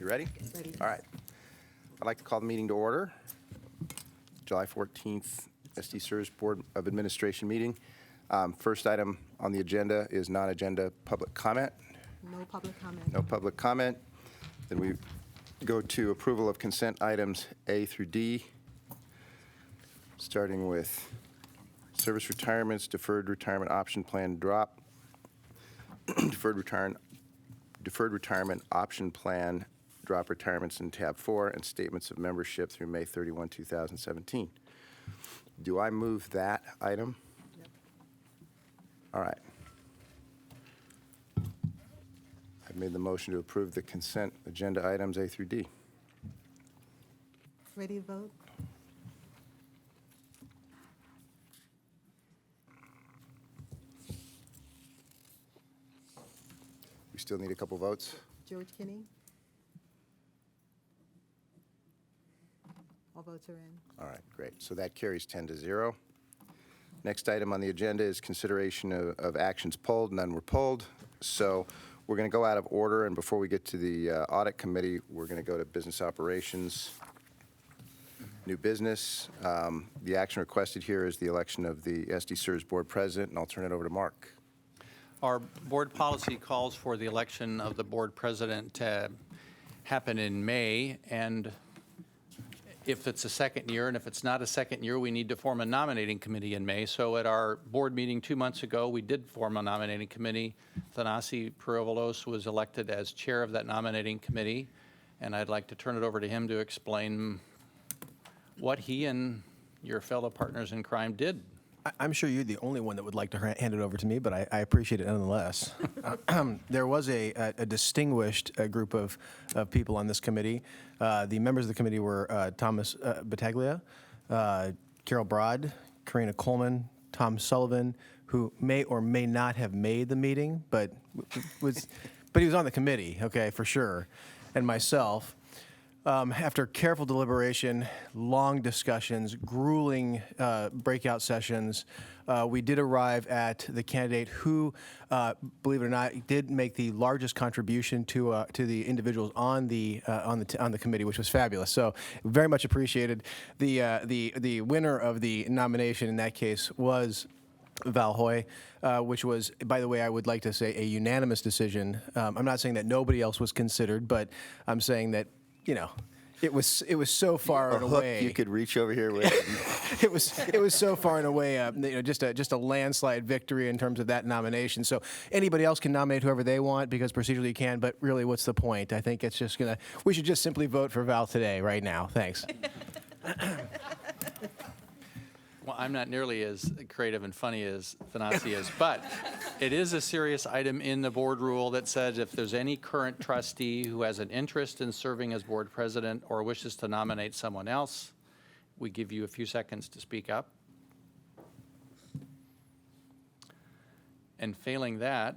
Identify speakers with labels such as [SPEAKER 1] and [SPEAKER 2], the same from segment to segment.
[SPEAKER 1] You ready?
[SPEAKER 2] Ready.
[SPEAKER 1] All right. I'd like to call the meeting to order. July 14th, SDCERS Board of Administration meeting. First item on the agenda is non-agenda public comment.
[SPEAKER 2] No public comment.
[SPEAKER 1] No public comment. Then we go to approval of consent items A through D, starting with service retirements, deferred retirement option plan drop, deferred retirement option plan drop retirements in tab 4, and statements of membership through May 31, 2017. Do I move that item?
[SPEAKER 2] Yep.
[SPEAKER 1] All right. I've made the motion to approve the consent agenda items A through D.
[SPEAKER 2] Ready to vote?
[SPEAKER 1] We still need a couple votes.
[SPEAKER 2] George Kinney? All votes are in.
[SPEAKER 1] All right, great. So that carries 10-0. Next item on the agenda is consideration of actions pulled. None were pulled. So we're going to go out of order, and before we get to the audit committee, we're going to go to business operations, new business. The action requested here is the election of the SDCERS board president, and I'll turn it over to Mark.
[SPEAKER 3] Our board policy calls for the election of the board president to happen in May, and if it's a second year, and if it's not a second year, we need to form a nominating committee in May. So at our board meeting 2 months ago, we did form a nominating committee. Thanasi Perovalos was elected as chair of that nominating committee, and I'd like to turn it over to him to explain what he and your fellow partners in crime did.
[SPEAKER 4] I'm sure you're the only one that would like to hand it over to me, but I appreciate it nonetheless. There was a distinguished group of people on this committee. The members of the committee were Thomas Battaglia, Carol Broad, Karina Coleman, Tom Sullivan, who may or may not have made the meeting, but he was on the committee, okay, for sure, and myself. After careful deliberation, long discussions, grueling breakout sessions, we did arrive at the candidate who, believe it or not, did make the largest contribution to the individuals on the committee, which was fabulous. So very much appreciated. The winner of the nomination in that case was Val Hoy, which was, by the way, I would like to say a unanimous decision. I'm not saying that nobody else was considered, but I'm saying that, you know, it was so far and away.
[SPEAKER 1] You could reach over here with.
[SPEAKER 4] It was so far and away, just a landslide victory in terms of that nomination. So anybody else can nominate whoever they want because procedurally you can. But really, what's the point? I think it's just we should just simply vote for Val today, right now. Thanks.
[SPEAKER 3] Well, I'm not nearly as creative and funny as Thanasi is, but it is a serious item in the board rule that says if there's any current trustee who has an interest in serving as board president or wishes to nominate someone else, we give you a few seconds to speak up. And failing that,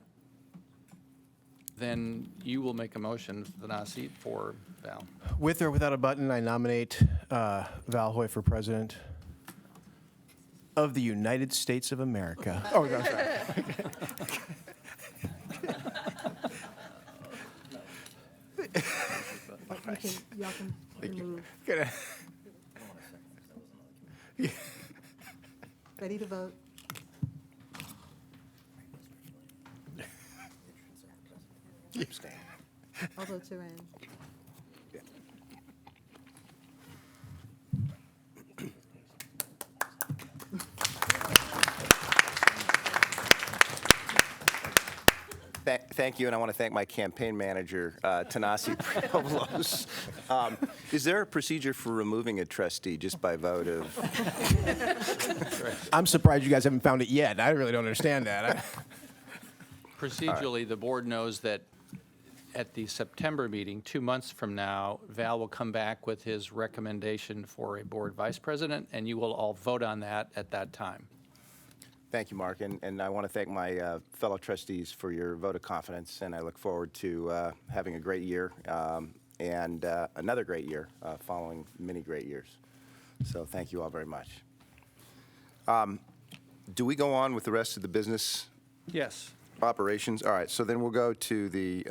[SPEAKER 3] then you will make a motion, Thanasi, for Val.
[SPEAKER 4] With or without a button, I nominate Val Hoy for president of the United States of America. Oh, no, sorry.
[SPEAKER 2] Y'all can remove. Ready to vote? All votes are in.
[SPEAKER 1] Thank you, and I want to thank my campaign manager, Thanasi Perovalos. Is there a procedure for removing a trustee just by vote of?
[SPEAKER 4] I'm surprised you guys haven't found it yet. I really don't understand that.
[SPEAKER 3] Procedurally, the board knows that at the September meeting, 2 months from now, Val will come back with his recommendation for a board vice president, and you will all vote on that at that time.
[SPEAKER 1] Thank you, Mark, and I want to thank my fellow trustees for your vote of confidence, and I look forward to having a great year and another great year following many great years. So thank you all very much. Do we go on with the rest of the business
[SPEAKER 3] Yes.
[SPEAKER 1] operations? All right, so then we'll go to the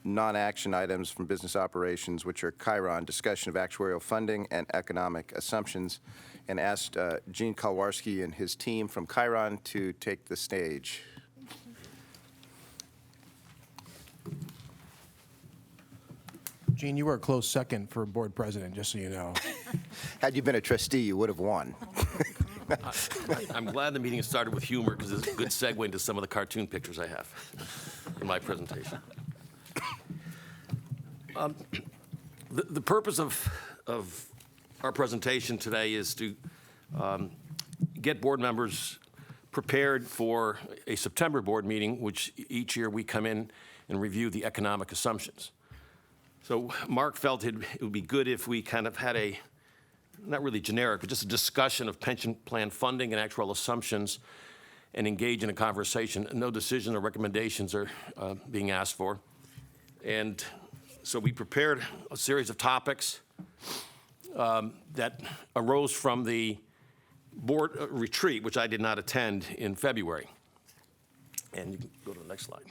[SPEAKER 1] non-action items from business operations, which are Chiron, discussion of actuarial funding and economic assumptions, and asked Gene Kalwarski and his team from Chiron to take the stage.
[SPEAKER 4] Gene, you were a close second for board president, just so you know.
[SPEAKER 1] Had you been a trustee, you would have won.
[SPEAKER 5] I'm glad the meeting started with humor because it's a good segue into some of the cartoon pictures I have in my presentation. The purpose of our presentation today is to get board members prepared for a September board meeting, which each year we come in and review the economic assumptions. So Mark felt it would be good if we kind of had a, not really generic, but just a discussion of pension plan funding and actual assumptions and engage in a conversation. No decision or recommendations are being asked for. And so we prepared a series of topics that arose from the board retreat, which I did not attend in February. And you can go to the next slide.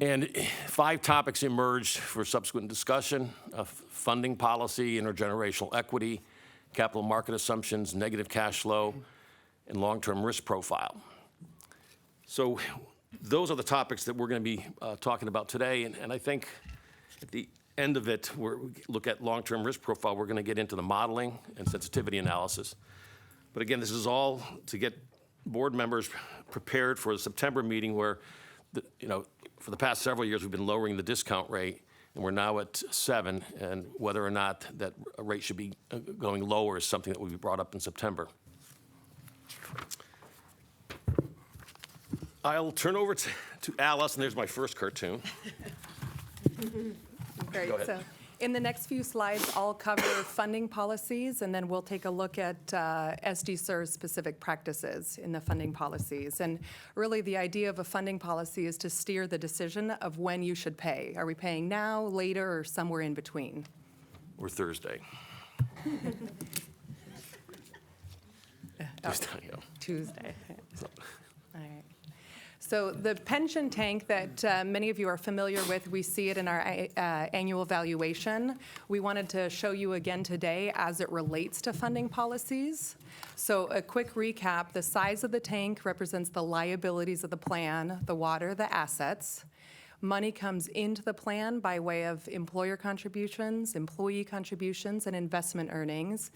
[SPEAKER 5] And 5 topics emerged for subsequent discussion: funding policy, intergenerational equity, capital market assumptions, negative cash flow, and long-term risk profile. So those are the topics that we're going to be talking about today. And I think at the end of it, we look at long-term risk profile, we're going to get into the modeling and sensitivity analysis. But again, this is all to get board members prepared for the September meeting where, for the past several years, we've been lowering the discount rate, and we're now at 7, and whether or not that rate should be going lower is something that will be brought up in September. I'll turn over to Alice, and there's my first cartoon.
[SPEAKER 6] Great.
[SPEAKER 5] Go ahead.
[SPEAKER 6] So in the next few slides, I'll cover funding policies, and then we'll take a look at SDCERS specific practices in the funding policies. And really, the idea of a funding policy is to steer the decision of when you should pay. Are we paying now, later, or somewhere in between?
[SPEAKER 5] Or Thursday.
[SPEAKER 6] Tuesday. All right. So the pension tank that many of you are familiar with, we see it in our annual valuation. We wanted to show you again today as it relates to funding policies. So a quick recap: the size of the tank represents the liabilities of the plan, the water, the assets. Money comes into the plan by way of employer contributions, employee contributions, and investment earnings.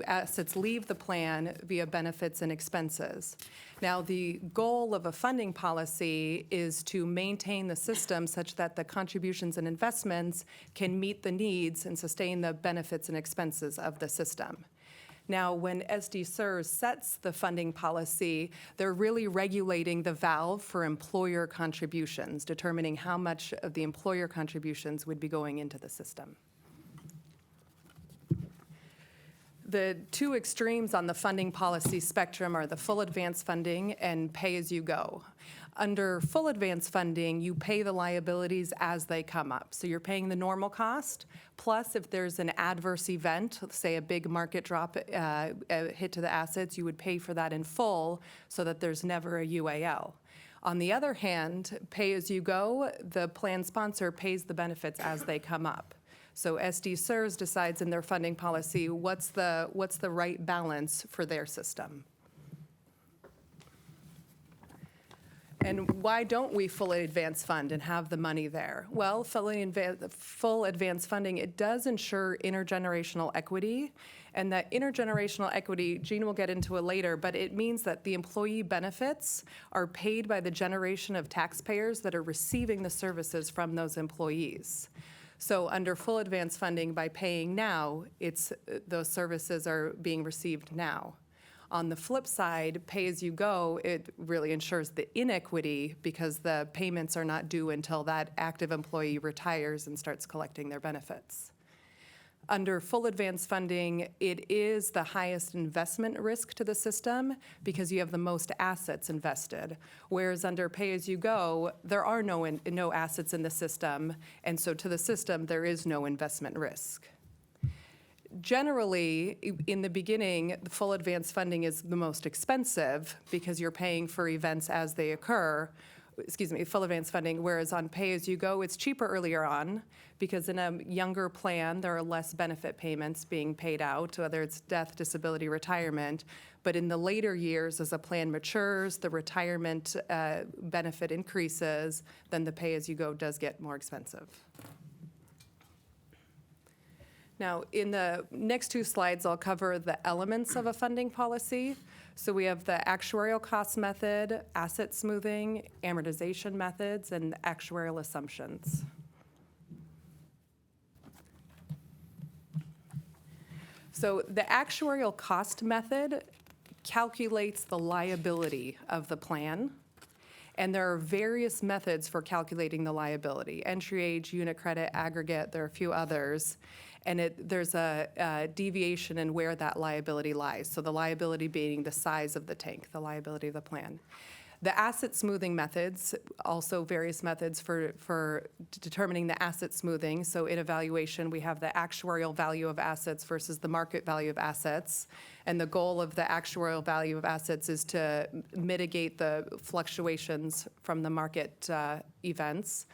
[SPEAKER 6] Assets leave the plan via benefits and expenses. Now, the goal of a funding policy is to maintain the system such that the contributions and investments can meet the needs and sustain the benefits and expenses of the system. Now, when SDCERS sets the funding policy, they're really regulating the valve for employer contributions, determining how much of the employer contributions would be going into the system. The 2 extremes on the funding policy spectrum are the full advance funding and pay-as-you-go. Under full advance funding, you pay the liabilities as they come up. So you're paying the normal cost, plus if there's an adverse event, say a big market drop hit to the assets, you would pay for that in full so that there's never a UAL. On the other hand, pay-as-you-go, the plan sponsor pays the benefits as they come up. So SDCERS decides in their funding policy what's the right balance for their system. And why don't we fully advance fund and have the money there? Well, full advance funding, it does ensure intergenerational equity. And that intergenerational equity, Gene will get into it later, but it means that the employee benefits are paid by the generation of taxpayers that are receiving the services from those employees. So under full advance funding, by paying now, those services are being received now. On the flip side, pay-as-you-go, it really ensures the inequity because the payments are not due until that active employee retires and starts collecting their benefits. Under full advance funding, it is the highest investment risk to the system because you have the most assets invested. Whereas under pay-as-you-go, there are no assets in the system, and so to the system, there is no investment risk. Generally, in the beginning, the full advance funding is the most expensive because you're paying for events as they occur. full advance funding, whereas on pay-as-you-go, it's cheaper earlier on, because in a younger plan, there are less benefit payments being paid out, whether it's death, disability, retirement. But in the later years, as a plan matures, the retirement benefit increases, then the pay-as-you-go does get more expensive. Now, in the next two slides, I'll cover the elements of a funding policy. So we have the actuarial cost method, asset smoothing, amortization methods, and actuarial assumptions. So the actuarial cost method calculates the liability of the plan. And there are various methods for calculating the liability: entry age, unit credit, aggregate, there are a few others. And there's a deviation in where that liability lies. So the liability being the size of the tank, the liability of the plan. The asset smoothing methods, also various methods for determining the asset smoothing. So in evaluation, we have the actuarial value of assets versus the market value of assets. And the goal of the actuarial value of assets is to mitigate the fluctuations from the market events.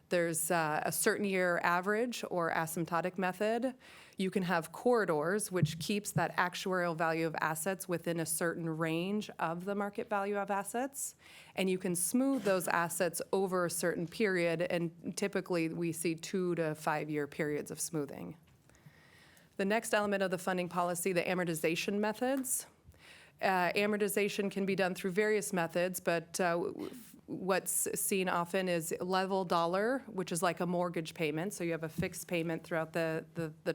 [SPEAKER 6] There's a certain year average or asymptotic method. You can have corridors, which keeps that actuarial value of assets within a certain range of the market value of assets. And you can smooth those assets over a certain period, and typically we see 2 to 5 year periods of smoothing. The next element of the funding policy, the amortization methods. Amortization can be done through various methods, but what's seen often is level dollar, which is like a mortgage payment, so you have a fixed payment throughout the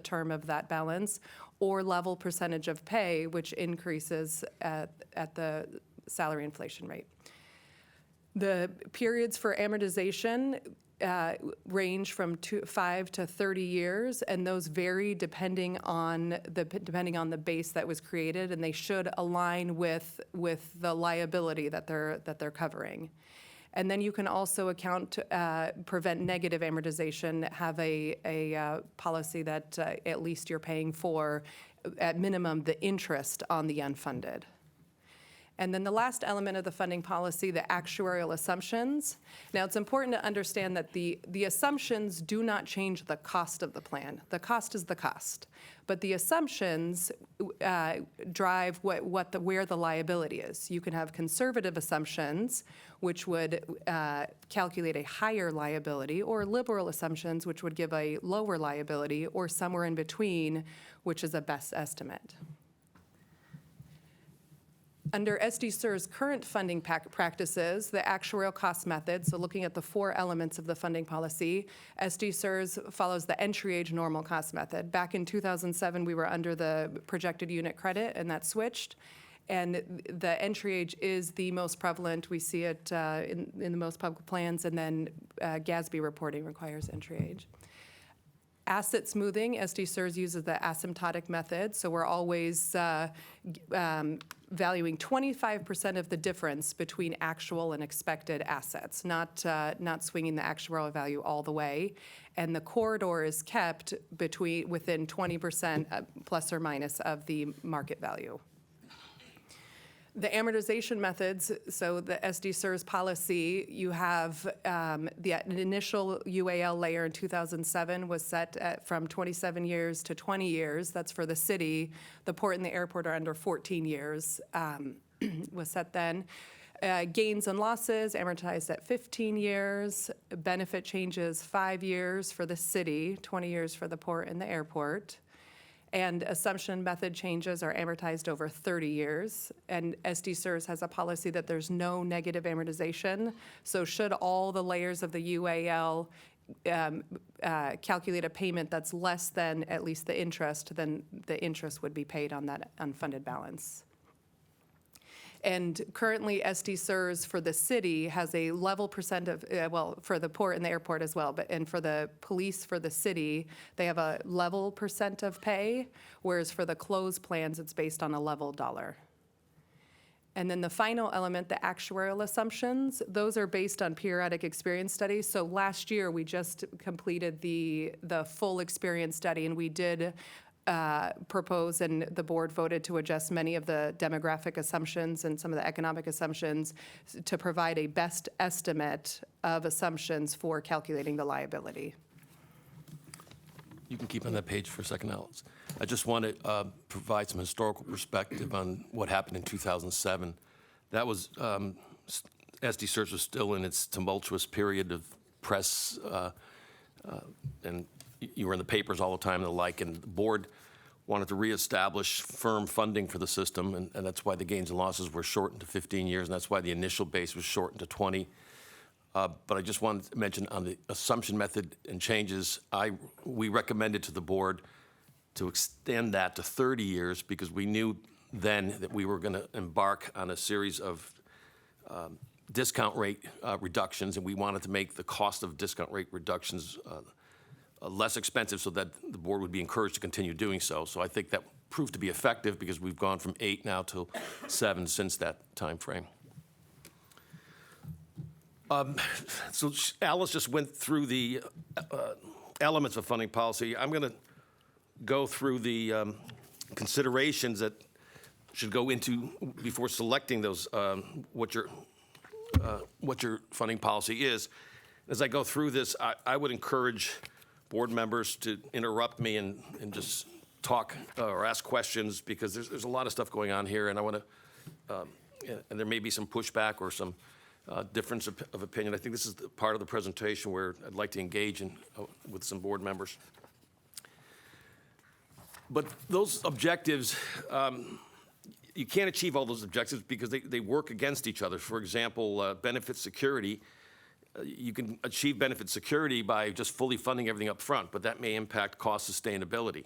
[SPEAKER 6] term of that balance, or level percentage of pay, which increases at the salary inflation rate. The periods for amortization range from 5 to 30 years, and those vary depending on the base that was created, and they should align with the liability that they're covering. And then you can also prevent negative amortization, have a policy that at least you're paying for, at minimum, the interest on the unfunded. And then the last element of the funding policy, the actuarial assumptions. Now, it's important to understand that the assumptions do not change the cost of the plan. The cost is the cost. But the assumptions drive where the liability is. You can have conservative assumptions, which would calculate a higher liability, or liberal assumptions, which would give a lower liability, or somewhere in between, which is a best estimate. Under SDCERS current funding practices, the actuarial cost method, so looking at the 4 elements of the funding policy, SDCERS follows the entry age normal cost method. Back in 2007, we were under the projected unit credit, and that switched. And the entry age is the most prevalent. We see it in the most public plans, and then GASB reporting requires entry age. Asset smoothing, SDCERS uses the asymptotic method, so we're always valuing 25% of the difference between actual and expected assets, not swinging the actuarial value all the way. And the corridor is kept within 20% plus or minus of the market value. The amortization methods, so the SDCERS policy, you have the initial UAL layer in 2007 was set from 27 years to 20 years. That's for the city. The port and the airport are under 14 years, was set then. Gains and losses amortized at 15 years. Benefit changes 5 years for the city, 20 years for the port and the airport. And assumption method changes are amortized over 30 years. And SDCERS has a policy that there's no negative amortization. So should all the layers of the UAL calculate a payment that's less than at least the interest, then the interest would be paid on that unfunded balance. And currently, SDCERS for the city has a level percent of, for the port and the airport as well, and for the police for the city, they have a level percent of pay, whereas for the closed plans, it's based on a level dollar. And then the final element, the actuarial assumptions, those are based on periodic experience studies. So last year, we just completed the full experience study, and we did propose, and the board voted to adjust many of the demographic assumptions and some of the economic assumptions to provide a best estimate of assumptions for calculating the liability.
[SPEAKER 5] You can keep on that page for a second, Alice. I just want to provide some historical perspective on what happened in 2007. That was, SDCERS was still in its tumultuous period of press, and you were in the papers all the time and the like, and the board wanted to reestablish firm funding for the system, and that's why the gains and losses were shortened to 15 years, and that's why the initial base was shortened to 20. But I just wanted to mention on the assumption method and changes, we recommended to the board to extend that to 30 years because we knew then that we were going to embark on a series of discount rate reductions, and we wanted to make the cost of discount rate reductions less expensive so that the board would be encouraged to continue doing so. So I think that proved to be effective because we've gone from 8 now to 7 since that time frame. So Alice just went through the elements of funding policy. I'm going to go through the considerations that should go into before selecting those what your funding policy is. As I go through this, I would encourage board members to interrupt me and just talk or ask questions because there's a lot of stuff going on here, and I want to and there may be some pushback or some difference of opinion. I think this is the part of the presentation where I'd like to engage with some board members. But those objectives, you can't achieve all those objectives because they work against each other. For example, benefit security, you can achieve benefit security by just fully funding everything up front, but that may impact cost sustainability.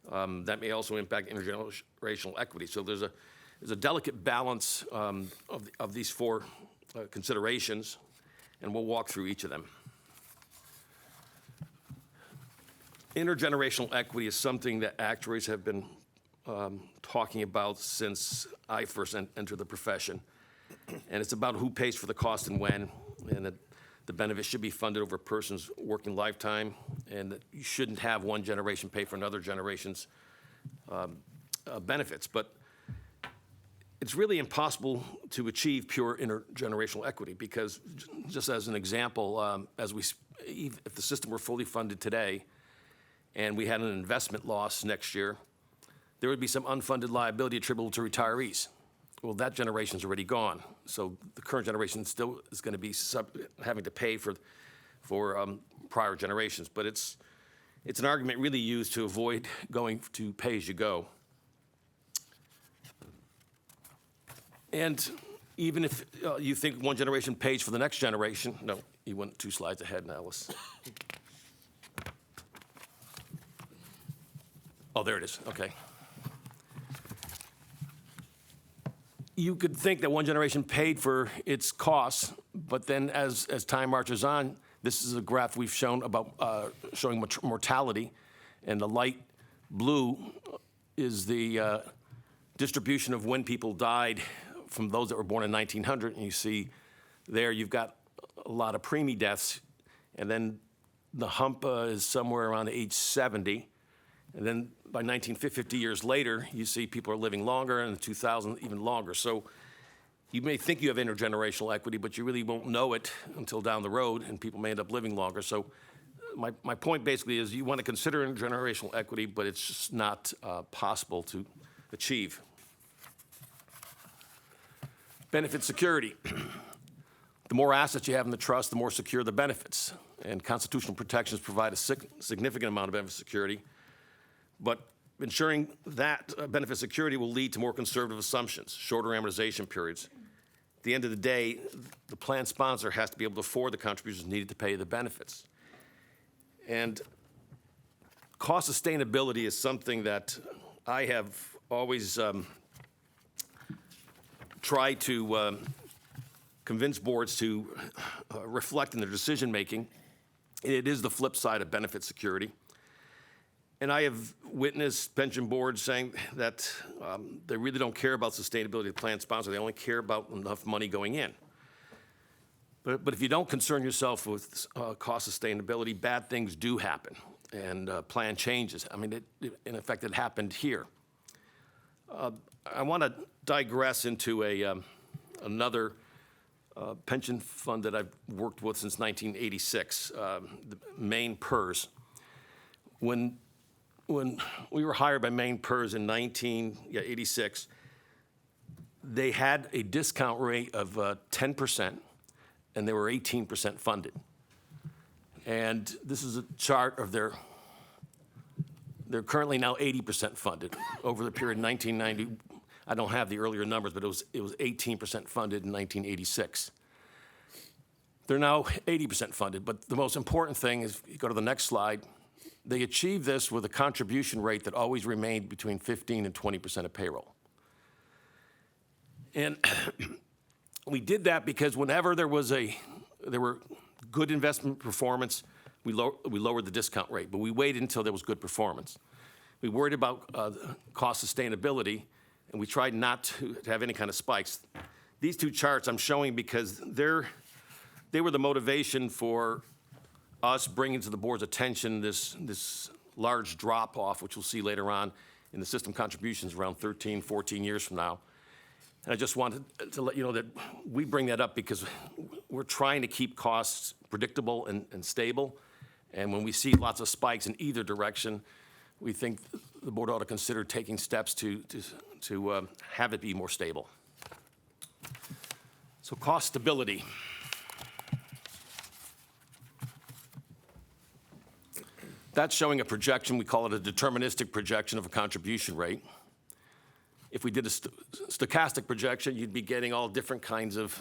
[SPEAKER 5] That may also impact intergenerational equity. So there's a delicate balance of these four considerations, and we'll walk through each of them. Intergenerational equity is something that actuaries have been talking about since I first entered the profession. And it's about who pays for the cost and when, and that the benefit should be funded over a person's working lifetime, and that you shouldn't have one generation pay for another generation's benefits. But it's really impossible to achieve pure intergenerational equity because, just as an example, if the system were fully funded today and we had an investment loss next year, there would be some unfunded liability attributable to retirees. Well, that generation's already gone, so the current generation still is going to be having to pay for prior generations. But it's an argument really used to avoid going to pay-as-you-go. And even if you think one generation pays for the next generation, no, you went 2 slides ahead, Alice. Oh, there it is. Okay. You could think that one generation paid for its costs, but then as time marches on, this is a graph we've shown about showing mortality, and the light blue is the distribution of when people died from those that were born in 1900, and you see there you've got a lot of preemie deaths, and then the hump is somewhere around age 70, and then by 50 years later, you see people are living longer, and in 2000, even longer. So you may think you have intergenerational equity, but you really won't know it until down the road, and people may end up living longer. So my point basically is you want to consider intergenerational equity, but it's just not possible to achieve. Benefit security. The more assets you have in the trust, the more secure the benefits. And constitutional protections provide a significant amount of benefit security. But ensuring that benefit security will lead to more conservative assumptions, shorter amortization periods. At the end of the day, the plan sponsor has to be able to afford the contributions needed to pay the benefits. And cost sustainability is something that I have always tried to convince boards to reflect in their decision making. It is the flip side of benefit security. And I have witnessed pension boards saying that they really don't care about sustainability of the plan sponsor. They only care about enough money going in. But if you don't concern yourself with cost sustainability, bad things do happen. and plan changes. I mean, in effect, it happened here. I want to digress into another pension fund that I've worked with since 1986, the Maine PERS. When we were hired by Maine PERS in 1986, they had a discount rate of 10%, and they were 18% funded. And this is a chart of they're currently now 80% funded. Over the period 1990, I don't have the earlier numbers, but it was 18% funded in 1986. They're now 80% funded, but the most important thing is, if you go to the next slide, they achieved this with a contribution rate that always remained between 15 and 20% of payroll. And we did that because whenever there were good investment performance, we lowered the discount rate, but we waited until there was good performance. We worried about cost sustainability, and we tried not to have any kind of spikes. These two charts I'm showing because they were the motivation for us bringing to the board's attention this large drop-off, which we'll see later on in the system contributions around 13, 14 years from now. And I just wanted to let you know that we bring that up because we're trying to keep costs predictable and stable. And when we see lots of spikes in either direction, we think the board ought to consider taking steps to have it be more stable. So cost stability. That's showing a projection. We call it a deterministic projection of a contribution rate. If we did a stochastic projection, you'd be getting all different kinds of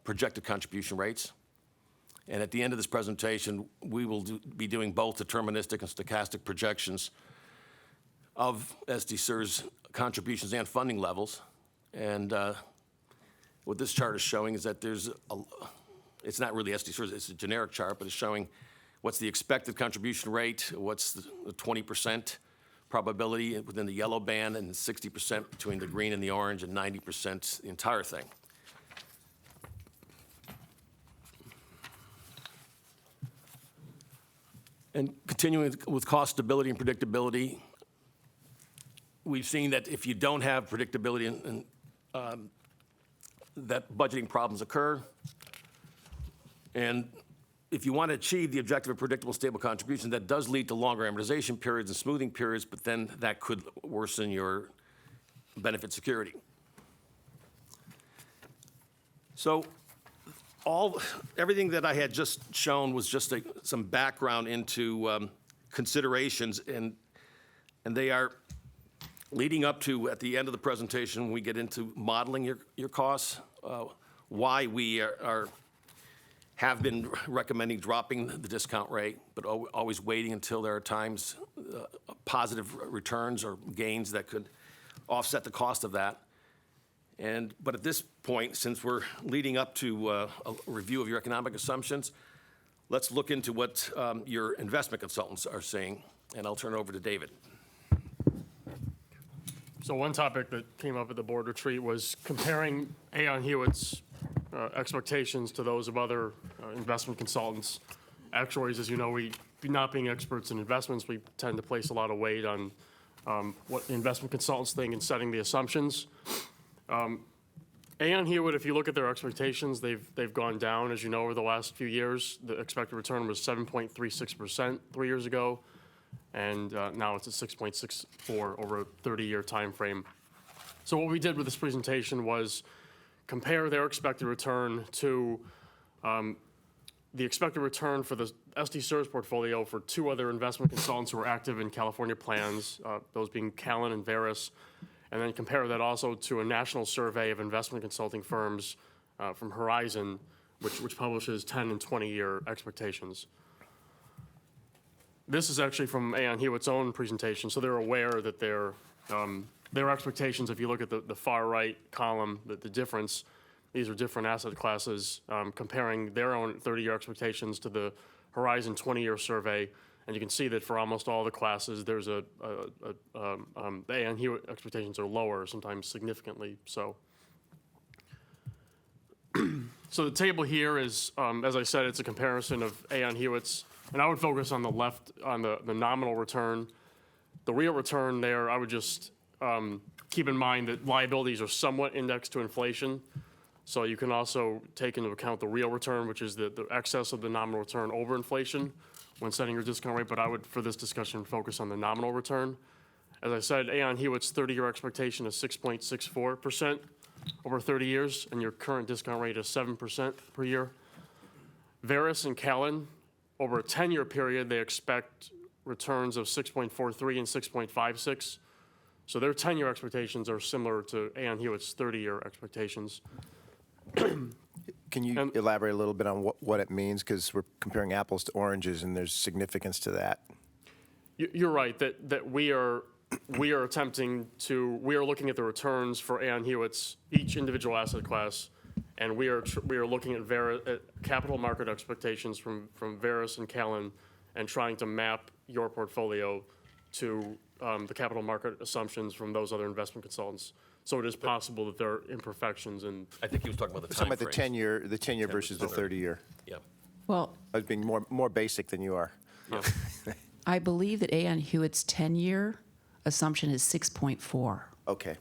[SPEAKER 5] projected contribution rates. And at the end of this presentation, we will be doing both deterministic and stochastic projections of SDCERS contributions and funding levels. And what this chart is showing is that it's not really SDCERS, it's a generic chart, but it's showing what's the expected contribution rate, what's the 20% probability within the yellow band, and 60% between the green and the orange, and 90% the entire thing. And continuing with cost stability and predictability, we've seen that if you don't have predictability and that budgeting problems occur. And if you want to achieve the objective of predictable, stable contributions, that does lead to longer amortization periods and smoothing periods, but then that could worsen your benefit security. So everything that I had just shown was just some background into considerations, and they are leading up to, at the end of the presentation, when we get into modeling your costs, why we have been recommending dropping the discount rate, but always waiting until there are times positive returns or gains that could offset the cost of that. But at this point, since we're leading up to a review of your economic assumptions, let's look into what your investment consultants are saying, and I'll turn it over to David.
[SPEAKER 7] So one topic that came up at the board retreat was comparing Aon Hewitt's expectations to those of other investment consultants. Actuaries, as you know, we, not being experts in investments, we tend to place a lot of weight on what the investment consultants think in setting the assumptions. Aon Hewitt, if you look at their expectations, they've gone down, as you know, over the last few years. The expected return was 7.36% 3 years ago, and now it's at 6.64 over a 30-year time frame. So what we did with this presentation was compare their expected return to the expected return for the SDCERS portfolio for two other investment consultants who are active in California plans, those being Callan and Veris, and then compare that also to a national survey of investment consulting firms from Horizon, which publishes 10 and 20-year expectations. This is actually from Aon Hewitt's own presentation, so they're aware that their expectations, if you look at the far right column, the difference, these are different asset classes, comparing their own 30-year expectations to the Horizon 20-year survey. And you can see that for almost all the classes, there's the Aon Hewitt expectations are lower, sometimes significantly so. So the table here is, as I said, it's a comparison of Aon Hewitt's And I would focus on the left, on the nominal return. The real return there, I would just keep in mind that liabilities are somewhat indexed to inflation. So you can also take into account the real return, which is the excess of the nominal return over inflation when setting your discount rate. But I would, for this discussion, focus on the nominal return. As I said, Aon Hewitt's 30-year expectation is 6.64% over 30 years, and your current discount rate is 7% per year. Veris and Callan, over a 10-year period, they expect returns of 6.43 and 6.56. So their 10-year expectations are similar to Aon Hewitt's 30-year expectations.
[SPEAKER 1] Can you elaborate a little bit on what it means? Because we're comparing apples to oranges, and there's significance to that.
[SPEAKER 7] You're right, that we are attempting to, we are looking at the returns for Aon Hewitt's each individual asset class, and we are looking at capital market expectations from Veris and Callan and trying to map your portfolio to the capital market assumptions from those other investment consultants. So it is possible that there are imperfections in.
[SPEAKER 5] I think he was talking about the
[SPEAKER 1] Talking about
[SPEAKER 5] timeframes.
[SPEAKER 1] the 10-year versus the 30-year.
[SPEAKER 5] Yeah.
[SPEAKER 8] Well,
[SPEAKER 1] I was being more basic than you are.
[SPEAKER 8] I believe that Aon Hewitt's 10-year assumption is 6.4.
[SPEAKER 1] Okay.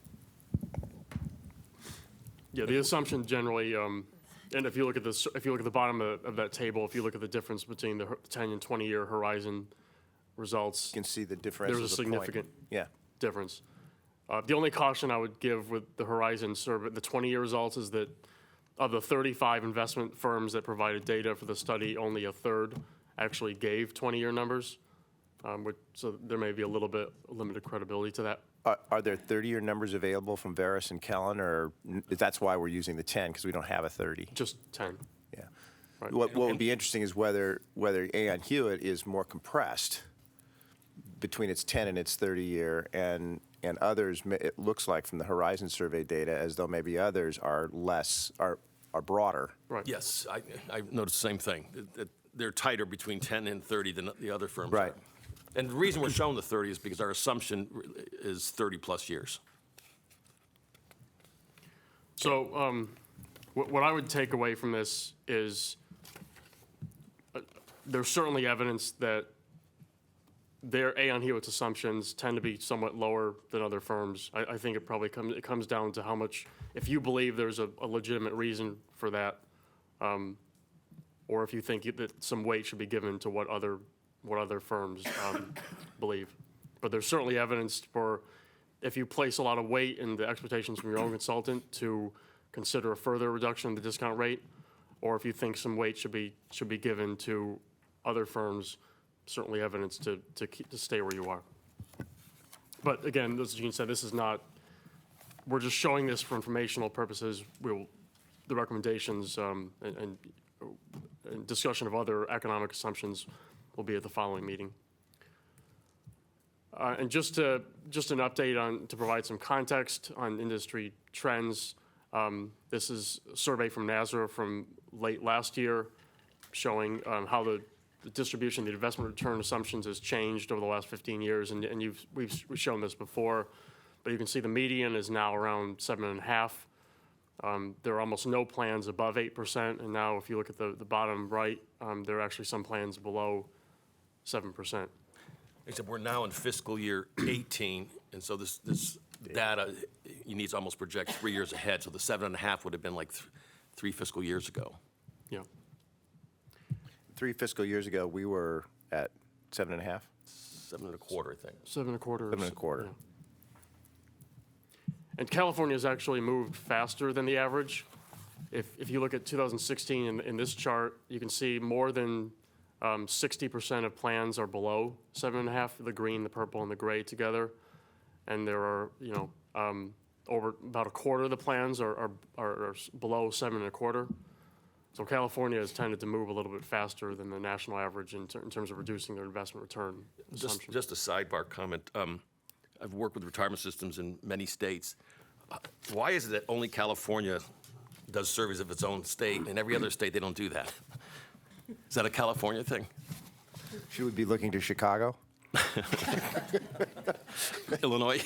[SPEAKER 7] Yeah, the assumption generally, and if you look at the bottom of that table, if you look at the difference between the 10 and 20-year horizon results,
[SPEAKER 1] You can see the difference.
[SPEAKER 7] there's a significant
[SPEAKER 1] Yeah.
[SPEAKER 7] difference. The only caution I would give with the Horizon survey, the 20-year results, is that of the 35 investment firms that provided data for the study, only a third actually gave 20-year numbers. So there may be a little bit limited credibility to that.
[SPEAKER 1] Are there 30-year numbers available from Veris and Callan, or that's why we're using the 10, because we don't have a 30?
[SPEAKER 7] Just 10.
[SPEAKER 1] Yeah.
[SPEAKER 7] Right.
[SPEAKER 1] What would be interesting is whether Aon Hewitt is more compressed between its 10 and its 30-year, and others, it looks like from the Horizon survey data, as though maybe others are broader.
[SPEAKER 7] Right.
[SPEAKER 5] Yes, I noticed the same thing. That they're tighter between 10 and 30 than the other firms
[SPEAKER 1] Right.
[SPEAKER 5] are. And the reason we're showing the 30 is because our assumption is 30-plus years.
[SPEAKER 7] So what I would take away from this is there's certainly evidence that their Aon Hewitt's assumptions tend to be somewhat lower than other firms. I think it probably comes down to how much, if you believe there's a legitimate reason for that, or if you think that some weight should be given to what other firms believe. But there's certainly evidence for, if you place a lot of weight in the expectations from your own consultant, to consider a further reduction in the discount rate, or if you think some weight should be given to other firms, certainly evidence to stay where you are. But again, as Gene said, this is not, we're just showing this for informational purposes. The recommendations and discussion of other economic assumptions will be at the following meeting. And just an update to provide some context on industry trends. This is a survey from NASRA from late last year showing how the distribution of the investment return assumptions has changed over the last 15 years. And we've shown this before, but you can see the median is now around 7.5. There are almost no plans above 8%. And now if you look at the bottom right, there are actually some plans below 7%.
[SPEAKER 5] Except we're now in fiscal year 18, and so this data, you need to almost project 3 years ahead. So the 7.5 would have been like 3 fiscal years ago.
[SPEAKER 7] Yeah.
[SPEAKER 1] 3 fiscal years ago, we were at 7.5?
[SPEAKER 5] 7.25, I think.
[SPEAKER 7] 7.25.
[SPEAKER 1] 7.25.
[SPEAKER 7] Yeah. And California has actually moved faster than the average. If you look at 2016 in this chart, you can see more than 60% of plans are below 7.5, the green, the purple, and the gray together. And there are, over about a quarter of the plans are below 7.25. So California has tended to move a little bit faster than the national average in terms of reducing their investment return assumption.
[SPEAKER 5] Just a sidebar comment. I've worked with retirement systems in many states. Why is it that only California does surveys of its own state, and every other state they don't do that? Is that a California thing?
[SPEAKER 1] Should we be looking to Chicago?
[SPEAKER 5] Illinois?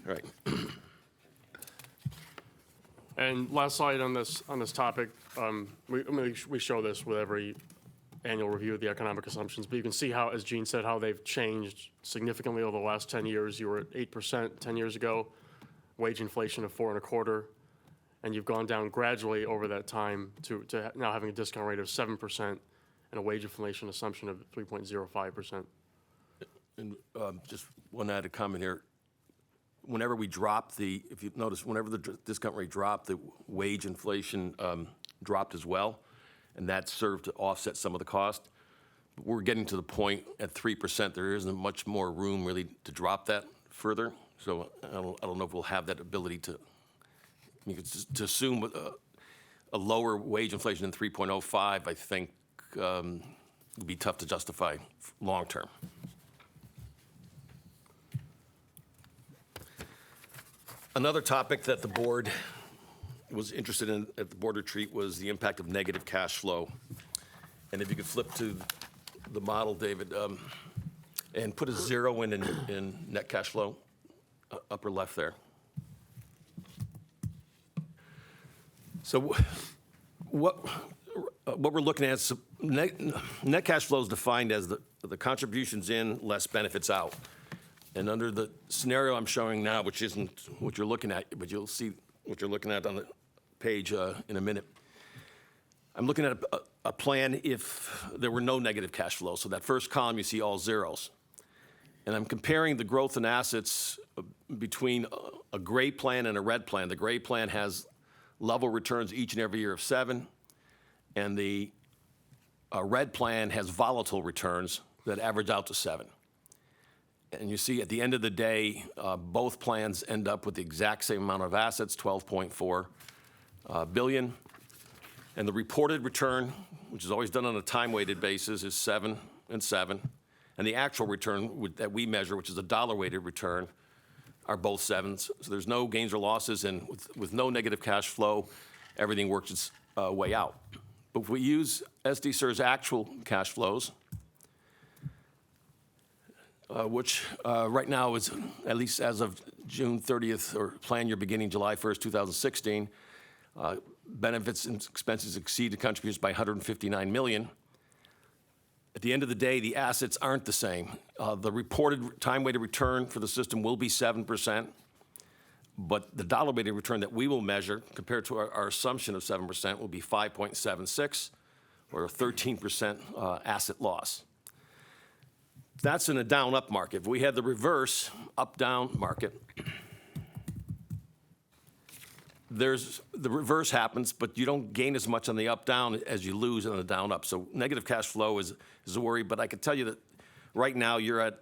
[SPEAKER 5] Right.
[SPEAKER 7] And last slide on this topic, we show this with every annual review of the economic assumptions, but you can see how, as Gene said, how they've changed significantly over the last 10 years. You were at 8% 10 years ago, wage inflation of 4.25%, and you've gone down gradually over that time to now having a discount rate of 7% and a wage inflation assumption of 3.05%.
[SPEAKER 5] And just one added comment here. Whenever we drop if you notice, whenever the discount rate dropped, the wage inflation dropped as well, and that served to offset some of the cost. But we're getting to the point at 3%, there isn't much more room really to drop that further. So I don't know if we'll have that ability to assume a lower wage inflation than 3.05, I think would be tough to justify long term. Another topic that the board was interested in at the board retreat was the impact of negative cash flow. And if you could flip to the model, David, and put a 0 in net cash flow, upper left there. So what we're looking at is net cash flow is defined as the contributions in less benefits out. And under the scenario I'm showing now, which isn't what you're looking at, but you'll see what you're looking at on the page in a minute. I'm looking at a plan if there were no negative cash flow. So that first column, you see all zeros. And I'm comparing the growth in assets between a gray plan and a red plan. The gray plan has level returns each and every year of 7, and the red plan has volatile returns that average out to 7. And you see at the end of the day, both plans end up with the exact same amount of assets, 12.4 billion. And the reported return, which is always done on a time-weighted basis, is 7 and 7. And the actual return that we measure, which is a dollar-weighted return, are both 7s. So there's no gains or losses, and with no negative cash flow, everything works its way out. But if we use SDCERS actual cash flows, which right now is, at least as of June 30th, or plan year beginning July 1st, 2016, benefits and expenses exceeded contributions by 159 million. At the end of the day, the assets aren't the same. The reported time-weighted return for the system will be 7%, but the dollar-weighted return that we will measure, compared to our assumption of 7%, will be 5.76, or a 13% asset loss. That's in a down-up market. If we had the reverse up-down market, the reverse happens, but you don't gain as much on the up-down as you lose on the down-up. So negative cash flow is a worry, but I can tell you that right now you're at,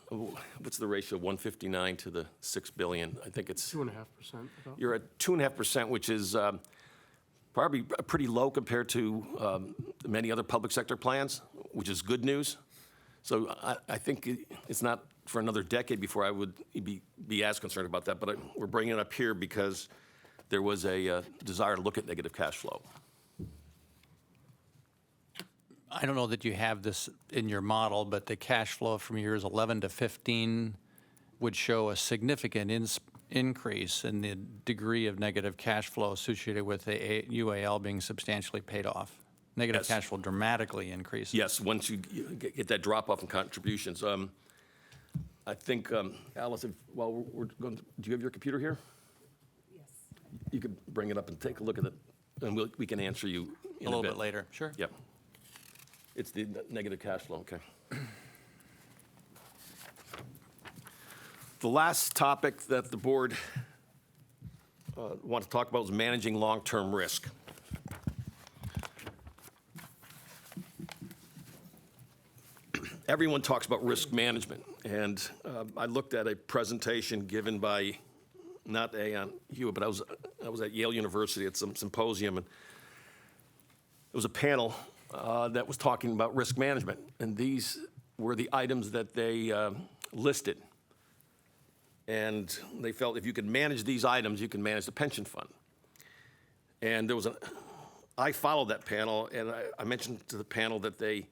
[SPEAKER 5] what's the ratio, 159 to the 6 billion? I think it's
[SPEAKER 7] 2.5%.
[SPEAKER 5] You're at 2.5%, which is probably pretty low compared to many other public sector plans, which is good news. So I think it's not for another decade before I would be as concerned about that, but we're bringing it up here because there was a desire to look at negative cash flow.
[SPEAKER 3] I don't know that you have this in your model, but the cash flow from years 11 to 15 would show a significant increase in the degree of negative cash flow associated with the UAL being substantially paid off. Negative
[SPEAKER 5] Yes.
[SPEAKER 3] cash flow dramatically increases.
[SPEAKER 5] Yes, once you get that drop-off in contributions. I think, Alice, while we're going, do you have your computer here?
[SPEAKER 6] Yes.
[SPEAKER 5] You could bring it up and take a look at it, and we can answer you in
[SPEAKER 3] A little bit later, sure.
[SPEAKER 5] Yep. It's the negative cash flow, okay. The last topic that the board want to talk about is managing long-term risk. Everyone talks about risk management, and I looked at a presentation given by, not Aon Hewitt, but I was at Yale University at some symposium, and it was a panel that was talking about risk management, and these were the items that they listed. And they felt if you could manage these items, you can manage the pension fund. And I followed that panel, and I mentioned to the panel that they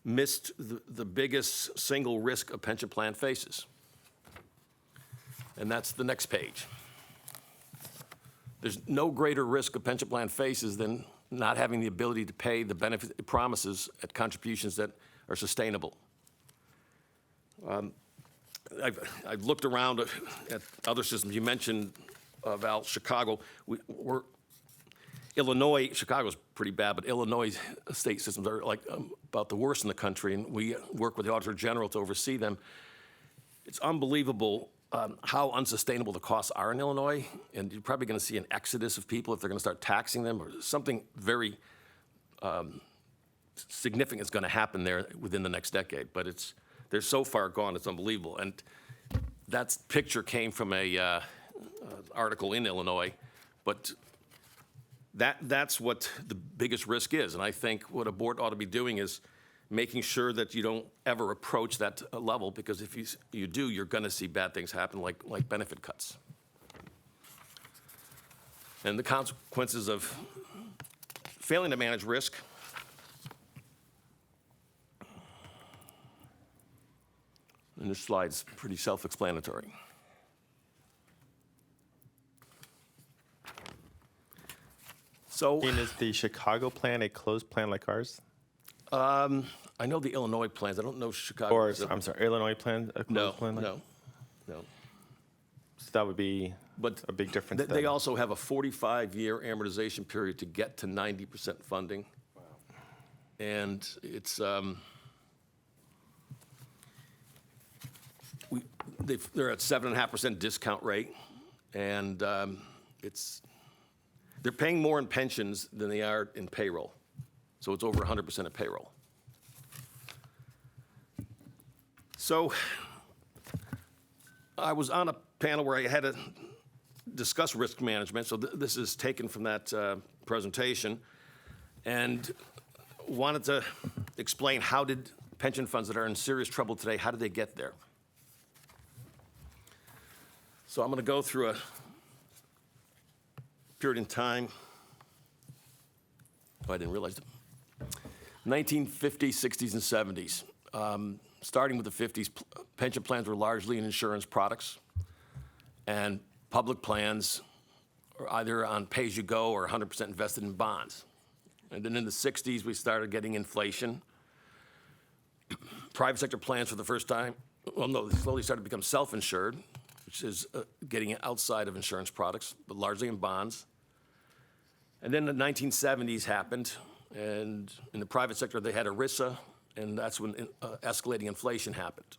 [SPEAKER 5] missed the biggest single risk a pension plan faces. And that's the next page. There's no greater risk a pension plan faces than not having the ability to pay the benefit it promises at contributions that are sustainable. I've looked around at other systems. You mentioned, Val, Chicago. Illinois, Chicago's pretty bad, but Illinois state systems are like about the worst in the country, and we work with the Auditor General to oversee them. It's unbelievable how unsustainable the costs are in Illinois, and you're probably going to see an exodus of people if they're going to start taxing them, or something very significant is going to happen there within the next decade. But they're so far gone, it's unbelievable. And that picture came from a article in Illinois, but that's what the biggest risk is. And I think what a board ought to be doing is making sure that you don't ever approach that level, because if you do, you're going to see bad things happen, like benefit cuts. And the consequences of failing to manage risk and this slide's pretty self-explanatory. So,
[SPEAKER 9] And is the Chicago plan a closed plan like ours?
[SPEAKER 5] I know the Illinois plans. I don't know Chicago.
[SPEAKER 9] Or, I'm sorry, Illinois plan, a closed
[SPEAKER 5] No,
[SPEAKER 9] plan?
[SPEAKER 5] no.
[SPEAKER 9] So that would be
[SPEAKER 5] But
[SPEAKER 9] a big difference
[SPEAKER 5] they
[SPEAKER 9] then.
[SPEAKER 5] also have a 45-year amortization period to get to 90% funding. And it's, they're at 7.5% discount rate, and they're paying more in pensions than they are in payroll. So it's over 100% of payroll. So I was on a panel where I had to discuss risk management. So this is taken from that presentation, and wanted to explain how did pension funds that are in serious trouble today, how did they get there? So I'm going to go through a period in time. Oh, I didn't realize it. 1950s, 60s, and 70s. Starting with the 50s, pension plans were largely in insurance products, and public plans were either on pay-as-you-go or 100% invested in bonds. And then in the 60s, we started getting inflation. Private sector plans for the first time, well, no, they slowly started to become self-insured, which is getting outside of insurance products, but largely in bonds. And then the 1970s happened, and in the private sector, they had ERISA, and that's when escalating inflation happened.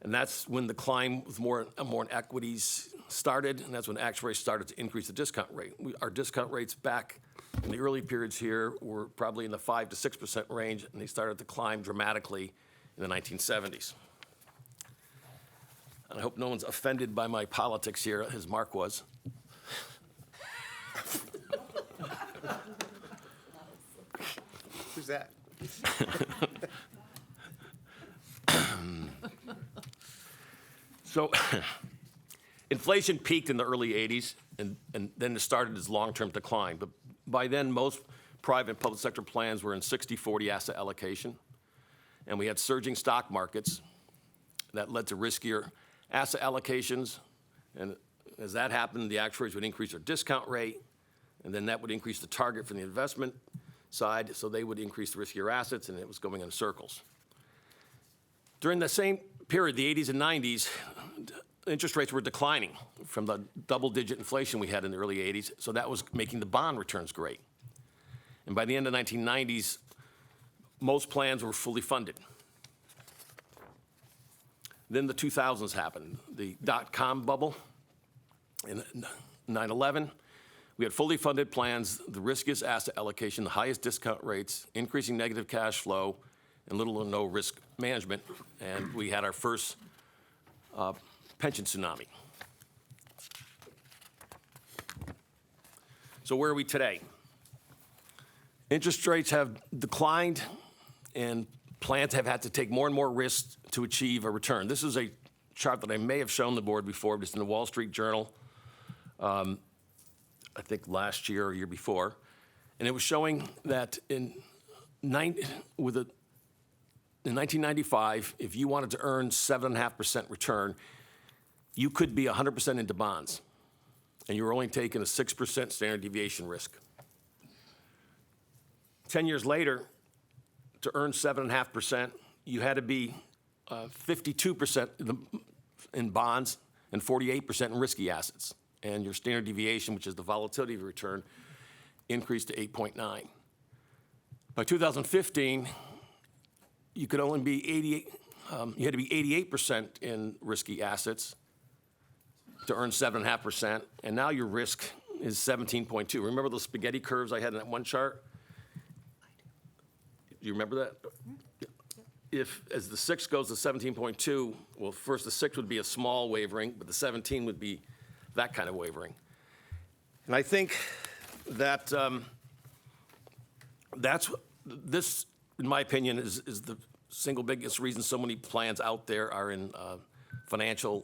[SPEAKER 5] And that's when the climb with more in equities started, and that's when actuaries started to increase the discount rate. Our discount rates back in the early periods here were probably in the 5 to 6% range, and they started to climb dramatically in the 1970s. And I hope no one's offended by my politics here, as Mark was.
[SPEAKER 1] Who's that?
[SPEAKER 5] So inflation peaked in the early 80s, and then it started its long-term decline. But by then, most private and public sector plans were in 60-40 asset allocation. And we had surging stock markets that led to riskier asset allocations. And as that happened, the actuaries would increase their discount rate, and then that would increase the target from the investment side, so they would increase the riskier assets, and it was going in circles. During the same period, the 80s and 90s, interest rates were declining from the double-digit inflation we had in the early 80s, so that was making the bond returns great. And by the end of the 1990s, most plans were fully funded. Then the 2000s happened, the dot-com bubble, in 9/11. We had fully funded plans, the riskiest asset allocation, the highest discount rates, increasing negative cash flow, and little or no risk management, and we had our first pension tsunami. So where are we today? Interest rates have declined, and plans have had to take more and more risks to achieve a return. This is a chart that I may have shown the board before, but it's in the Wall Street Journal, I think last year or year before, and it was showing that in 1995, if you wanted to earn 7.5% return, you could be 100% into bonds, and you were only taking a 6% standard deviation risk. 10 years later, to earn 7.5%, you had to be 52% in bonds and 48% in risky assets. And your standard deviation, which is the volatility of your return, increased to 8.9. By 2015, you could only be 88, you had to be 88% in risky assets to earn 7.5%, and now your risk is 17.2. Remember those spaghetti curves I had in that one chart? Do you remember that? If, as the 6 goes to 17.2, well, first the 6 would be a small wavering, but the 17 would be that kind of wavering. And I think that this, in my opinion, is the single biggest reason so many plans out there are in financially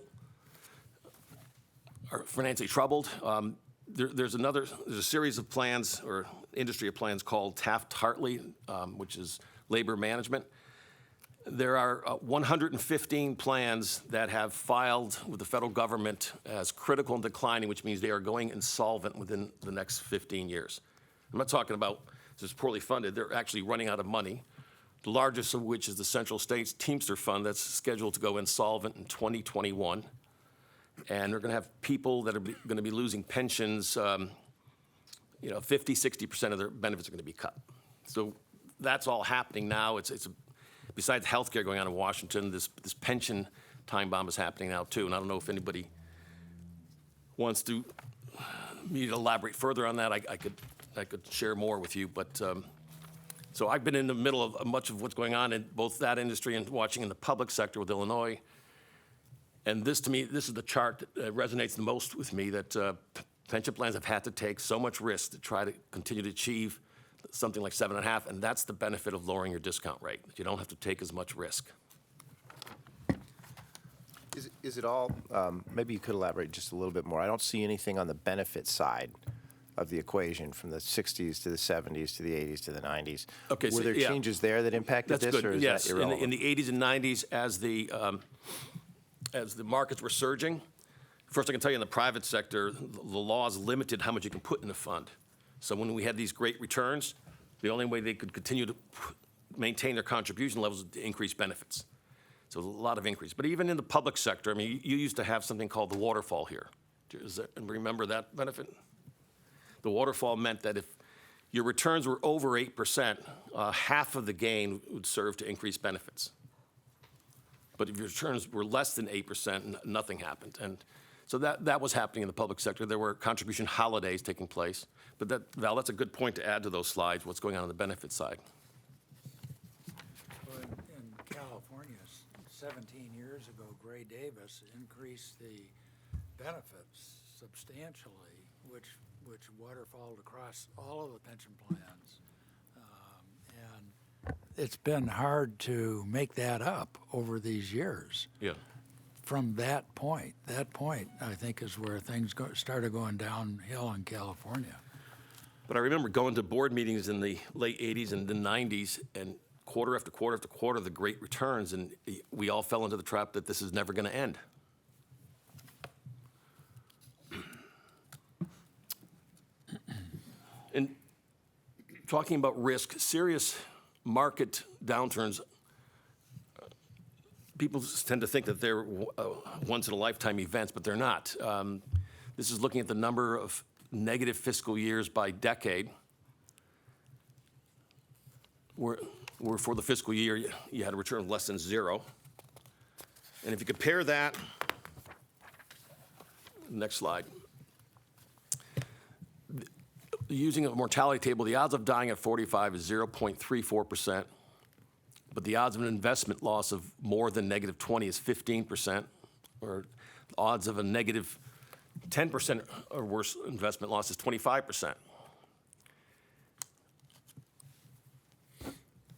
[SPEAKER 5] troubled. There's a series of plans or industry of plans called Taft-Hartley, which is labor management. There are 115 plans that have filed with the federal government as critical and declining, which means they are going insolvent within the next 15 years. I'm not talking about this is poorly funded. They're actually running out of money, the largest of which is the Central States Teamster Fund that's scheduled to go insolvent in 2021. And they're going to have people that are going to be losing pensions, 50, 60% of their benefits are going to be cut. So that's all happening now. Besides healthcare going on in Washington, this pension time bomb is happening now too. And I don't know if anybody wants me to elaborate further on that. I could share more with you, but so I've been in the middle of much of what's going on in both that industry and watching in the public sector with Illinois. And this, to me, this is the chart that resonates the most with me, that pension plans have had to take so much risk to try to continue to achieve something like 7.5, and that's the benefit of lowering your discount rate. You don't have to take as much risk.
[SPEAKER 1] Is it all, maybe you could elaborate just a little bit more. I don't see anything on the benefit side of the equation from the 60s to the 70s to the 80s to the 90s.
[SPEAKER 5] Okay,
[SPEAKER 1] Were there changes there that impacted
[SPEAKER 5] That's
[SPEAKER 1] this,
[SPEAKER 5] good.
[SPEAKER 1] or is
[SPEAKER 5] Yes,
[SPEAKER 1] that irrelevant?
[SPEAKER 5] in the 80s and 90s, as the markets were surging, first I can tell you in the private sector, the laws limited how much you can put in the fund. So when we had these great returns, the only way they could continue to maintain their contribution levels was to increase benefits. So a lot of increase. But even in the public sector, I mean, you used to have something called the waterfall here. Remember that benefit? The waterfall meant that if your returns were over 8%, half of the gain would serve to increase benefits. But if your returns were less than 8%, nothing happened. And so that was happening in the public sector. There were contribution holidays taking place. But Val, that's a good point to add to those slides, what's going on the benefit side.
[SPEAKER 10] Well, in California, 17 years ago, Gray Davis increased the benefits substantially, which waterfalled across all of the pension plans. And it's been hard to make that up over these years.
[SPEAKER 5] Yeah.
[SPEAKER 10] From that point, I think, is where things started going downhill in California.
[SPEAKER 5] But I remember going to board meetings in the late 80s and the 90s, and quarter after quarter after quarter, the great returns, and we all fell into the trap that this is never going to end. And talking about risk, serious market downturns, people tend to think that they're once-in-a-lifetime events, but they're not. This is looking at the number of negative fiscal years by decade, where for the fiscal year, you had a return of less than 0. And if you compare that, next slide. Using a mortality table, the odds of dying at 45 is 0.34%, but the odds of an investment loss of more than negative 20 is 15%, or odds of a negative 10% or worse investment loss is 25%.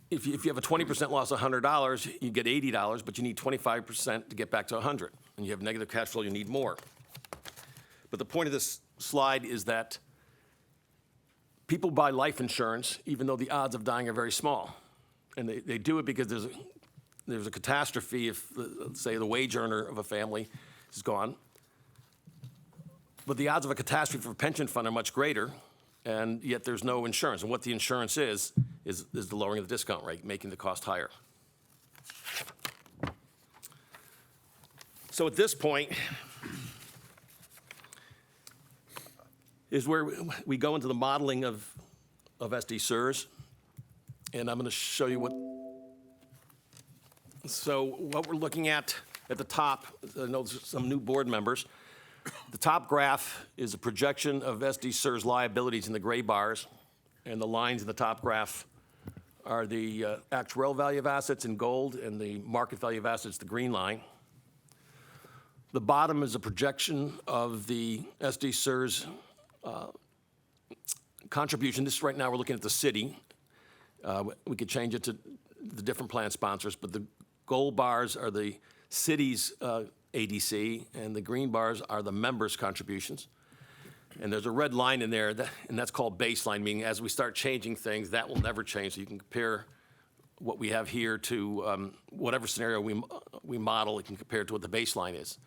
[SPEAKER 5] If you have a 20% loss of $100, you get $80, but you need 25% to get back to 100. And you have negative cash flow, you need more. But the point of this slide is that people buy life insurance even though the odds of dying are very small. And they do it because there's a catastrophe if, say, the wage earner of a family is gone. But the odds of a catastrophe for a pension fund are much greater, and yet there's no insurance. And what the insurance is is the lowering of the discount rate, making the cost higher. So at this point is where we go into the modeling of SDCERS, and I'm going to show you what we're looking at the top. I know there's some new board members. The top graph is a projection of SDCERS liabilities in the gray bars, and the lines in the top graph are the actuarial value of assets in gold and the market value of assets, the green line. The bottom is a projection of the SDCERS contribution. This right now we're looking at the city. We could change it to the different plan sponsors, but the gold bars are the city's ADC, and the green bars are the members' contributions. And there's a red line in there, and that's called baseline, meaning as we start changing things, that will never change. So you can compare what we have here to whatever scenario we model. It can compare it to what the baseline is.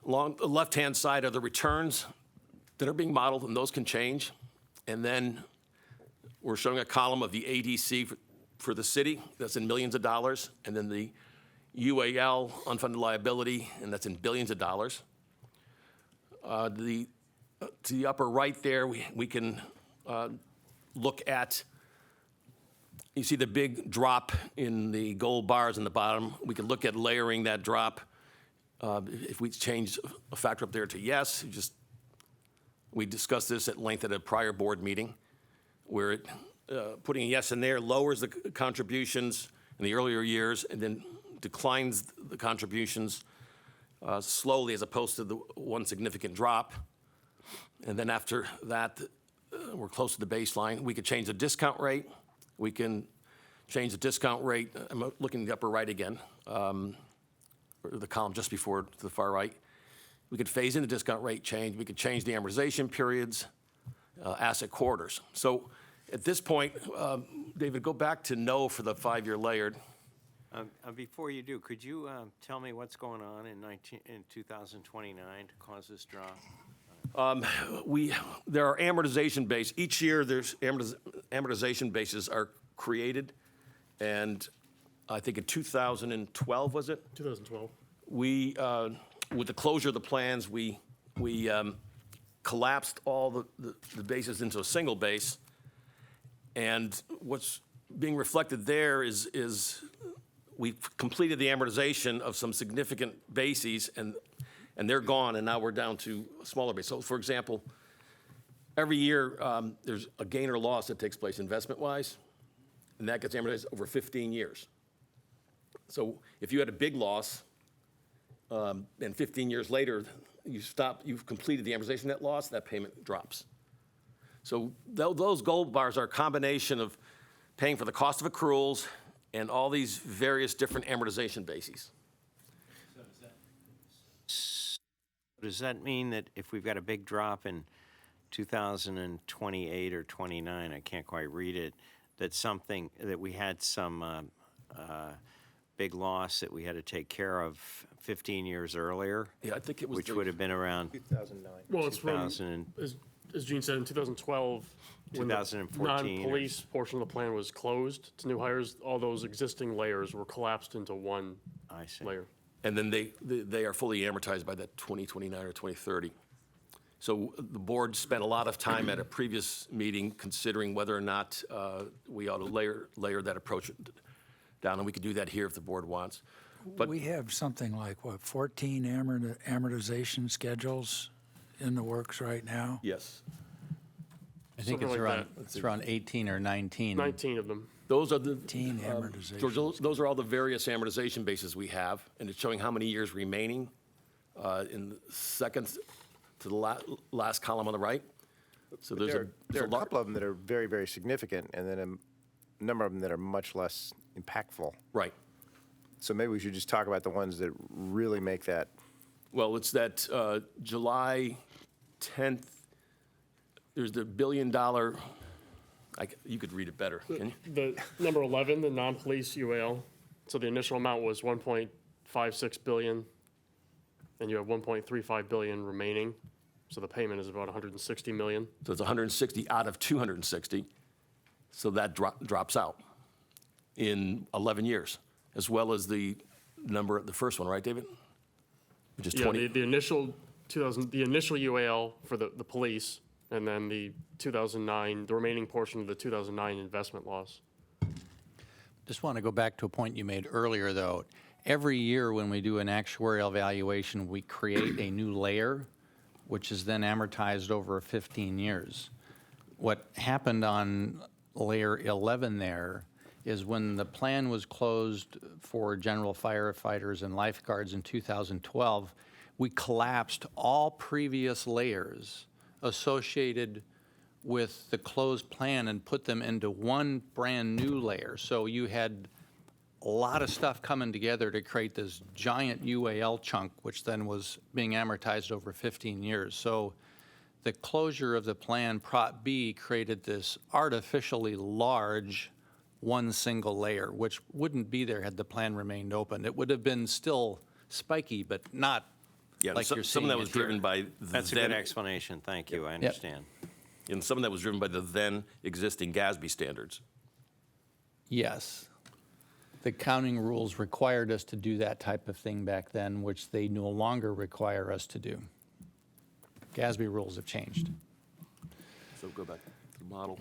[SPEAKER 5] Along the left-hand side are the returns that are being modeled, and those can change. And then we're showing a column of the ADC for the city, that's in millions of dollars, and then the UAL, unfunded liability, and that's in billions of dollars. To the upper right there, we can look at, you see the big drop in the gold bars in the bottom. We can look at layering that drop. If we change a factor up there to yes, we discussed this at length at a prior board meeting, where putting a yes in there lowers the contributions in the earlier years and then declines the contributions slowly as opposed to the one significant drop. And then after that, we're close to the baseline. We could change the discount rate. We can change the discount rate. I'm looking at the upper right again, or the column just before to the far right. We could phase in the discount rate change. We could change the amortization periods, asset quarters. So at this point, David, go back to no for the 5-year layered.
[SPEAKER 11] Before you do, could you tell me what's going on in 2029 to cause this drop?
[SPEAKER 5] There are amortization bases. Each year, there's amortization bases are created, and I think in 2012, was it?
[SPEAKER 7] 2012.
[SPEAKER 5] We, with the closure of the plans, we collapsed all the bases into a single base, and what's being reflected there is we've completed the amortization of some significant bases, and they're gone, and now we're down to a smaller base. So, for example, every year there's a gain or loss that takes place investment-wise, and that gets amortized over 15 years. So if you had a big loss, and 15 years later you've completed the amortization of that loss, that payment drops. So those gold bars are a combination of paying for the cost of accruals and all these various different amortization bases.
[SPEAKER 11] Does that mean that if we've got a big drop in 2028 or 29, I can't quite read it, that we had some big loss that we had to take care of 15 years earlier?
[SPEAKER 5] Yeah, I think it was
[SPEAKER 11] which would have been around
[SPEAKER 9] 2009.
[SPEAKER 7] Well, it's from,
[SPEAKER 11] 2000
[SPEAKER 7] as Gene said, in 2012, when the
[SPEAKER 11] 2014
[SPEAKER 7] non-police portion of the plan was closed to new hires, all those existing layers were collapsed into one
[SPEAKER 11] I see.
[SPEAKER 7] layer.
[SPEAKER 5] And then they are fully amortized by that 2029 or 2030. So the board spent a lot of time at a previous meeting considering whether or not we ought to layer that approach down, and we could do that here if the board wants. But
[SPEAKER 10] We have something like, 14 amortization schedules in the works right now?
[SPEAKER 5] yes,
[SPEAKER 3] I think
[SPEAKER 7] Something like
[SPEAKER 3] it's around 18 or 19.
[SPEAKER 7] 19 of them.
[SPEAKER 5] those are the
[SPEAKER 10] 18 amortization.
[SPEAKER 5] George, those are all the various amortization bases we have, and it's showing how many years remaining in the second to the last column on the right. So there's
[SPEAKER 1] There are a couple of them that are very, very significant, and then a number of them that are much less impactful.
[SPEAKER 5] right.
[SPEAKER 1] So maybe we should just talk about the ones that really make that.
[SPEAKER 5] Well, it's that July 10th, there's the $1 billion, you could read it better, can you?
[SPEAKER 7] The number 11, the non-police UAL, so the initial amount was 1.56 billion, and you have 1.35 billion remaining, so the payment is about 160 million.
[SPEAKER 5] So it's 160 out of 260. So that drops out in 11 years, as well as the number, the first one, right, David? Which is
[SPEAKER 7] Yeah,
[SPEAKER 5] 20.
[SPEAKER 7] the initial UAL for the police, and then the 2009, the remaining portion of the 2009 investment loss.
[SPEAKER 3] Just want to go back to a point you made earlier, though. Every year when we do an actuarial valuation, we create a new layer, which is then amortized over 15 years. What happened on layer 11 there is when the plan was closed for general firefighters and lifeguards in 2012, we collapsed all previous layers associated with the closed plan and put them into one brand-new layer. So you had a lot of stuff coming together to create this giant UAL chunk, which then was being amortized over 15 years. So the closure of the plan, Prop B, created this artificially large one single layer, which wouldn't be there had the plan remained open. It would have been still spiky, but not like you're seeing
[SPEAKER 5] some of that was
[SPEAKER 3] it here.
[SPEAKER 5] driven by the
[SPEAKER 11] That's a good explanation. Thank you. I understand.
[SPEAKER 5] And some of that was driven by the then existing GASB standards.
[SPEAKER 3] Yes. The accounting rules required us to do that type of thing back then, which they no longer require us to do. GASB rules have changed.
[SPEAKER 5] So go back to the model.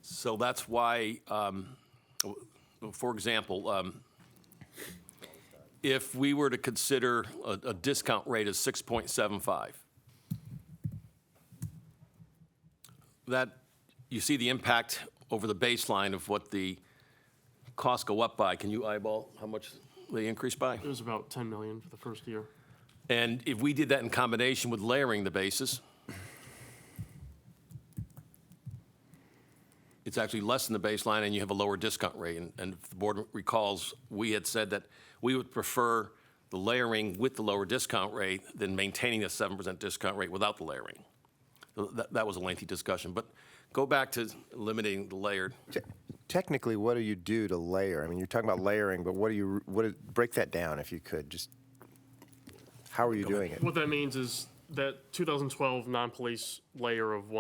[SPEAKER 5] So that's why, for example, if we were to consider a discount rate of 6.75, that you see the impact over the baseline of what the costs go up by. Can you eyeball how much they increase by?
[SPEAKER 7] It was about 10 million for the first year.
[SPEAKER 5] And if we did that in combination with layering the bases, it's actually less than the baseline and you have a lower discount rate. And if the board recalls, we had said that we would prefer the layering with the lower discount rate than maintaining a 7% discount rate without the layering. So that was a lengthy discussion. But go back to eliminating the layered.
[SPEAKER 1] Technically, what do you do to layer? I mean, you're talking about layering, but break that down if you could. Just how are you doing it?
[SPEAKER 7] What that means is that 2012 non-police layer of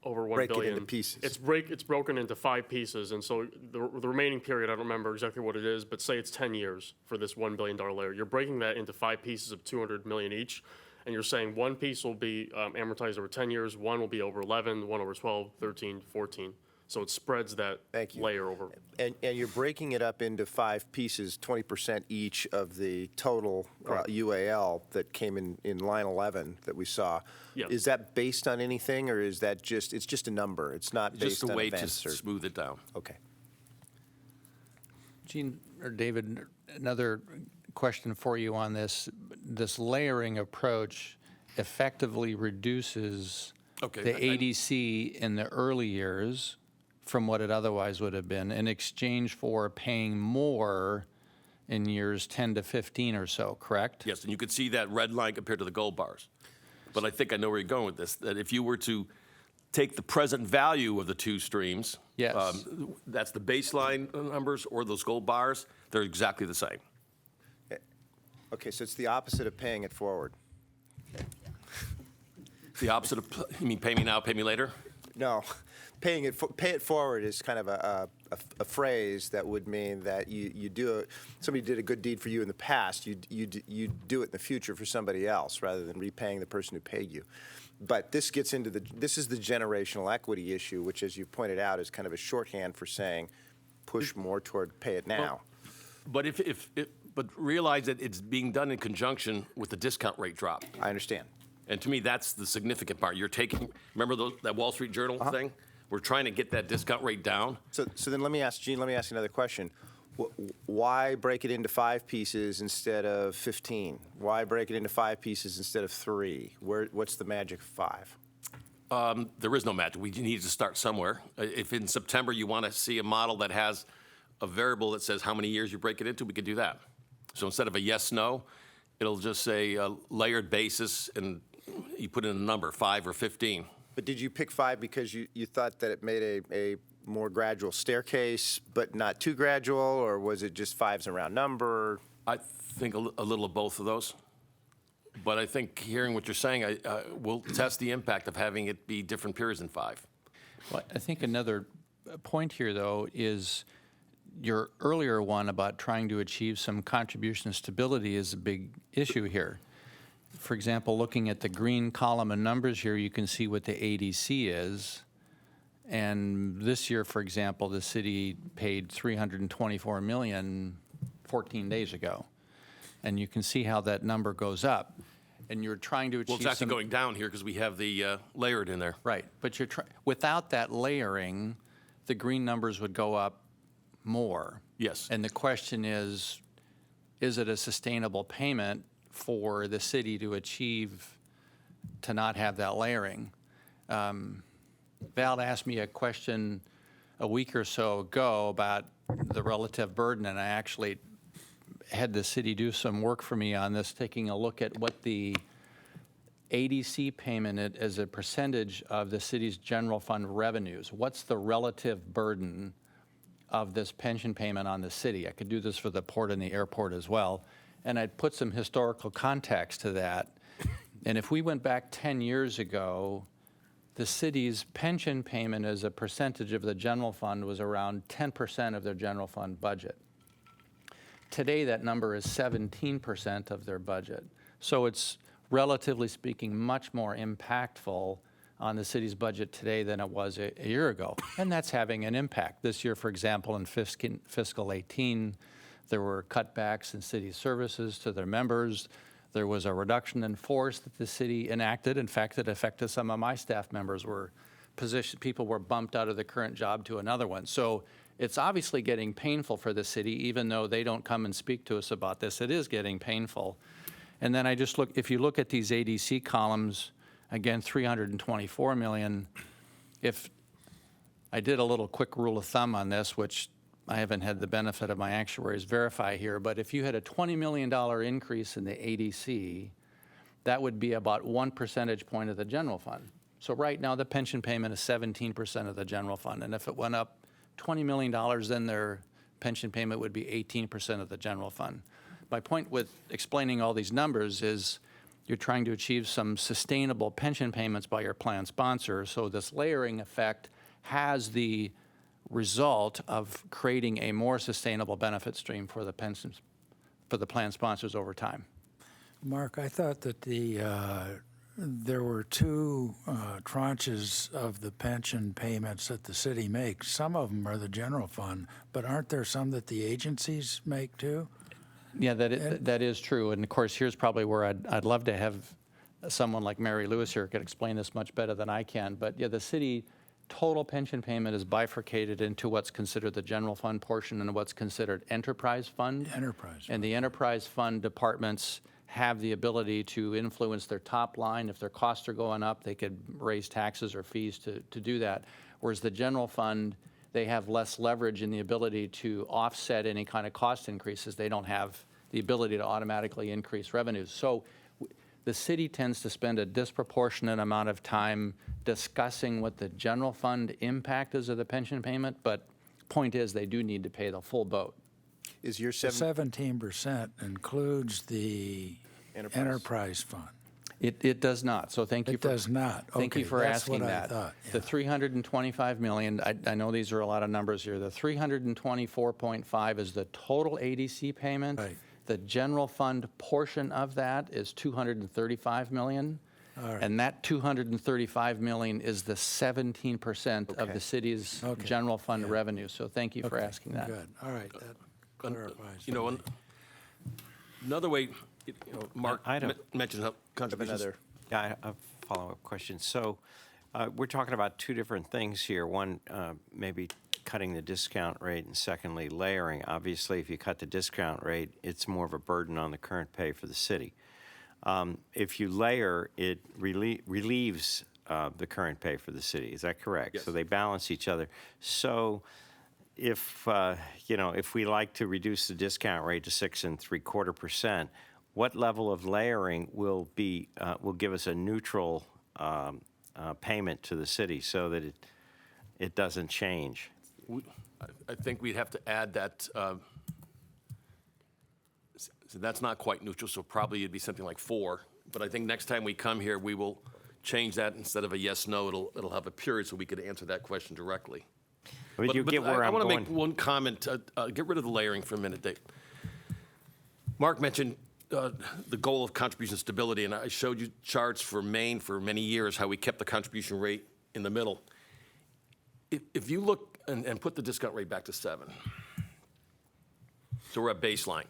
[SPEAKER 7] over 1
[SPEAKER 1] Break it
[SPEAKER 7] billion.
[SPEAKER 1] into pieces.
[SPEAKER 7] It's broken into 5 pieces, and so the remaining period, I don't remember exactly what it is, but say it's 10 years for this $1 billion layer. You're breaking that into 5 pieces of 200 million each, and you're saying one piece will be amortized over 10 years, one will be over 11, one over 12, 13, 14. So it spreads that
[SPEAKER 1] Thank you.
[SPEAKER 7] layer over.
[SPEAKER 1] And you're breaking it up into 5 pieces, 20% each of the total UAL that came in line 11 that we saw.
[SPEAKER 7] Yeah.
[SPEAKER 1] Is that based on anything, or is that it's just a number? It's not
[SPEAKER 5] Just
[SPEAKER 1] based
[SPEAKER 5] a
[SPEAKER 1] on
[SPEAKER 5] way to
[SPEAKER 1] events or?
[SPEAKER 5] smooth it down.
[SPEAKER 1] Okay.
[SPEAKER 3] Gene, or David, another question for you on this. This layering approach effectively reduces
[SPEAKER 5] Okay,
[SPEAKER 3] the ADC in the early years from what it otherwise would have been in exchange for paying more in years 10 to 15 or so, correct?
[SPEAKER 5] Yes, and you could see that red line compared to the gold bars. But I think I know where you're going with this, that if you were to take the present value of the two streams,
[SPEAKER 3] Yes.
[SPEAKER 5] That's the baseline numbers or those gold bars, they're exactly the same.
[SPEAKER 1] Okay, so it's the opposite of paying it forward.
[SPEAKER 5] The opposite of, you mean pay me now, pay me later?
[SPEAKER 1] No, pay it forward is kind of a phrase that would mean that somebody did a good deed for you in the past, you do it in the future for somebody else rather than repaying the person who paid you. But this gets into this is the generational equity issue, which, as you pointed out, is kind of a shorthand for saying push more toward pay it now.
[SPEAKER 5] But but realize that it's being done in conjunction with the discount rate drop.
[SPEAKER 1] I understand.
[SPEAKER 5] And to me, that's the significant part. You're taking, remember that Wall Street Journal thing? We're trying to get that discount rate down.
[SPEAKER 1] So then let me ask Gene. Let me ask you another question. Why break it into 5 pieces instead of 15? Why break it into 5 pieces instead of 3? What's the magic of 5?
[SPEAKER 5] There is no magic. We need to start somewhere. If in September you want to see a model that has a variable that says how many years you break it into, we could do that. So instead of a yes, no, it'll just say a layered basis, and you put in a number, 5 or 15.
[SPEAKER 1] But did you pick 5 because you thought that it made a more gradual staircase, but not too gradual, or was it just 5's a round number?
[SPEAKER 5] I think a little of both of those. But I think hearing what you're saying, we'll test the impact of having it be different periods than 5.
[SPEAKER 3] Well, I think another point here, though, is your earlier one about trying to achieve some contribution stability is a big issue here. For example, looking at the green column of numbers here, you can see what the ADC is. And this year, for example, the city paid $324 million 14 days ago. And you can see how that number goes up. And you're trying to achieve
[SPEAKER 5] Well, it's actually going down here because we have the layered in there.
[SPEAKER 3] Right, but without that layering, the green numbers would go up more.
[SPEAKER 5] Yes.
[SPEAKER 3] And the question is it a sustainable payment for the city to achieve, to not have that layering? Val asked me a question a week or so ago about the relative burden, and I actually had the city do some work for me on this, taking a look at what the ADC payment as a percentage of the city's general fund revenues. What's the relative burden of this pension payment on the city? I could do this for the port and the airport as well. And I'd put some historical context to that. And if we went back 10 years ago, the city's pension payment as a percentage of the general fund was around 10% of their general fund budget. Today, that number is 17% of their budget. So it's, relatively speaking, much more impactful on the city's budget today than it was a year ago. And that's having an impact. This year, for example, in fiscal 18, there were cutbacks in city services to their members. There was a reduction in force that the city enacted. In fact, it affected some of my staff members people were bumped out of the current job to another one. So it's obviously getting painful for the city, even though they don't come and speak to us about this. It is getting painful. And then if you look at these ADC columns, again, 324 million. If I did a little quick rule of thumb on this, which I haven't had the benefit of my actuaries verify here, but if you had a $20 million increase in the ADC, that would be about 1 percentage point of the general fund. So right now, the pension payment is 17% of the general fund. And if it went up $20 million, then their pension payment would be 18% of the general fund. My point with explaining all these numbers is you're trying to achieve some sustainable pension payments by your plan sponsor. So this layering effect has the result of creating a more sustainable benefit stream for the pensions, for the plan sponsors over time.
[SPEAKER 10] Mark, I thought that there were two tranches of the pension payments that the city makes. Some of them are the general fund, but aren't there some that the agencies make too?
[SPEAKER 3] Yeah, that is true. And of course, here's probably where I'd love to have someone like Mary Lewis here could explain this much better than I can. But yeah, the city total pension payment is bifurcated into what's considered the general fund portion and what's considered enterprise fund.
[SPEAKER 10] Enterprise.
[SPEAKER 3] And the enterprise fund departments have the ability to influence their top line. If their costs are going up, they could raise taxes or fees to do that. Whereas the general fund, they have less leverage in the ability to offset any kind of cost increases. They don't have the ability to automatically increase revenues. So the city tends to spend a disproportionate amount of time discussing what the general fund impact is of the pension payment, but point is they do need to pay the full boat.
[SPEAKER 1] Is your
[SPEAKER 10] The 17% includes the enterprise fund.
[SPEAKER 3] It does not. So thank you
[SPEAKER 10] It
[SPEAKER 3] for
[SPEAKER 10] does not.
[SPEAKER 3] Thank you
[SPEAKER 10] Okay,
[SPEAKER 3] for
[SPEAKER 10] that's
[SPEAKER 3] asking
[SPEAKER 10] what I
[SPEAKER 3] that.
[SPEAKER 10] thought,
[SPEAKER 3] The
[SPEAKER 10] yeah.
[SPEAKER 3] 325 million, I know these are a lot of numbers here. The 324.5 is the total ADC payment.
[SPEAKER 10] Right.
[SPEAKER 3] The general fund portion of that is 235 million.
[SPEAKER 10] All right.
[SPEAKER 3] And that 235 million is the 17% of
[SPEAKER 1] Okay.
[SPEAKER 3] the city's
[SPEAKER 10] Okay.
[SPEAKER 3] general fund
[SPEAKER 10] Yeah.
[SPEAKER 3] revenue. So thank you for
[SPEAKER 10] Okay,
[SPEAKER 3] asking that.
[SPEAKER 10] Good, all right, that clarifies.
[SPEAKER 5] You know,
[SPEAKER 10] for me.
[SPEAKER 5] another way, Mark
[SPEAKER 11] I don't-
[SPEAKER 5] mentioned how contributions.
[SPEAKER 1] another.
[SPEAKER 11] Yeah, I have a follow-up question. So we're talking about two different things here. One, maybe cutting the discount rate, and secondly, layering. Obviously, if you cut the discount rate, it's more of a burden on the current pay for the city. If you layer, it relieves the current pay for the city. Is that correct?
[SPEAKER 5] Yes.
[SPEAKER 11] So they balance each other. So if if we like to reduce the discount rate to 6 3/4%, what level of layering will give us a neutral payment to the city so that it doesn't change?
[SPEAKER 5] I think we'd have to add that. So that's not quite neutral, so probably it'd be something like 4. But I think next time we come here, we will change that instead of a yes, no, it'll have a period so we could answer that question directly.
[SPEAKER 11] But you get where
[SPEAKER 5] I
[SPEAKER 11] I'm
[SPEAKER 5] want to
[SPEAKER 11] going.
[SPEAKER 5] make one comment, get rid of the layering for a minute, Dave. Mark mentioned the goal of contribution stability, and I showed you charts for Maine for many years, how we kept the contribution rate in the middle. If you look and put the discount rate back to 7, so we're at baseline.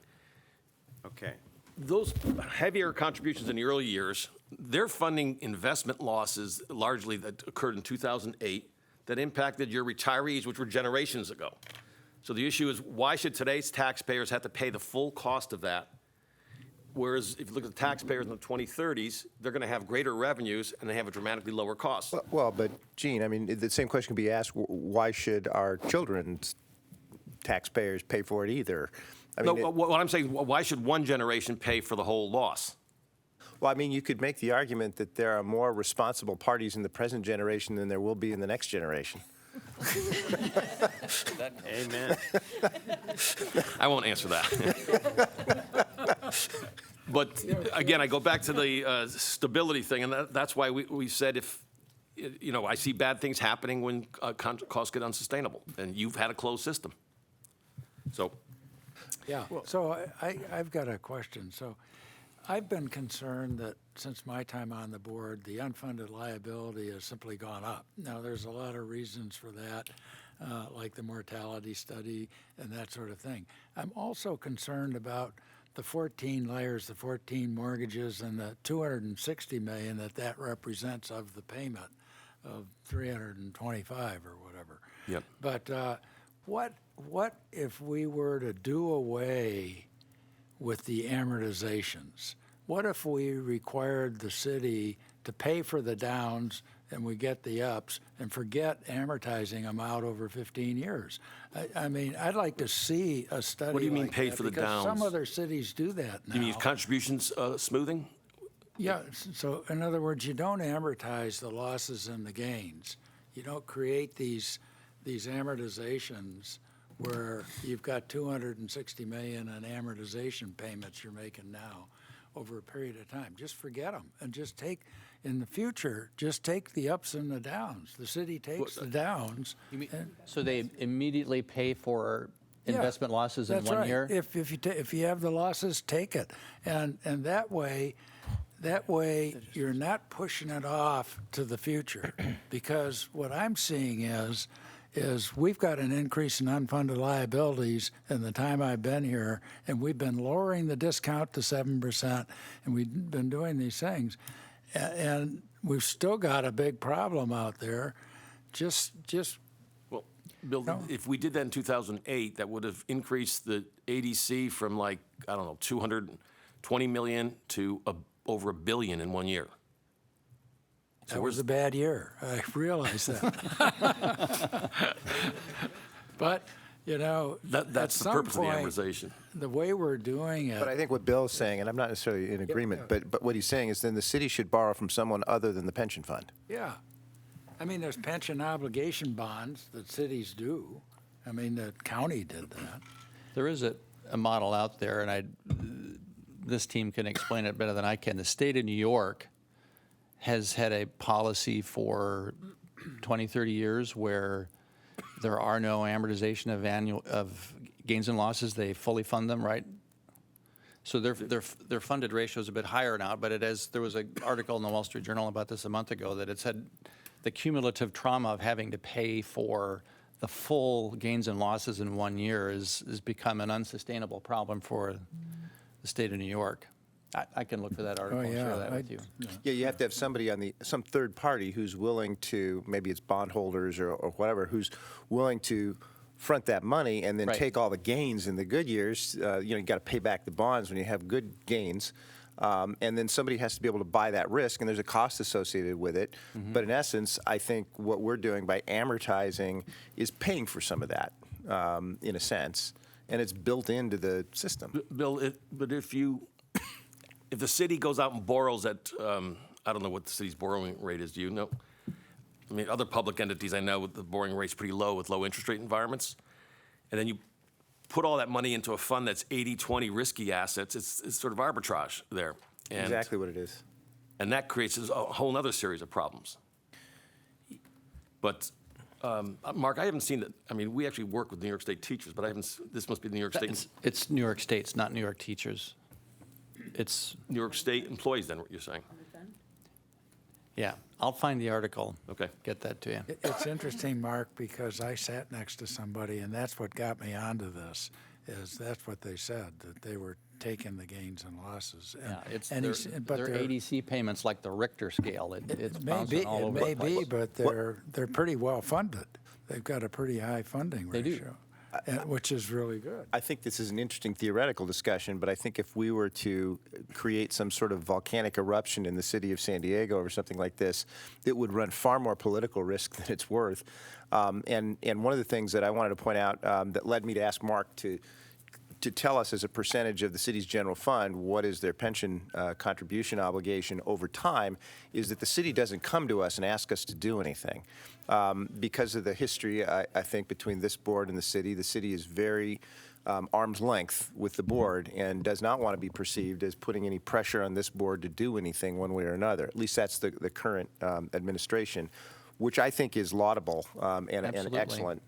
[SPEAKER 11] Okay.
[SPEAKER 5] Those heavier contributions in the early years, they're funding investment losses largely that occurred in 2008 that impacted your retirees, which were generations ago. So the issue is, why should today's taxpayers have to pay the full cost of that? Whereas if you look at the taxpayers in the 2030s, they're going to have greater revenues and they have a dramatically lower cost.
[SPEAKER 1] Well, but Gene, I mean, the same question can be asked, why should our children's taxpayers pay for it either? I
[SPEAKER 5] No,
[SPEAKER 1] mean,
[SPEAKER 5] what I'm saying, why should one generation pay for the whole loss?
[SPEAKER 1] well, I mean, you could make the argument that there are more responsible parties in the present generation than there will be in the next generation.
[SPEAKER 11] Amen.
[SPEAKER 5] I won't answer that. But again, I go back to the stability thing, and that's why we said if, you know, I see bad things happening when costs get unsustainable, and you've had a closed system. So,
[SPEAKER 10] Yeah, so I've got a question. So I've been concerned that since my time on the board, the unfunded liability has simply gone up. Now, there's a lot of reasons for that, like the mortality study and that sort of thing. I'm also concerned about the 14 layers, the 14 mortgages, and the $260 million that represents of the payment of 325 or whatever.
[SPEAKER 5] yep.
[SPEAKER 10] But what if we were to do away with the amortizations? What if we required the city to pay for the downs and we get the ups and forget amortizing them out over 15 years? I mean, I'd like to see a study.
[SPEAKER 5] What do you mean
[SPEAKER 10] like
[SPEAKER 5] pay
[SPEAKER 10] that,
[SPEAKER 5] for the
[SPEAKER 10] because
[SPEAKER 5] downs?
[SPEAKER 10] some other cities do that now.
[SPEAKER 5] You mean contributions smoothing?
[SPEAKER 10] Yeah, so in other words, you don't amortize the losses and the gains. You don't create these amortizations where you've got $260 million in amortization payments you're making now over a period of time. Just forget them and just take, in the future, just take the ups and the downs. The city takes the downs.
[SPEAKER 3] So they immediately pay for
[SPEAKER 10] Yeah,
[SPEAKER 3] investment losses in
[SPEAKER 10] that's
[SPEAKER 3] 1
[SPEAKER 10] right.
[SPEAKER 3] year?
[SPEAKER 10] If you have the losses, take it, and that way you're not pushing it off to the future. Because what I'm seeing is we've got an increase in unfunded liabilities in the time I've been here, and we've been lowering the discount to 7%, and we've been doing these things, and we've still got a big problem out there. Just
[SPEAKER 5] Well, Bill, if we did that in 2008, that would have increased the ADC from like, I don't know, 220 million to over $1 billion in 1 year.
[SPEAKER 10] That was a bad year. I realize that. But, you know,
[SPEAKER 5] That's
[SPEAKER 10] at
[SPEAKER 5] the
[SPEAKER 10] some
[SPEAKER 5] purpose of the
[SPEAKER 10] point,
[SPEAKER 5] amortization.
[SPEAKER 10] the way we're doing it.
[SPEAKER 1] But I think what Bill's saying, and I'm not necessarily in agreement, but what he's saying is then the city should borrow from someone other than the pension fund.
[SPEAKER 10] Yeah. I mean, there's pension obligation bonds that cities do. I mean, the county did that.
[SPEAKER 3] There is a model out there, and this team can explain it better than I can. The state of New York has had a policy for 20, 30 years where there are no amortization of gains and losses. They fully fund them, right? So their funded ratio is a bit higher now, but there was an article in the Wall Street Journal about this a month ago that it said the cumulative trauma of having to pay for the full gains and losses in 1 year has become an unsustainable problem for the state of New York. I can look for that article and share that with you.
[SPEAKER 1] Yeah, you have to have somebody some third party who's willing to, maybe it's bondholders or whatever, who's willing to front that money and then
[SPEAKER 3] Right.
[SPEAKER 1] take all the gains in the good years. You got to pay back the bonds when you have good gains. And then somebody has to be able to buy that risk, and there's a cost associated with it. But in essence, I think what we're doing by amortizing is paying for some of that, in a sense, and it's built into the system.
[SPEAKER 5] Bill, but if the city goes out and borrows at, I don't know what the city's borrowing rate is, do you know? I mean, other public entities I know, the borrowing rate's pretty low with low interest rate environments. And then you put all that money into a fund that's 80-20 risky assets, it's sort of arbitrage there. And
[SPEAKER 1] Exactly what it is.
[SPEAKER 5] And that creates a whole other series of problems. But, Mark, I haven't seen it. I mean, we actually work with New York State teachers, but I haven't, this must be the New York State.
[SPEAKER 3] It's New York State, it's not New York teachers. It's,
[SPEAKER 5] New York State employees, then, what you're saying?
[SPEAKER 3] yeah, I'll find the article.
[SPEAKER 5] Okay.
[SPEAKER 3] Get that to you.
[SPEAKER 10] It's interesting, Mark, because I sat next to somebody, and that's what got me onto this, is that's what they said, that they were taking the gains and losses. And-
[SPEAKER 3] Yeah, it's
[SPEAKER 10] and
[SPEAKER 3] their,
[SPEAKER 10] he said- but
[SPEAKER 3] their
[SPEAKER 10] they're-
[SPEAKER 3] ADC payments like the Richter scale. It's
[SPEAKER 10] It may
[SPEAKER 3] bouncing
[SPEAKER 10] be,
[SPEAKER 3] all
[SPEAKER 10] it
[SPEAKER 3] over
[SPEAKER 10] may
[SPEAKER 3] the place.
[SPEAKER 10] be, but they're pretty well funded. They've got a pretty high funding
[SPEAKER 3] They do.
[SPEAKER 10] ratio, which is really good.
[SPEAKER 1] I think this is an interesting theoretical discussion, but I think if we were to create some sort of volcanic eruption in the city of San Diego or something like this, it would run far more political risk than it's worth. And one of the things that I wanted to point out that led me to ask Mark to tell us as a percentage of the city's general fund what is their pension contribution obligation over time is that the city doesn't come to us and ask us to do anything. Because of the history, I think, between this board and the city is very arm's length with the board and does not want to be perceived as putting any pressure on this board to do anything one way or another. At least that's the current administration, which I think is laudable and
[SPEAKER 3] Absolutely.
[SPEAKER 1] excellent.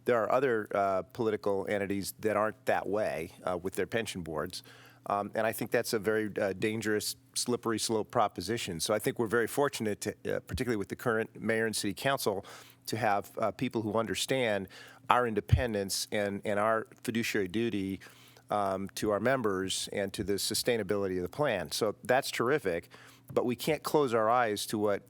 [SPEAKER 1] There are other political entities that aren't that way with their pension boards. And I think that's a very dangerous, slippery slope proposition. So I think we're very fortunate, to, particularly with the current mayor and city council, to have people who understand our independence and our fiduciary duty to our members and to the sustainability of the plan. So that's terrific. But we can't close our eyes to what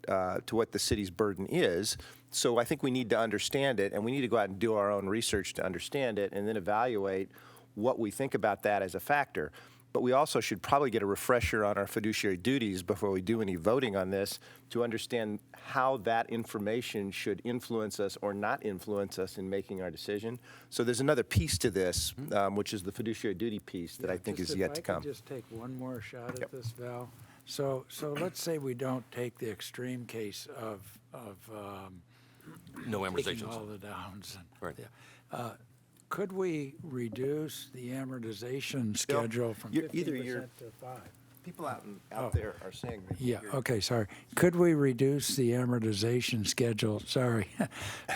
[SPEAKER 1] the city's burden is. So I think we need to understand it, and we need to go out and do our own research to understand it, and then evaluate what we think about that as a factor. But we also should probably get a refresher on our fiduciary duties before we do any voting on this to understand how that information should influence us or not influence us in making our decision. So there's another piece to this, which is the fiduciary duty piece that I think is yet to
[SPEAKER 10] If I
[SPEAKER 1] come.
[SPEAKER 10] could just take one more shot at this, Val. So let's say we don't take the extreme case of
[SPEAKER 5] No
[SPEAKER 10] taking
[SPEAKER 5] amortizations.
[SPEAKER 10] all the downs. And,
[SPEAKER 5] Right.
[SPEAKER 10] could we reduce the amortization schedule from
[SPEAKER 1] you're- either you're-
[SPEAKER 10] 15% to 5?
[SPEAKER 1] People out there are saying that.
[SPEAKER 10] Yeah, okay, sorry. Could we reduce the amortization schedule,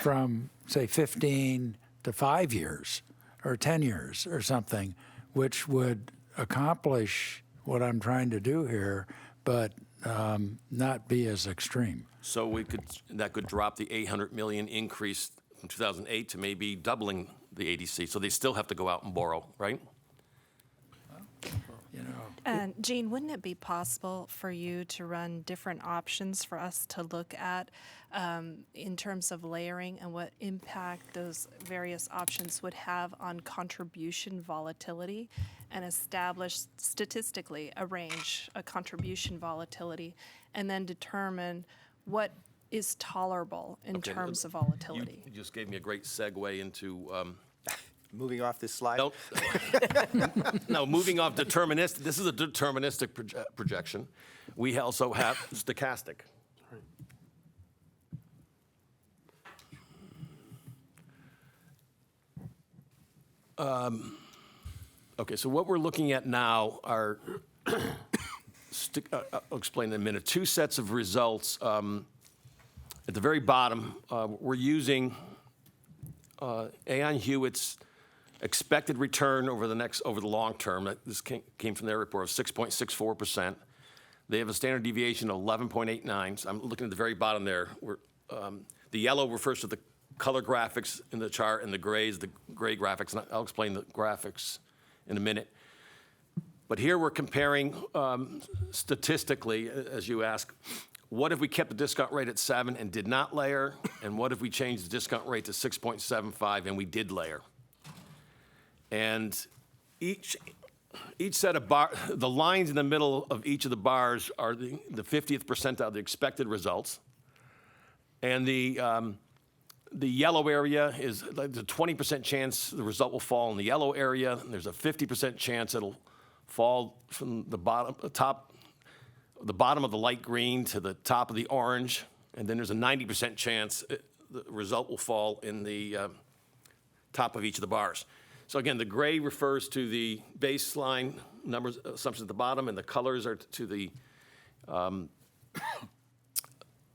[SPEAKER 10] from, say, 15 to 5 years or 10 years or something, which would accomplish what I'm trying to do here, but not be as extreme?
[SPEAKER 5] So that could drop the 800 million increase from 2008 to maybe doubling the ADC. So they still have to go out and borrow, right?
[SPEAKER 10] You know,
[SPEAKER 12] And Jean, wouldn't it be possible for you to run different options for us to look at in terms of layering and what impact those various options would have on contribution volatility, and establish statistically a range, a contribution volatility, and then determine what is tolerable in
[SPEAKER 5] Okay,
[SPEAKER 12] terms of volatility?
[SPEAKER 5] You just gave me a great segue into,
[SPEAKER 1] Moving off this slide.
[SPEAKER 5] no, no, moving off deterministic. This is a deterministic projection. We also have stochastic. Okay, so what we're looking at now are, I'll explain in a minute, two sets of results. At the very bottom, we're using Aon Hewitt's expected return over the long term. This came from their report of 6.64%. They have a standard deviation of 11.89. So I'm looking at the very bottom there. The yellow refers to the color graphics in the chart, and the gray is the gray graphics. And I'll explain the graphics in a minute. But here we're comparing statistically, as you ask, what if we kept the discount rate at 7 and did not layer? And what if we changed the discount rate to 6.75 and we did layer? And each set of the lines in the middle of each of the bars are the 50th percentile of the expected results. And the yellow area is like the 20% chance the result will fall in the yellow area. And there's a 50% chance it'll fall from the bottom of the light green to the top of the orange. And then there's a 90% chance the result will fall in the top of each of the bars. So again, the gray refers to the baseline numbers, assumptions at the bottom, and the colors are to the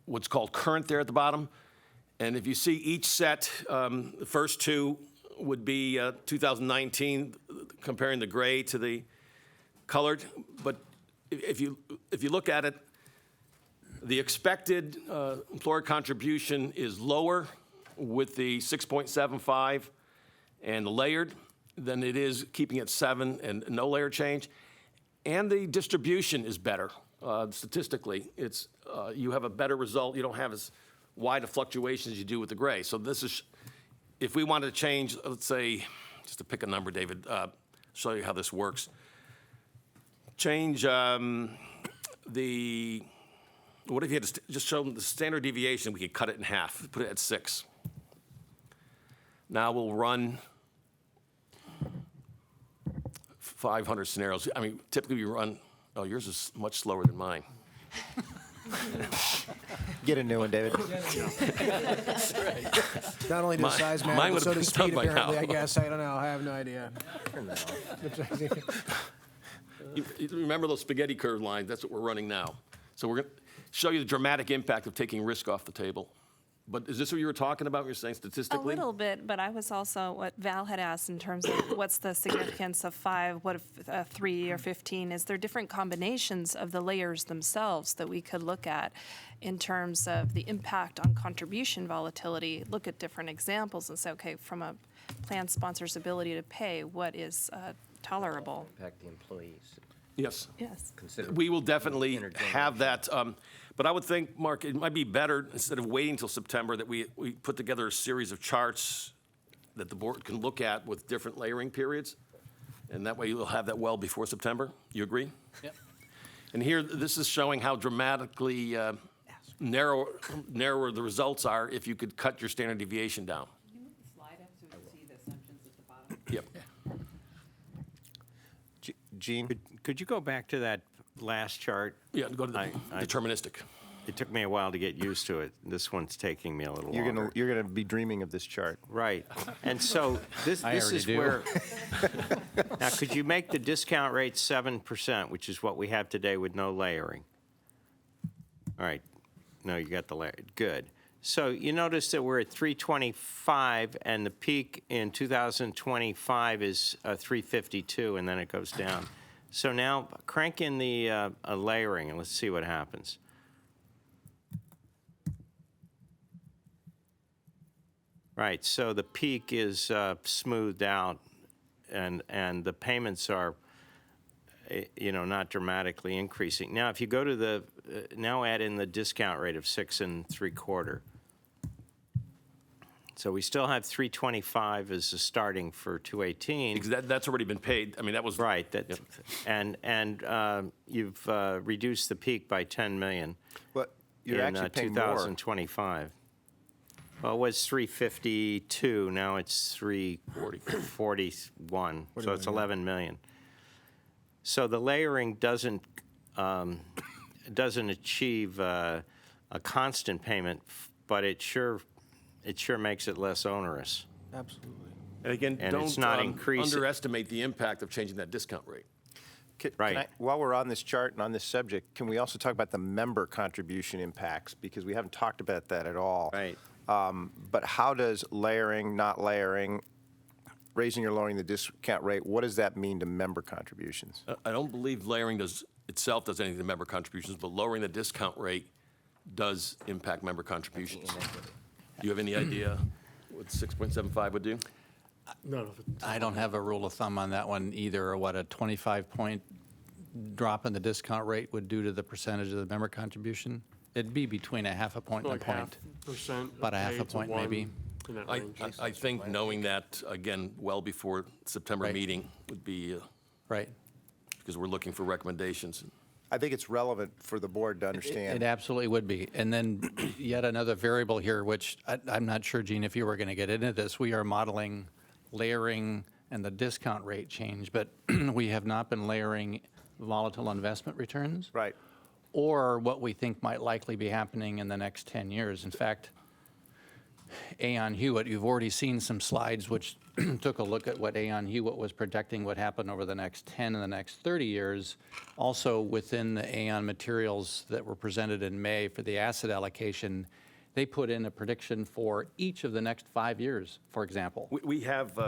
[SPEAKER 5] what's called current there at the bottom. And if you see each set, the first two would be 2019, comparing the gray to the colored. But if you look at it, the expected employer contribution is lower with the 6.75 and the layered than it is keeping it 7 and no layer change. And the distribution is better statistically. It's you have a better result. You don't have as wide a fluctuation as you do with the gray. So this is, if we wanted to change, let's say, just to pick a number, David, show you how this works. Change the, what if you had to just show them the standard deviation? We could cut it in half, put it at 6. Now we'll run 500 scenarios. I mean, typically we run, oh, yours is much slower than mine.
[SPEAKER 1] Get a new one, David.
[SPEAKER 4] Not only does size matter,
[SPEAKER 5] mine
[SPEAKER 4] but so
[SPEAKER 5] would've
[SPEAKER 4] does
[SPEAKER 5] been done
[SPEAKER 4] speed,
[SPEAKER 5] by
[SPEAKER 4] apparently,
[SPEAKER 5] now.
[SPEAKER 4] I guess. I don't know. I have no idea.
[SPEAKER 5] You remember those spaghetti curve lines? That's what we're running now. So we're going to show you the dramatic impact of taking risk off the table. But is this what you were talking about? You're saying
[SPEAKER 12] A
[SPEAKER 5] statistically?
[SPEAKER 12] little bit, but I was also, what Val had asked in terms of what's the significance of 5, what if 3 or 15? Is there different combinations of the layers themselves that we could look at in terms of the impact on contribution volatility? Look at different examples and say, okay, from a plan sponsor's ability to pay, what is tolerable?
[SPEAKER 11] Impact the employees.
[SPEAKER 5] Yes.
[SPEAKER 12] Yes.
[SPEAKER 5] We will definitely have that. But I would think, Mark, it might be better, instead of waiting until September, that we put together a series of charts that the board can look at with different layering periods. And that way you'll have that well before September. You agree?
[SPEAKER 3] Yep.
[SPEAKER 5] And here, this is showing how dramatically narrower the results are if you could cut your standard deviation down.
[SPEAKER 8] Can you move the slide up so we can see the assumptions at the bottom?
[SPEAKER 5] Yep.
[SPEAKER 1] Gene?
[SPEAKER 11] Could you go back to that last chart?
[SPEAKER 5] Yeah, go to the deterministic.
[SPEAKER 11] It took me a while to get used to it. This one's taking me a little longer.
[SPEAKER 1] You're gonna be dreaming of this chart.
[SPEAKER 11] Right. And so this
[SPEAKER 3] already
[SPEAKER 11] is
[SPEAKER 3] do.
[SPEAKER 11] where, now, could you make the discount rate 7%, which is what we have today with no layering? All right. No, you got the layer. Good. So you notice that we're at 325, and the peak in 2025 is 352, and then it goes down. So now crank in the layering, and let's see what happens. Right, so the peak is smoothed out, and the payments are, not dramatically increasing. Now, if you go to the, now add in the discount rate of 6 3/4. So we still have 325 as a starting for 218.
[SPEAKER 5] Because that's already been paid. I mean, that was.
[SPEAKER 11] Right, that, and you've reduced the peak by 10 million.
[SPEAKER 1] Well, you're
[SPEAKER 11] in
[SPEAKER 1] actually paying more.
[SPEAKER 11] 2025. Well, it was 352, now it's 341, so it's 11 million. So the layering doesn't achieve a constant payment, but it sure makes it less onerous.
[SPEAKER 4] Absolutely.
[SPEAKER 5] And again,
[SPEAKER 11] And
[SPEAKER 5] don't
[SPEAKER 11] it's not increasing.
[SPEAKER 5] underestimate the impact of changing that discount rate.
[SPEAKER 11] Right.
[SPEAKER 1] While we're on this chart and on this subject, can we also talk about the member contribution impacts? Because we haven't talked about that at all.
[SPEAKER 11] Right.
[SPEAKER 1] But how does layering, not layering, raising or lowering the discount rate, what does that mean to member contributions?
[SPEAKER 5] I don't believe layering itself does anything to member contributions, but lowering the discount rate does impact member contributions. Do you have any idea what 6.75 would do?
[SPEAKER 7] No,
[SPEAKER 3] I don't have a rule of thumb on that one either, or what a 25-point drop in the discount rate would do to the percentage of the member contribution. It'd be between a half a point and a
[SPEAKER 7] like
[SPEAKER 3] point.
[SPEAKER 7] 0.5%.
[SPEAKER 3] About a half a
[SPEAKER 7] paid to
[SPEAKER 3] point,
[SPEAKER 7] 1,
[SPEAKER 3] maybe.
[SPEAKER 7] in that
[SPEAKER 5] I
[SPEAKER 7] range.
[SPEAKER 5] think knowing that, again, well before September
[SPEAKER 3] Right.
[SPEAKER 5] meeting would be,
[SPEAKER 3] Right.
[SPEAKER 5] because we're looking for recommendations.
[SPEAKER 1] I think it's relevant for the board to
[SPEAKER 3] It
[SPEAKER 1] understand.
[SPEAKER 3] absolutely would be. And then yet another variable here, which I'm not sure, Gene, if you were going to get into this. We are modeling layering and the discount rate change, but we have not been layering volatile investment returns.
[SPEAKER 1] Right.
[SPEAKER 3] Or what we think might likely be happening in the next 10 years. In fact, Aon Hewitt. You've already seen some slides which took a look at what Aon Hewitt was projecting would happen over the next 10 and the next 30 years. Also within the Aon materials that were presented in May for the asset allocation, they put in a prediction for each of the next 5 years, for example.
[SPEAKER 5] We have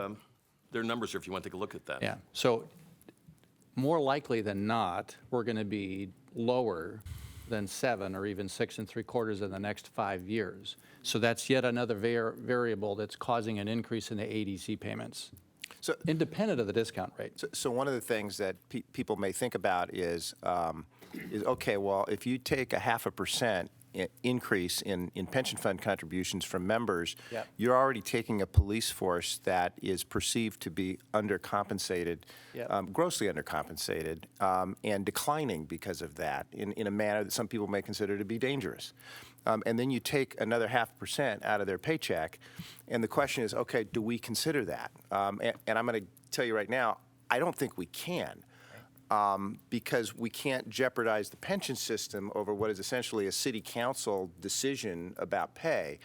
[SPEAKER 5] their numbers here if you want to take a look at that.
[SPEAKER 3] Yeah, so more likely than not, we're going to be lower than 7 or even 6 3/4 in the next 5 years. So that's yet another variable that's causing an increase in the ADC payments,
[SPEAKER 1] So,
[SPEAKER 3] independent of the discount rate.
[SPEAKER 1] so one of the things that people may think about is okay, well, if you take a 0.5% increase in pension fund contributions from members,
[SPEAKER 3] Yep.
[SPEAKER 1] you're already taking a police force that is perceived to be undercompensated,
[SPEAKER 3] Yep.
[SPEAKER 1] grossly undercompensated, and declining because of that in a manner that some people may consider to be dangerous. And then you take another 0.5% out of their paycheck, and the question is, okay, do we consider that? And I'm going to tell you right now, I don't think we can. Because we can't jeopardize the pension system over what is essentially a city council decision about pay.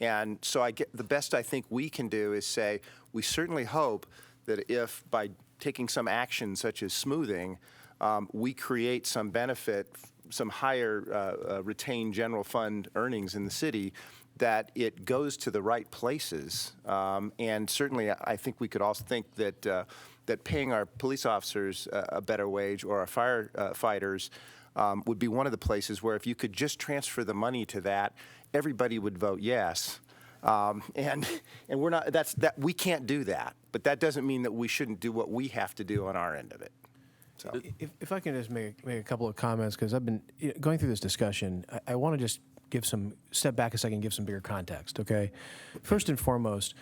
[SPEAKER 1] And so the best I think we can do is say, we certainly hope that if by taking some action such as smoothing, we create some benefit, some higher retained general fund earnings in the city, that it goes to the right places. And certainly I think we could also think that that paying our police officers a better wage or our firefighters would be one of the places where if you could just transfer the money to that, everybody would vote yes. And we're not, we can't do that, but that doesn't mean that we shouldn't do what we have to do on our end of it. So.
[SPEAKER 4] If I can just make a couple of comments, because I've been going through this discussion, I want to just step back a second and give some bigger context, okay? First and foremost,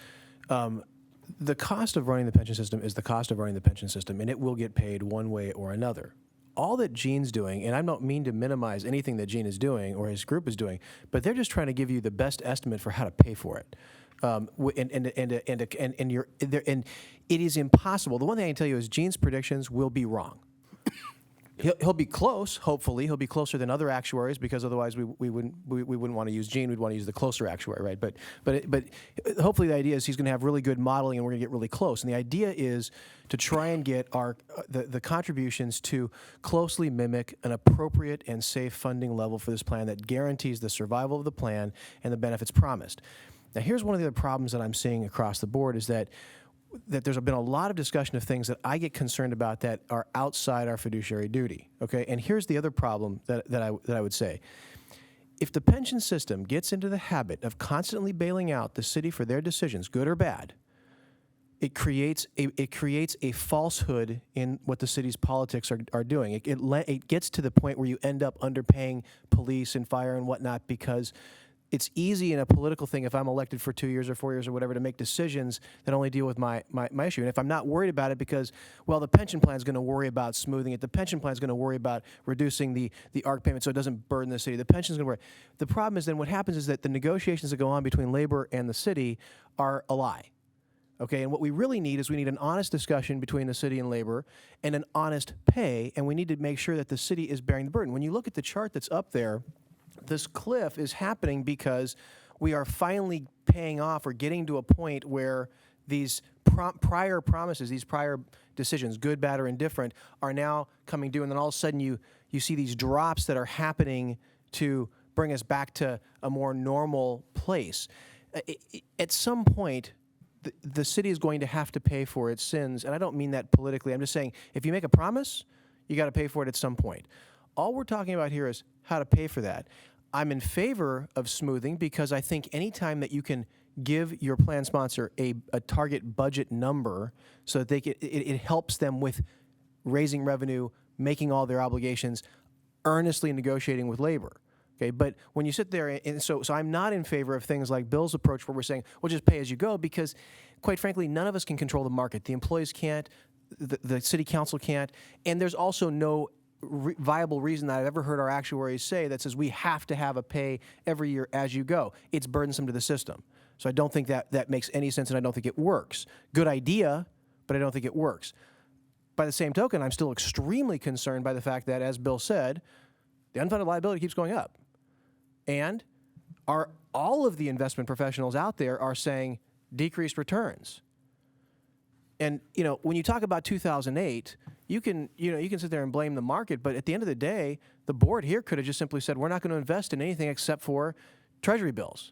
[SPEAKER 4] the cost of running the pension system is the cost of running the pension system, and it will get paid one way or another. All that Gene's doing, and I don't mean to minimize anything that Gene is doing or his group is doing, but they're just trying to give you the best estimate for how to pay for it. And it is impossible. The one thing I can tell you is Gene's predictions will be wrong. He'll be close. Hopefully, he'll be closer than other actuaries, because otherwise we wouldn't want to use Gene. We'd want to use the closer actuary, right? But hopefully the idea is he's going to have really good modeling, and we're going to get really close. And the idea is to try and get the contributions to closely mimic an appropriate and safe funding level for this plan that guarantees the survival of the plan and the benefits promised. Now, here's one of the other problems that I'm seeing across the board is that there's been a lot of discussion of things that I get concerned about that are outside our fiduciary duty, okay? And here's the other problem that I would say. If the pension system gets into the habit of constantly bailing out the city for their decisions, good or bad, it creates a falsehood in what the city's politics are doing. It gets to the point where you end up underpaying police and fire and whatnot, because it's easy in a political thing, if I'm elected for 2 years or 4 years or whatever, to make decisions that only deal with my issue. And if I'm not worried about it because, well, the pension plan is going to worry about smoothing it, the pension plan is going to worry about reducing the ARC payment so it doesn't burden the city, the pension is going to worry. The problem is then what happens is that the negotiations that go on between labor and the city are a lie. Okay, and what we really need is we need an honest discussion between the city and labor and an honest pay, and we need to make sure that the city is bearing the burden. When you look at the chart that's up there, this cliff is happening because we are finally paying off or getting to a point where these prior promises, these prior decisions, good, bad, or indifferent, are now coming due. And then all of a sudden you see these drops that are happening to bring us back to a more normal place. At some point, the city is going to have to pay for its sins. And I don't mean that politically. I'm just saying, if you make a promise, you got to pay for it at some point. All we're talking about here is how to pay for that. I'm in favor of smoothing because I think any time that you can give your plan sponsor a target budget number so that it helps them with raising revenue, making all their obligations, earnestly negotiating with labor. Okay, but when you sit there, and so I'm not in favor of things like Bill's approach where we're saying, well, just pay as you go, because quite frankly, none of us can control the market. The employees can't, the city council can't, and there's also no viable reason that I've ever heard our actuaries say that says we have to have a pay every year as you go. It's burdensome to the system. So I don't think that makes any sense, and I don't think it works. Good idea, but I don't think it works. By the same token, I'm still extremely concerned by the fact that, as Bill said, the unfunded liability keeps going up. And our all of the investment professionals out there are saying decreased returns. And, when you talk about 2008, you can sit there and blame the market, but at the end of the day, the board here could have just simply said, we're not going to invest in anything except for Treasury bills.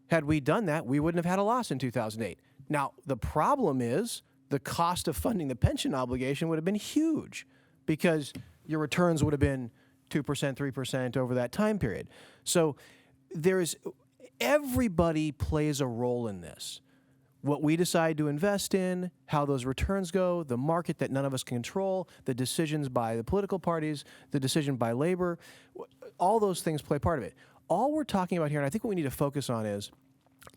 [SPEAKER 4] Had we done that, we wouldn't have had a loss in 2008. Now, the problem is the cost of funding the pension obligation would have been huge because your returns would have been 2%, 3% over that time period. So everybody plays a role in this. What we decide to invest in, how those returns go, the market that none of us can control, the decisions by the political parties, the decision by labor, all those things play part of it. All we're talking about here, and I think what we need to focus on is,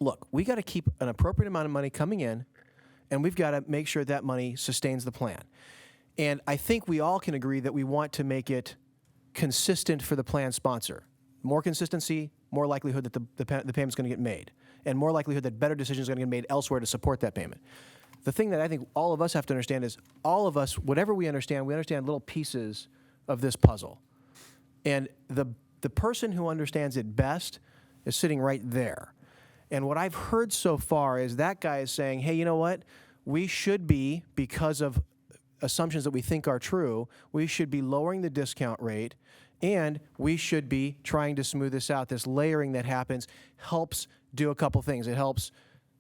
[SPEAKER 4] look, we got to keep an appropriate amount of money coming in, and we've got to make sure that money sustains the plan. And I think we all can agree that we want to make it consistent for the plan sponsor. More consistency, more likelihood that the payment's going to get made, and more likelihood that better decisions are going to get made elsewhere to support that payment. The thing that I think all of us have to understand is all of us, whatever we understand little pieces of this puzzle. And the person who understands it best is sitting right there. And what I've heard so far is that guy is saying, hey, you know what? We should be, because of assumptions that we think are true, we should be lowering the discount rate, and we should be trying to smooth this out. This layering that happens helps do a couple things. It helps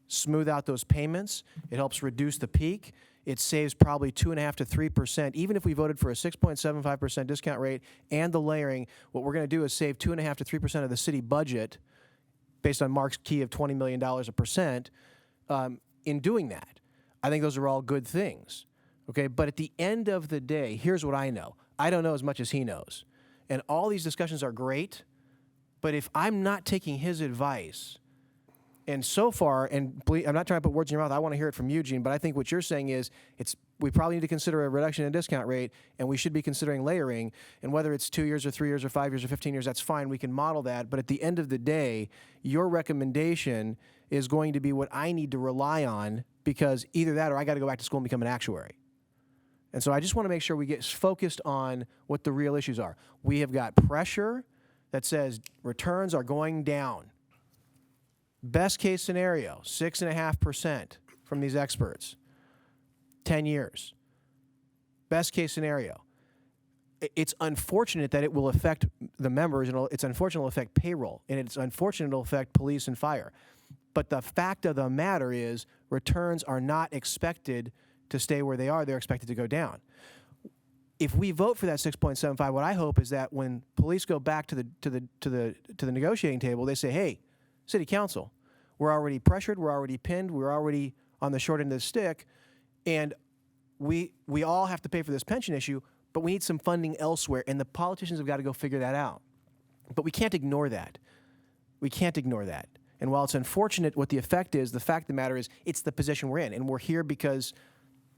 [SPEAKER 4] smooth out those payments. It helps reduce the peak. It saves probably 2.5% to 3%. Even if we voted for a 6.75% discount rate and the layering, what we're going to do is save 2.5% to 3% of the city budget, based on Mark's key of $20 million a percent, in doing that. I think those are all good things. Okay, but at the end of the day, here's what I know. I don't know as much as he knows. And all these discussions are great, but if I'm not taking his advice, and so far, and I'm not trying to put words in your mouth, I want to hear it from Eugene, but I think what you're saying is we probably need to consider a reduction in discount rate, and we should be considering layering, and whether it's 2 years or 3 years or 5 years or 15 years, that's fine, we can model that, but at the end of the day, your recommendation is going to be what I need to rely on, because either that or I got to go back to school and become an actuary. And so I just want to make sure we get focused on what the real issues are. We have got pressure that says returns are going down. Best case scenario, 6.5% from these experts, 10 years. Best case scenario. It's unfortunate that it will affect the members, and it's unfortunate it will affect payroll, and it's unfortunate it will affect police and fire. But the fact of the matter is returns are not expected to stay where they are. They're expected to go down. If we vote for that 6.75, what I hope is that when police go back to the negotiating table, they say, hey, City Council, we're already pressured, we're already pinned, we're already on the short end of the stick, and we all have to pay for this pension issue, but we need some funding elsewhere, and the politicians have got to go figure that out. But we can't ignore that. We can't ignore that. And while it's unfortunate what the effect is, the fact of the matter is it's the position we're in, and we're here because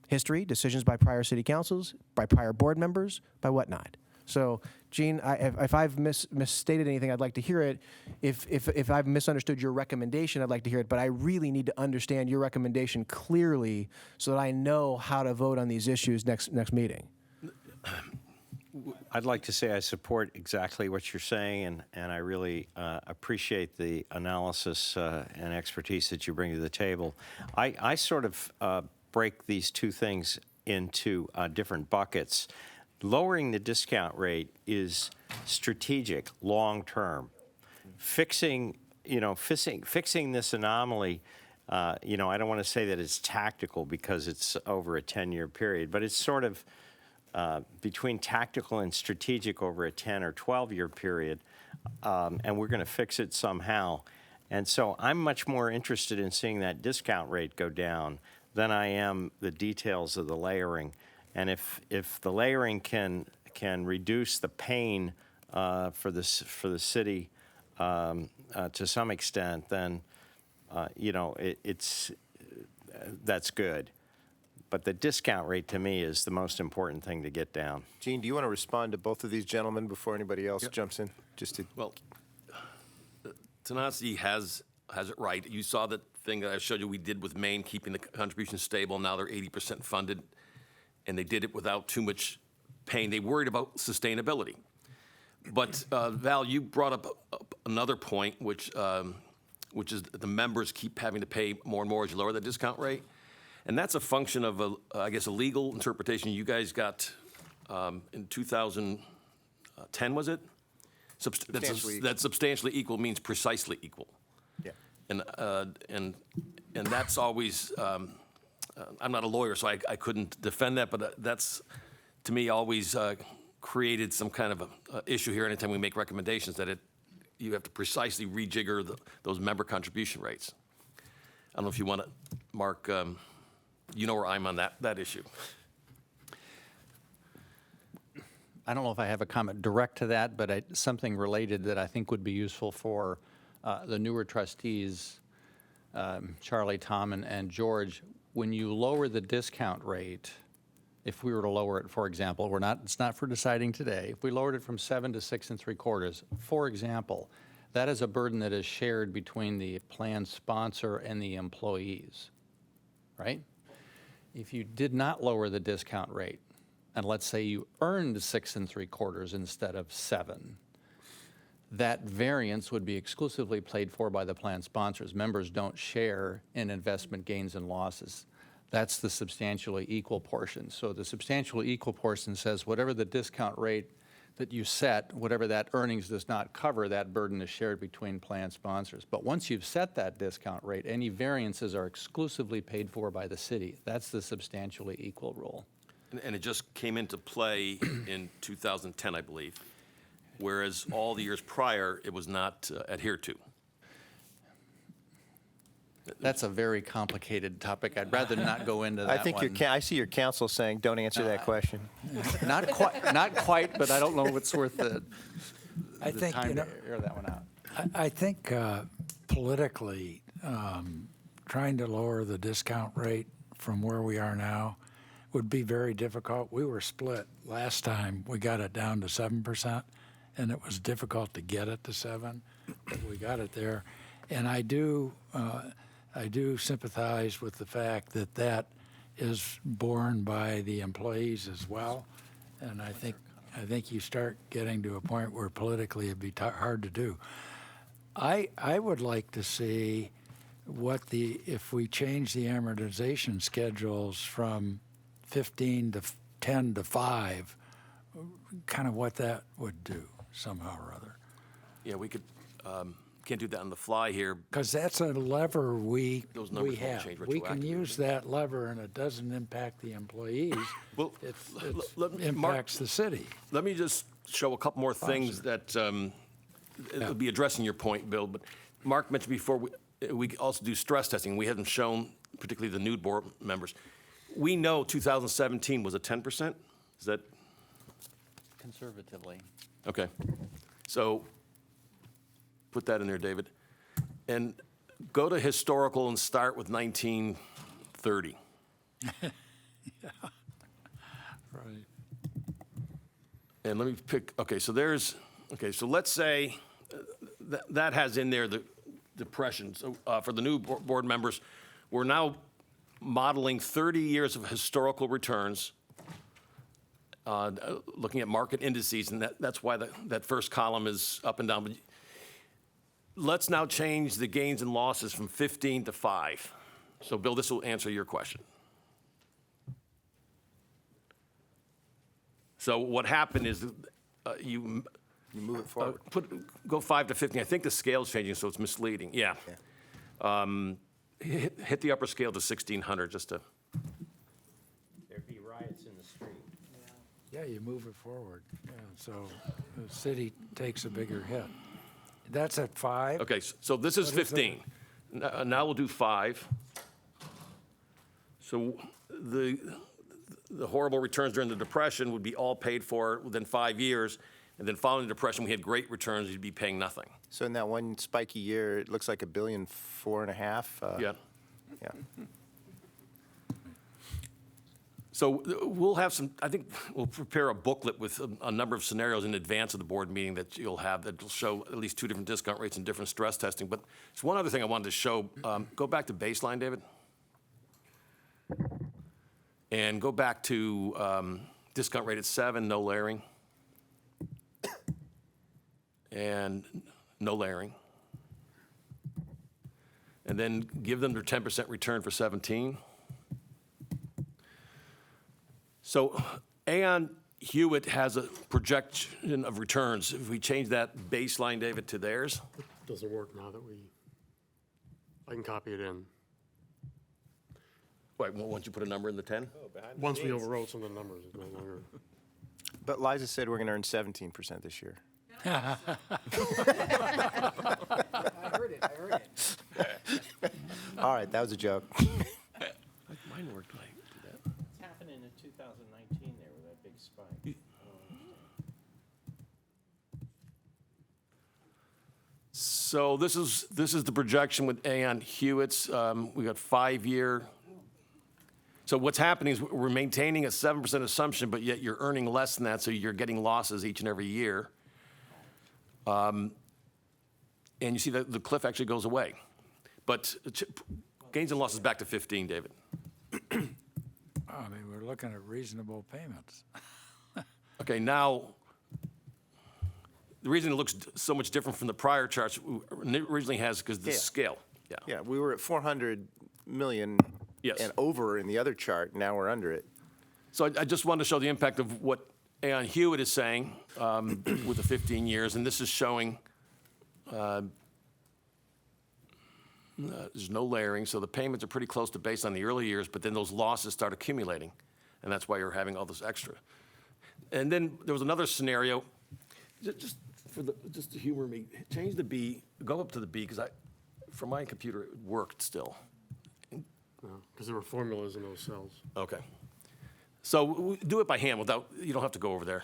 [SPEAKER 4] history, decisions by prior city councils, by prior board members, by whatnot. So, Gene, if I've misstated anything, I'd like to hear it. If I've misunderstood your recommendation, I'd like to hear it. But I really need to understand your recommendation clearly so that I know how to vote on these issues next meeting.
[SPEAKER 11] I'd like to say I support exactly what you're saying, and I really appreciate the analysis and expertise that you bring to the table. I sort of break these two things into different buckets. Lowering the discount rate is strategic, long-term. Fixing this anomaly, I don't want to say that it's tactical because it's over a 10-year period, but it's sort of between tactical and strategic over a 10 or 12-year period, and we're going to fix it somehow. And so I'm much more interested in seeing that discount rate go down than I am the details of the layering. And if the layering can reduce the pain for the city to some extent, then that's good. But the discount rate to me is the most important thing to get down.
[SPEAKER 1] Gene, do you want to respond to both of these gentlemen before anybody else jumps in?
[SPEAKER 5] Well, Tanasi has it right. You saw the thing that I showed you we did with Maine, keeping the contributions stable. Now they're 80% funded, and they did it without too much pain. They worried about sustainability. But Val, you brought up another point, which is the members keep having to pay more and more as you lower the discount rate. And that's a function of, I guess, a legal interpretation you guys got in 2010, was it?
[SPEAKER 1] Substantially.
[SPEAKER 5] That substantially equal means precisely equal.
[SPEAKER 1] Yeah.
[SPEAKER 5] And that's always, I'm not a lawyer, so I couldn't defend that, but that's, to me, always created some kind of a issue here anytime we make recommendations, that you have to precisely rejigger those member contribution rates. I don't know if you want to, Mark, you know where I'm on that issue.
[SPEAKER 3] I don't know if I have a comment direct to that, but something related that I think would be useful for the newer trustees, Charlie, Tom, and George. When you lower the discount rate, if we were to lower it, for example, it's not for deciding today. If we lowered it from 7 to 6 3/4, for example, that is a burden that is shared between the plan sponsor and the employees, right? If you did not lower the discount rate, and let's say you earned 6 3/4 instead of 7, that variance would be exclusively paid for by the plan sponsors. Members don't share in investment gains and losses. That's the substantially equal portion. So the substantially equal portion says whatever the discount rate that you set, whatever that earnings does not cover, that burden is shared between plan sponsors. But once you've set that discount rate, any variances are exclusively paid for by the city. That's the substantially equal rule.
[SPEAKER 5] And it just came into play in 2010, I believe, whereas all the years prior, it was not adhered to.
[SPEAKER 3] That's a very complicated topic. I'd rather not go into that
[SPEAKER 1] I think
[SPEAKER 3] one.
[SPEAKER 1] I see your counsel saying, don't answer that question.
[SPEAKER 3] Not quite, but I don't know if it's worth the
[SPEAKER 10] I think,
[SPEAKER 3] time to air that one out.
[SPEAKER 10] I think politically, trying to lower the discount rate from where we are now would be very difficult. We were split last time. We got it down to 7%, and it was difficult to get it to 7, but we got it there. And I do sympathize with the fact that is borne by the employees as well. And I think you start getting to a point where politically it'd be hard to do. I would like to see if we change the amortization schedules from 15 to 10 to 5, kind of what that would do somehow or other.
[SPEAKER 5] Yeah, we could, can't do that on the fly here.
[SPEAKER 10] Because that's a lever
[SPEAKER 5] Those numbers
[SPEAKER 10] we
[SPEAKER 5] won't
[SPEAKER 10] have.
[SPEAKER 5] change
[SPEAKER 10] We can
[SPEAKER 5] retroactively.
[SPEAKER 10] use that lever and it doesn't impact the employees.
[SPEAKER 5] Well,
[SPEAKER 10] It
[SPEAKER 5] Mark-
[SPEAKER 10] impacts the city.
[SPEAKER 5] Let me just show a couple more things that it'll be addressing your point, Bill. But Mark mentioned before, we also do stress testing. We haven't shown, particularly the new board members. We know 2017 was a 10%. Is that
[SPEAKER 3] Conservatively.
[SPEAKER 5] okay? So put that in there, David. And go to historical and start with 1930.
[SPEAKER 10] Right.
[SPEAKER 5] And let me pick, so let's say that has in there the depression. So for the new board members, we're now modeling 30 years of historical returns, looking at market indices, and that's why that first column is up and down. But let's now change the gains and losses from 15 to 5. So Bill, this will answer your question. So what happened is you
[SPEAKER 1] move it forward.
[SPEAKER 5] Go 5 to 15. I think the scale's changing, so it's misleading. Yeah. Hit the upper scale to 1,600 just to.
[SPEAKER 11] There'd be riots in the street.
[SPEAKER 10] Yeah, you move it forward. Yeah, so the city takes a bigger hit. That's at 5?
[SPEAKER 5] Okay, so this is
[SPEAKER 10] What is
[SPEAKER 5] 15. Now we'll do 5. So the horrible returns during the Depression would be all paid for within 5 years. And then following the Depression, we had great returns, you'd be paying nothing.
[SPEAKER 1] So in that one spiky year, it looks like $1.4 billion.
[SPEAKER 5] Yeah.
[SPEAKER 1] Yeah.
[SPEAKER 5] So we'll have I think we'll prepare a booklet with a number of scenarios in advance of the board meeting that you'll have that will show at least 2 different discount rates and different stress testing. But there's one other thing I wanted to show. Go back to baseline, David. And go back to discount rate at 7, no layering. And no layering. And then give them their 10% return for 17. So Aon Hewitt has a projection of returns. If we change that baseline, David, to theirs,
[SPEAKER 7] Doesn't work now that I can copy it in.
[SPEAKER 5] wait, once you put a number in the 10?
[SPEAKER 7] Once we overwrote some of the numbers, it's no longer.
[SPEAKER 1] But Liza said we're going to earn 17% this year.
[SPEAKER 10] I heard it.
[SPEAKER 1] All right, that was a joke.
[SPEAKER 5] Mine worked like that.
[SPEAKER 11] What's happening in 2019 there with that big spike?
[SPEAKER 5] So this is the projection with Aon Hewitt's. We got 5-year. So what's happening is we're maintaining a 7% assumption, but yet you're earning less than that, so you're getting losses each and every year. And you see that the cliff actually goes away. But gains and losses back to 15, David.
[SPEAKER 10] I mean, we're looking at reasonable payments.
[SPEAKER 5] Okay, now, the reason it looks so much different from the prior charts originally has because the scale. Yeah.
[SPEAKER 1] Yeah, we were at 400 million
[SPEAKER 5] Yes.
[SPEAKER 1] and over in the other chart. Now we're under it.
[SPEAKER 5] So I just wanted to show the impact of what Aon Hewitt is saying with the 15 years, and this is showing there's no layering, so the payments are pretty close to base on the early years, but then those losses start accumulating, and that's why you're having all this extra. And then there was another scenario, just to humor me, change the B, go up to the B, because from my computer it worked still.
[SPEAKER 7] Because there were formulas in those cells.
[SPEAKER 5] Okay. So do it by hand without, you don't have to go over there.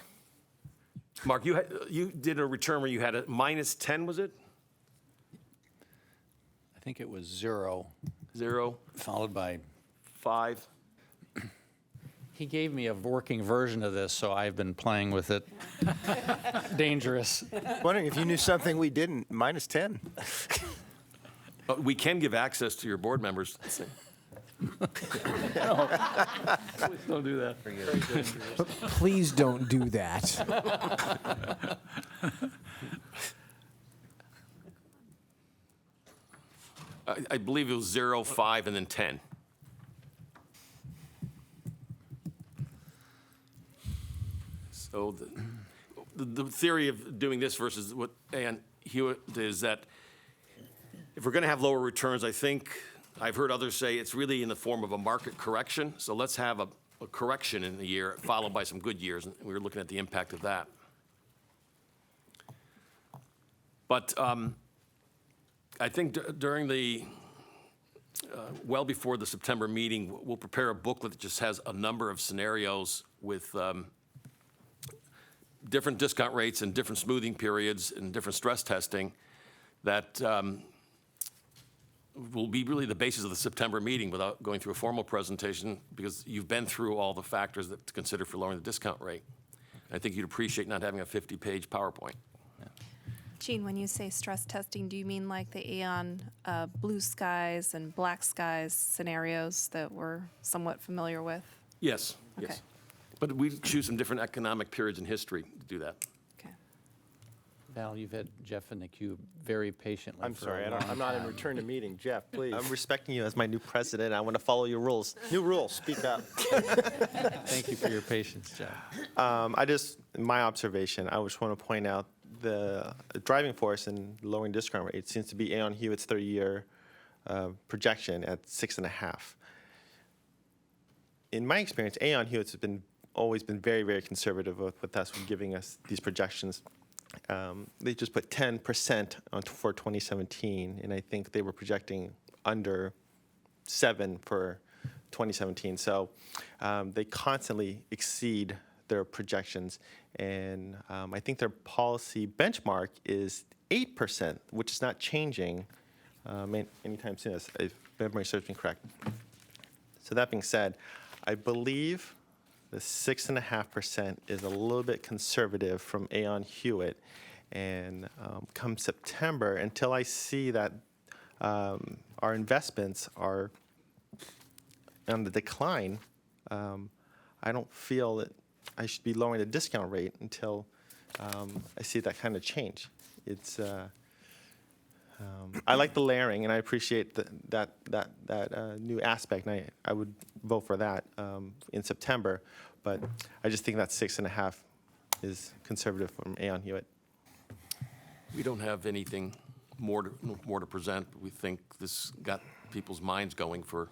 [SPEAKER 5] Mark, you did a return where you had a -10, was it?
[SPEAKER 3] I think it was 0,
[SPEAKER 5] 0,
[SPEAKER 3] followed by,
[SPEAKER 5] 5.
[SPEAKER 3] he gave me a working version of this, so I've been playing with it. Dangerous.
[SPEAKER 1] Wondering if you knew something we didn't. -10.
[SPEAKER 5] We can give access to your board members. Don't do that.
[SPEAKER 4] Please don't do that.
[SPEAKER 5] I believe it was 0, 5, and then 10. So the theory of doing this versus what Aon Hewitt is that if we're going to have lower returns, I think I've heard others say it's really in the form of a market correction. So let's have a correction in the year followed by some good years, and we were looking at the impact of that. But I think during the, well before the September meeting, we'll prepare a booklet that just has a number of scenarios with different discount rates and different smoothing periods and different stress testing that will be really the basis of the September meeting without going through a formal presentation, because you've been through all the factors that to consider for lowering the discount rate. I think you'd appreciate not having a 50-page PowerPoint.
[SPEAKER 12] Gene, when you say stress testing, do you mean like the Aon blue skies and black skies scenarios that we're somewhat familiar with?
[SPEAKER 5] Yes,
[SPEAKER 12] Okay.
[SPEAKER 5] yes. But we choose some different economic periods in history to do that.
[SPEAKER 12] Okay.
[SPEAKER 3] Val, you've had Jeff in the queue very patiently.
[SPEAKER 1] I'm
[SPEAKER 3] for
[SPEAKER 1] sorry,
[SPEAKER 3] a long
[SPEAKER 1] I'm not in
[SPEAKER 3] time.
[SPEAKER 1] return to meeting. Jeff, please.
[SPEAKER 9] I'm respecting you as my new president. I want to follow your rules.
[SPEAKER 1] New rules, speak up.
[SPEAKER 3] Thank you for your patience, Jeff.
[SPEAKER 9] My observation, I just want to point out the driving force in lowering discount rate seems to be Aon Hewitt's 30-year projection at 6.5. In my experience, Aon Hewitt's always been very, very conservative with us when giving us these projections. They just put 10% for 2017, and I think they were projecting under 7 for 2017. So they constantly exceed their projections, and I think their policy benchmark is 8%, which is not changing anytime soon, if memory serves me correct. So that being said, I believe the 6.5% is a little bit conservative from Aon Hewitt, and come September, until I see that our investments are on the decline, I don't feel that I should be lowering the discount rate until I see that kind of change. It's I like the layering, and I appreciate that new aspect, and I would vote for that in September, but I just think that 6.5 is conservative from Aon Hewitt.
[SPEAKER 5] We don't have anything more to present. We think this got people's minds going for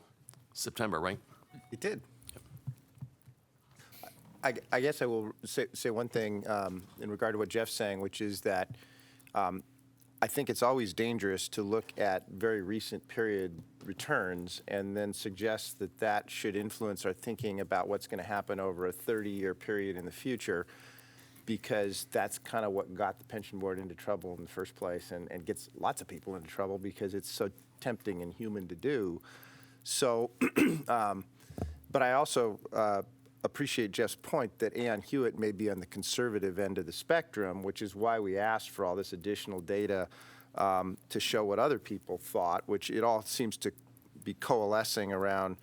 [SPEAKER 5] September, right?
[SPEAKER 1] It did. I guess I will say one thing in regard to what Jeff's saying, which is that I think it's always dangerous to look at very recent period returns and then suggest that that should influence our thinking about what's going to happen over a 30-year period in the future, because that's kind of what got the pension board into trouble in the first place, and gets lots of people into trouble because it's so tempting and human to do. So, but I also appreciate Jeff's point that Aon Hewitt may be on the conservative end of the spectrum, which is why we asked for all this additional data to show what other people thought, which it all seems to be coalescing around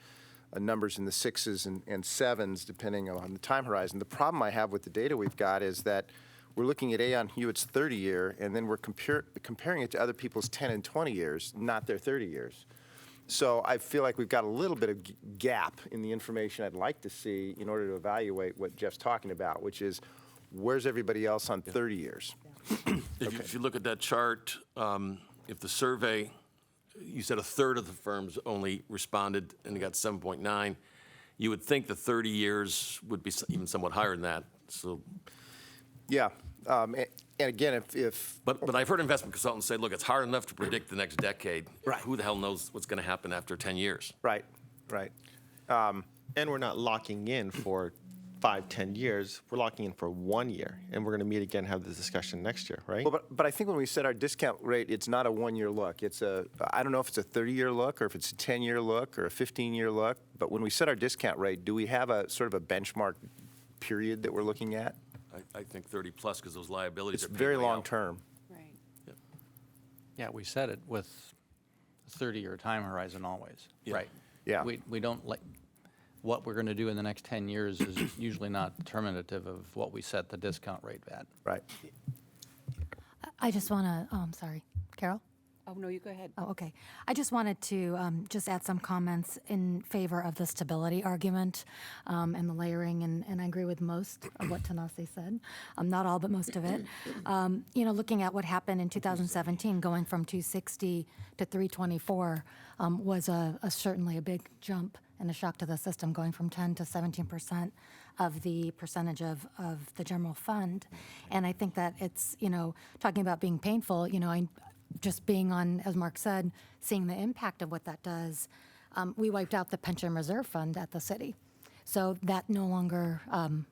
[SPEAKER 1] numbers in the 6s and 7s, depending on the time horizon. The problem I have with the data we've got is that we're looking at Aon Hewitt's 30-year, and then we're comparing it to other people's 10 and 20 years, not their 30 years. So I feel like we've got a little bit of gap in the information I'd like to see in order to evaluate what Jeff's talking about, which is where's everybody else on 30 years?
[SPEAKER 5] If you look at that chart, if the survey, you said a third of the firms only responded and got 7.9, you would think the 30 years would be even somewhat higher than that. So,
[SPEAKER 1] yeah. And again,
[SPEAKER 5] But I've heard investment consultants say, look, it's hard enough to predict the next decade.
[SPEAKER 1] Right.
[SPEAKER 5] Who the hell knows what's going to happen after 10 years?
[SPEAKER 1] Right.
[SPEAKER 9] And we're not locking in for 5, 10 years. We're locking in for 1 year, and we're going to meet again and have this discussion next year, right?
[SPEAKER 1] Well, but I think when we set our discount rate, it's not a 1-year look. I don't know if it's a 30-year look or if it's a 10-year look or a 15-year look, but when we set our discount rate, do we have a sort of a benchmark period that we're looking at?
[SPEAKER 5] I think 30 plus, because those liabilities
[SPEAKER 1] It's
[SPEAKER 5] are
[SPEAKER 1] very
[SPEAKER 5] paying way
[SPEAKER 1] long
[SPEAKER 5] out.
[SPEAKER 1] term.
[SPEAKER 8] Right.
[SPEAKER 3] Yeah, we said it with a 30-year time horizon always.
[SPEAKER 5] Yeah.
[SPEAKER 3] Right.
[SPEAKER 1] Yeah.
[SPEAKER 3] We don't like, what we're going to do in the next 10 years is usually not determinative of what we set the discount rate at.
[SPEAKER 1] Right.
[SPEAKER 13] I just want to, sorry, Carol?
[SPEAKER 8] Oh, no, you go ahead.
[SPEAKER 13] Oh, okay. I just wanted to just add some comments in favor of the stability argument and the layering, and I agree with most of what Tanasi said. Not all, but most of it. Looking at what happened in 2017, going from 260 to 324 was certainly a big jump and a shock to the system, going from 10 to 17% of the percentage of the general fund. And I think that it's, talking about being painful, just being on, as Mark said, seeing the impact of what that does, we wiped out the pension reserve fund at the city. So that no longer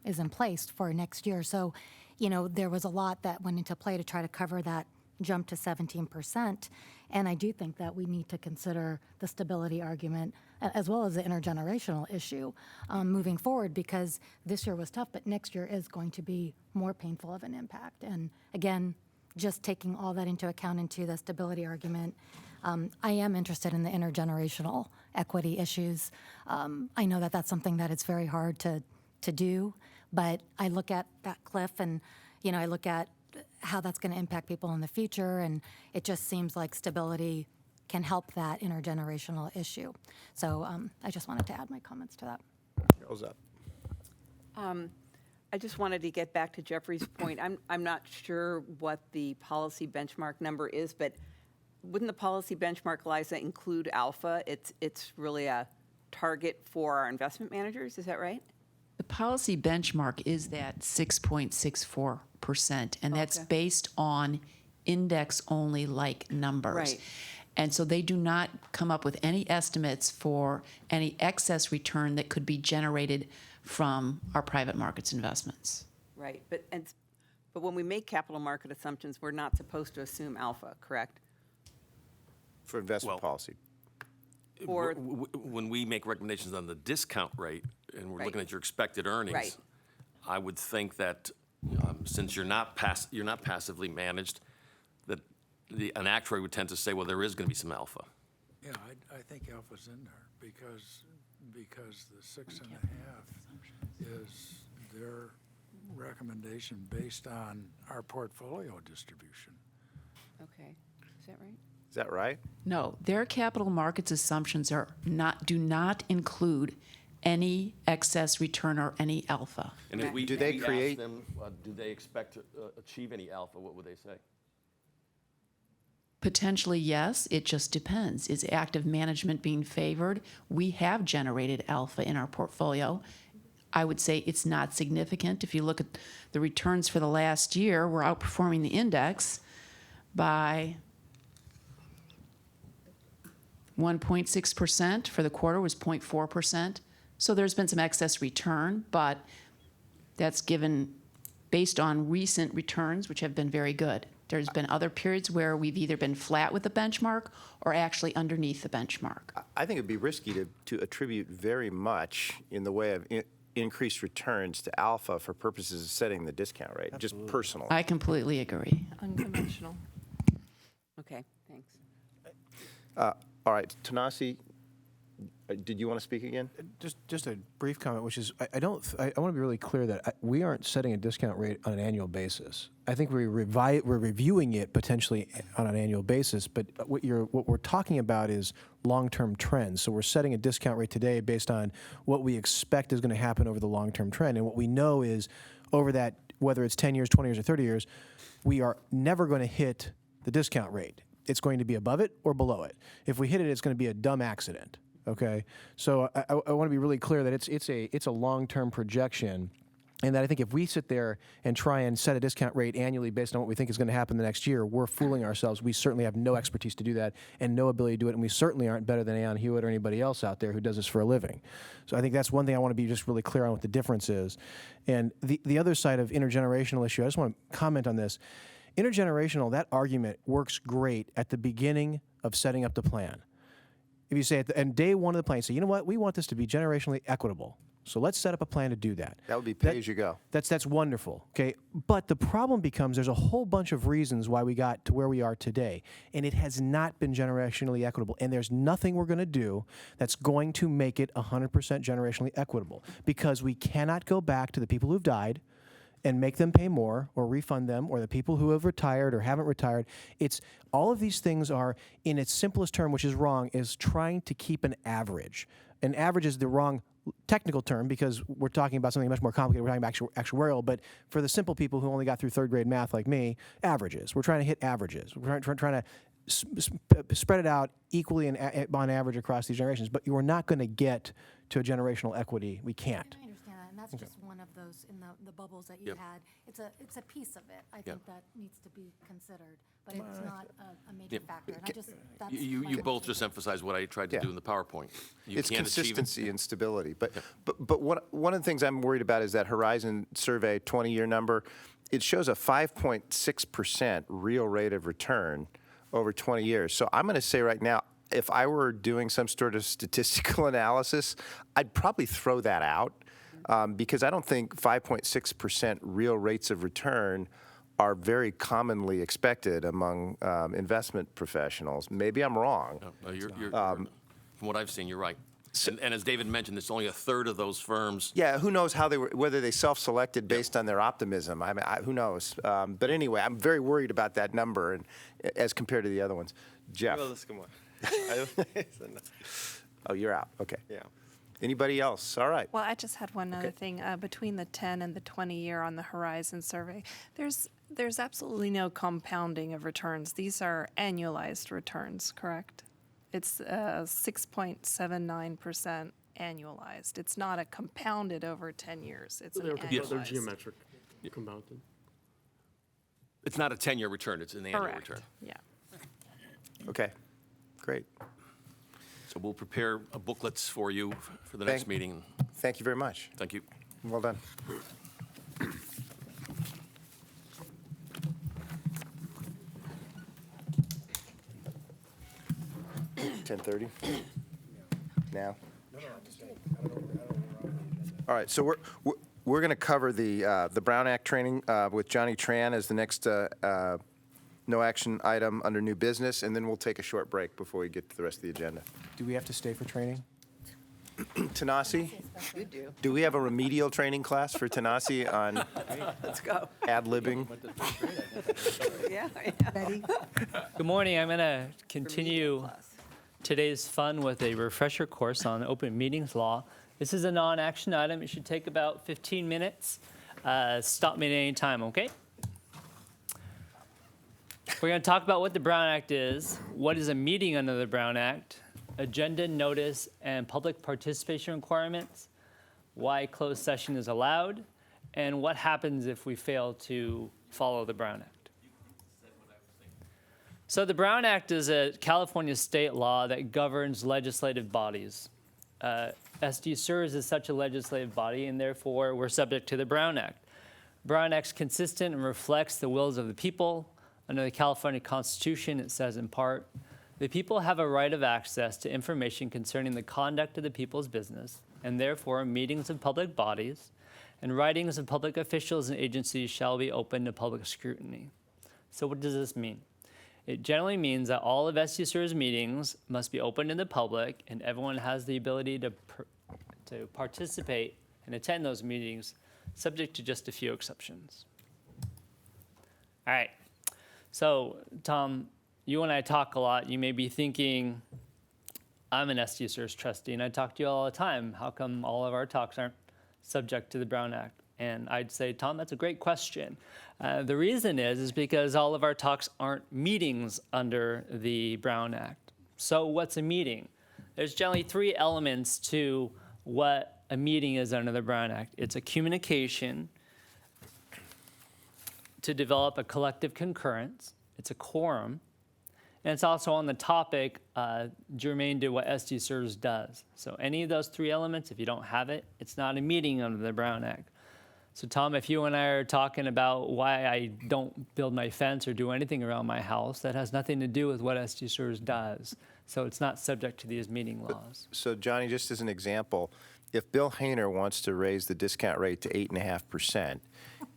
[SPEAKER 13] is in place for next year. So, there was a lot that went into play to try to cover that jump to 17%. And I do think that we need to consider the stability argument as well as the intergenerational issue moving forward, because this year was tough, but next year is going to be more painful of an impact. And again, just taking all that into account into the stability argument, I am interested in the intergenerational equity issues. I know that that's something that it's very hard to do, but I look at that cliff and, I look at how that's going to impact people in the future, and it just seems like stability can help that intergenerational issue. So I just wanted to add my comments to that.
[SPEAKER 1] Goes up.
[SPEAKER 14] I just wanted to get back to Jeffrey's point. I'm not sure what the policy benchmark number is, but wouldn't the policy benchmark, Liza, include alpha? It's really a target for our investment managers, is that right?
[SPEAKER 8] The policy benchmark is that 6.64%, and that's
[SPEAKER 14] Okay.
[SPEAKER 8] based on index-only like numbers.
[SPEAKER 14] Right.
[SPEAKER 8] And so they do not come up with any estimates for any excess return that could be generated from our private markets investments.
[SPEAKER 14] Right, but when we make capital market assumptions, we're not supposed to assume alpha, correct?
[SPEAKER 1] For investment
[SPEAKER 5] Well,
[SPEAKER 1] policy.
[SPEAKER 14] Or-
[SPEAKER 5] When we make recommendations on the discount rate, and we're
[SPEAKER 14] Right.
[SPEAKER 5] looking at your expected earnings,
[SPEAKER 14] Right.
[SPEAKER 5] I would think that since you're not passively managed, that an actuary would tend to say, well, there is going to be some alpha.
[SPEAKER 10] Yeah, I think alpha's in there because the 6.5 is their recommendation based on our portfolio distribution.
[SPEAKER 14] Okay, is that right?
[SPEAKER 1] Is that right?
[SPEAKER 8] No, their capital markets assumptions do not include any excess return or any alpha.
[SPEAKER 5] And if we
[SPEAKER 1] Do they
[SPEAKER 5] we ask
[SPEAKER 1] create-
[SPEAKER 5] them, do they expect to achieve any alpha, what would they say?
[SPEAKER 8] Potentially, yes. It just depends. Is active management being favored? We have generated alpha in our portfolio. I would say it's not significant. If you look at the returns for the last year, we're outperforming the index by 1.6%. For the quarter was 0.4%. So there's been some excess return, but that's given based on recent returns, which have been very good. There's been other periods where we've either been flat with the benchmark or actually underneath the benchmark.
[SPEAKER 1] I think it'd be risky to attribute very much in the way of increased returns to alpha for purposes of setting the discount rate, just personally.
[SPEAKER 8] I completely agree.
[SPEAKER 14] Unconventional. Okay, thanks.
[SPEAKER 1] All right, Tanasi, did you want to speak again?
[SPEAKER 4] Just a brief comment, which is I want to be really clear that we aren't setting a discount rate on an annual basis. I think we're reviewing it potentially on an annual basis, but what we're talking about is long-term trends. So we're setting a discount rate today based on what we expect is going to happen over the long-term trend. And what we know is over that, whether it's 10 years, 20 years, or 30 years, we are never going to hit the discount rate. It's going to be above it or below it. If we hit it, it's going to be a dumb accident. Okay, so I want to be really clear that it's a long-term projection, and that I think if we sit there and try and set a discount rate annually based on what we think is going to happen the next year, we're fooling ourselves. We certainly have no expertise to do that and no ability to do it, and we certainly aren't better than Aon Hewitt or anybody else out there who does this for a living. So I think that's one thing I want to be just really clear on what the difference is. And the other side of intergenerational issue, I just want to comment on this. Intergenerational, that argument works great at the beginning of setting up the plan. If you say and day one of the plan, you say, you know what, we want this to be generationally equitable. So let's set up a plan to do that.
[SPEAKER 1] That would be pay as you go.
[SPEAKER 4] That's wonderful. Okay, but the problem becomes there's a whole bunch of reasons why we got to where we are today, and it has not been generationally equitable. And there's nothing we're going to do that's going to make it 100% generationally equitable, because we cannot go back to the people who've died and make them pay more or refund them, or the people who have retired or haven't retired. It's all of these things are, in its simplest term, which is wrong, is trying to keep an average. An average is the wrong technical term because we're talking about something much more complicated. We're talking about actuarial, but for the simple people who only got through third grade math like me, averages. We're trying to hit averages. We're trying to spread it out equally and on average across these generations, but you're not going to get to a generational equity. We can't.
[SPEAKER 13] I understand that, and that's just one of those in the bubbles that you
[SPEAKER 5] Yep.
[SPEAKER 13] had. It's a piece of it. I think that needs to be considered, but it's not a major
[SPEAKER 5] Yep.
[SPEAKER 13] factor. And I just that's
[SPEAKER 5] You
[SPEAKER 13] my
[SPEAKER 5] both
[SPEAKER 13] point.
[SPEAKER 5] just emphasized what I tried to
[SPEAKER 1] Yeah.
[SPEAKER 5] do in the PowerPoint. You
[SPEAKER 1] It's
[SPEAKER 5] can't achieve it.
[SPEAKER 1] consistency and stability. But one of the things I'm worried about is that Horizon survey 20-year number. It shows a 5.6% real rate of return over 20 years. So I'm going to say right now, if I were doing some sort of statistical analysis, I'd probably throw that out because I don't think 5.6% real rates of return are very commonly expected among investment professionals. Maybe I'm wrong.
[SPEAKER 5] No, from what I've seen, you're right. And as David mentioned, it's only a third of those firms.
[SPEAKER 1] Yeah, who knows how whether they self-selected based on their optimism. I mean, who knows? But anyway, I'm very worried about that number and as compared to the other ones. Jeff.
[SPEAKER 9] Well, let's come on.
[SPEAKER 1] Oh, you're out. Okay.
[SPEAKER 9] Yeah.
[SPEAKER 1] Anybody else? All right.
[SPEAKER 12] Well, I just had one other thing. Between the 10 and the 20 year on the Horizon survey, there's absolutely no compounding of returns. These are annualized returns, correct? It's 6.79% annualized. It's not a compounded over 10 years. It's an
[SPEAKER 7] They're
[SPEAKER 12] annualized.
[SPEAKER 7] geometric, compounded.
[SPEAKER 5] It's not a 10-year return, it's an annual
[SPEAKER 12] Correct.
[SPEAKER 5] return.
[SPEAKER 12] Yeah.
[SPEAKER 1] Okay. Great.
[SPEAKER 5] So we'll prepare booklets for you for the next meeting.
[SPEAKER 1] Thank you very much.
[SPEAKER 5] Thank you.
[SPEAKER 1] Well done. $10:30 now. All right, so we're going to cover the Brown Act training with Johnny Tran as the next no action item under new business, and then we'll take a short break before we get to the rest of the agenda.
[SPEAKER 4] Do we have to stay for training?
[SPEAKER 1] Tanasi,
[SPEAKER 14] You do.
[SPEAKER 1] do we have a remedial training class for Tanasi on
[SPEAKER 14] Let's go.
[SPEAKER 1] ad-libbing?
[SPEAKER 14] Yeah.
[SPEAKER 2] Betty?
[SPEAKER 15] Good morning. I'm going to continue
[SPEAKER 14] class.
[SPEAKER 15] today's fun with a refresher course on open meetings law. This is a non-action item. It should take about 15 minutes. Stop me at any time, okay? We're going to talk about what the Brown Act is, what is a meeting under the Brown Act, agenda, notice, and public participation requirements, why closed session is allowed, and what happens if we fail to follow the Brown Act. So the Brown Act is a California state law that governs legislative bodies. SDCERS is such a legislative body, and therefore we're subject to the Brown Act. Brown Act's consistent and reflects the wills of the people. Under the California Constitution, it says in part, the people have a right of access to information concerning the conduct of the people's business, and therefore meetings of public bodies and writings of public officials and agencies shall be open to public scrutiny. So what does this mean? It generally means that all of SDCERS meetings must be open to the public, and everyone has the ability to participate and attend those meetings, subject to just a few exceptions. All right. So, Tom, you and I talk a lot. You may be thinking, I'm an SDCERS trustee, and I talk to you all the time. How come all of our talks aren't subject to the Brown Act? And I'd say, Tom, that's a great question. The reason is because all of our talks aren't meetings under the Brown Act. So what's a meeting? There's generally three elements to what a meeting is under the Brown Act. It's a communication to develop a collective concurrence. It's a quorum. And it's also on the topic germane to what SDCERS does. So any of those three elements, if you don't have it, it's not a meeting under the Brown Act. So Tom, if you and I are talking about why I don't build my fence or do anything around my house, that has nothing to do with what SDCERS does. So it's not subject to these meeting laws.
[SPEAKER 1] So Johnny, just as an example, if Bill Hayner wants to raise the discount rate to 8.5%,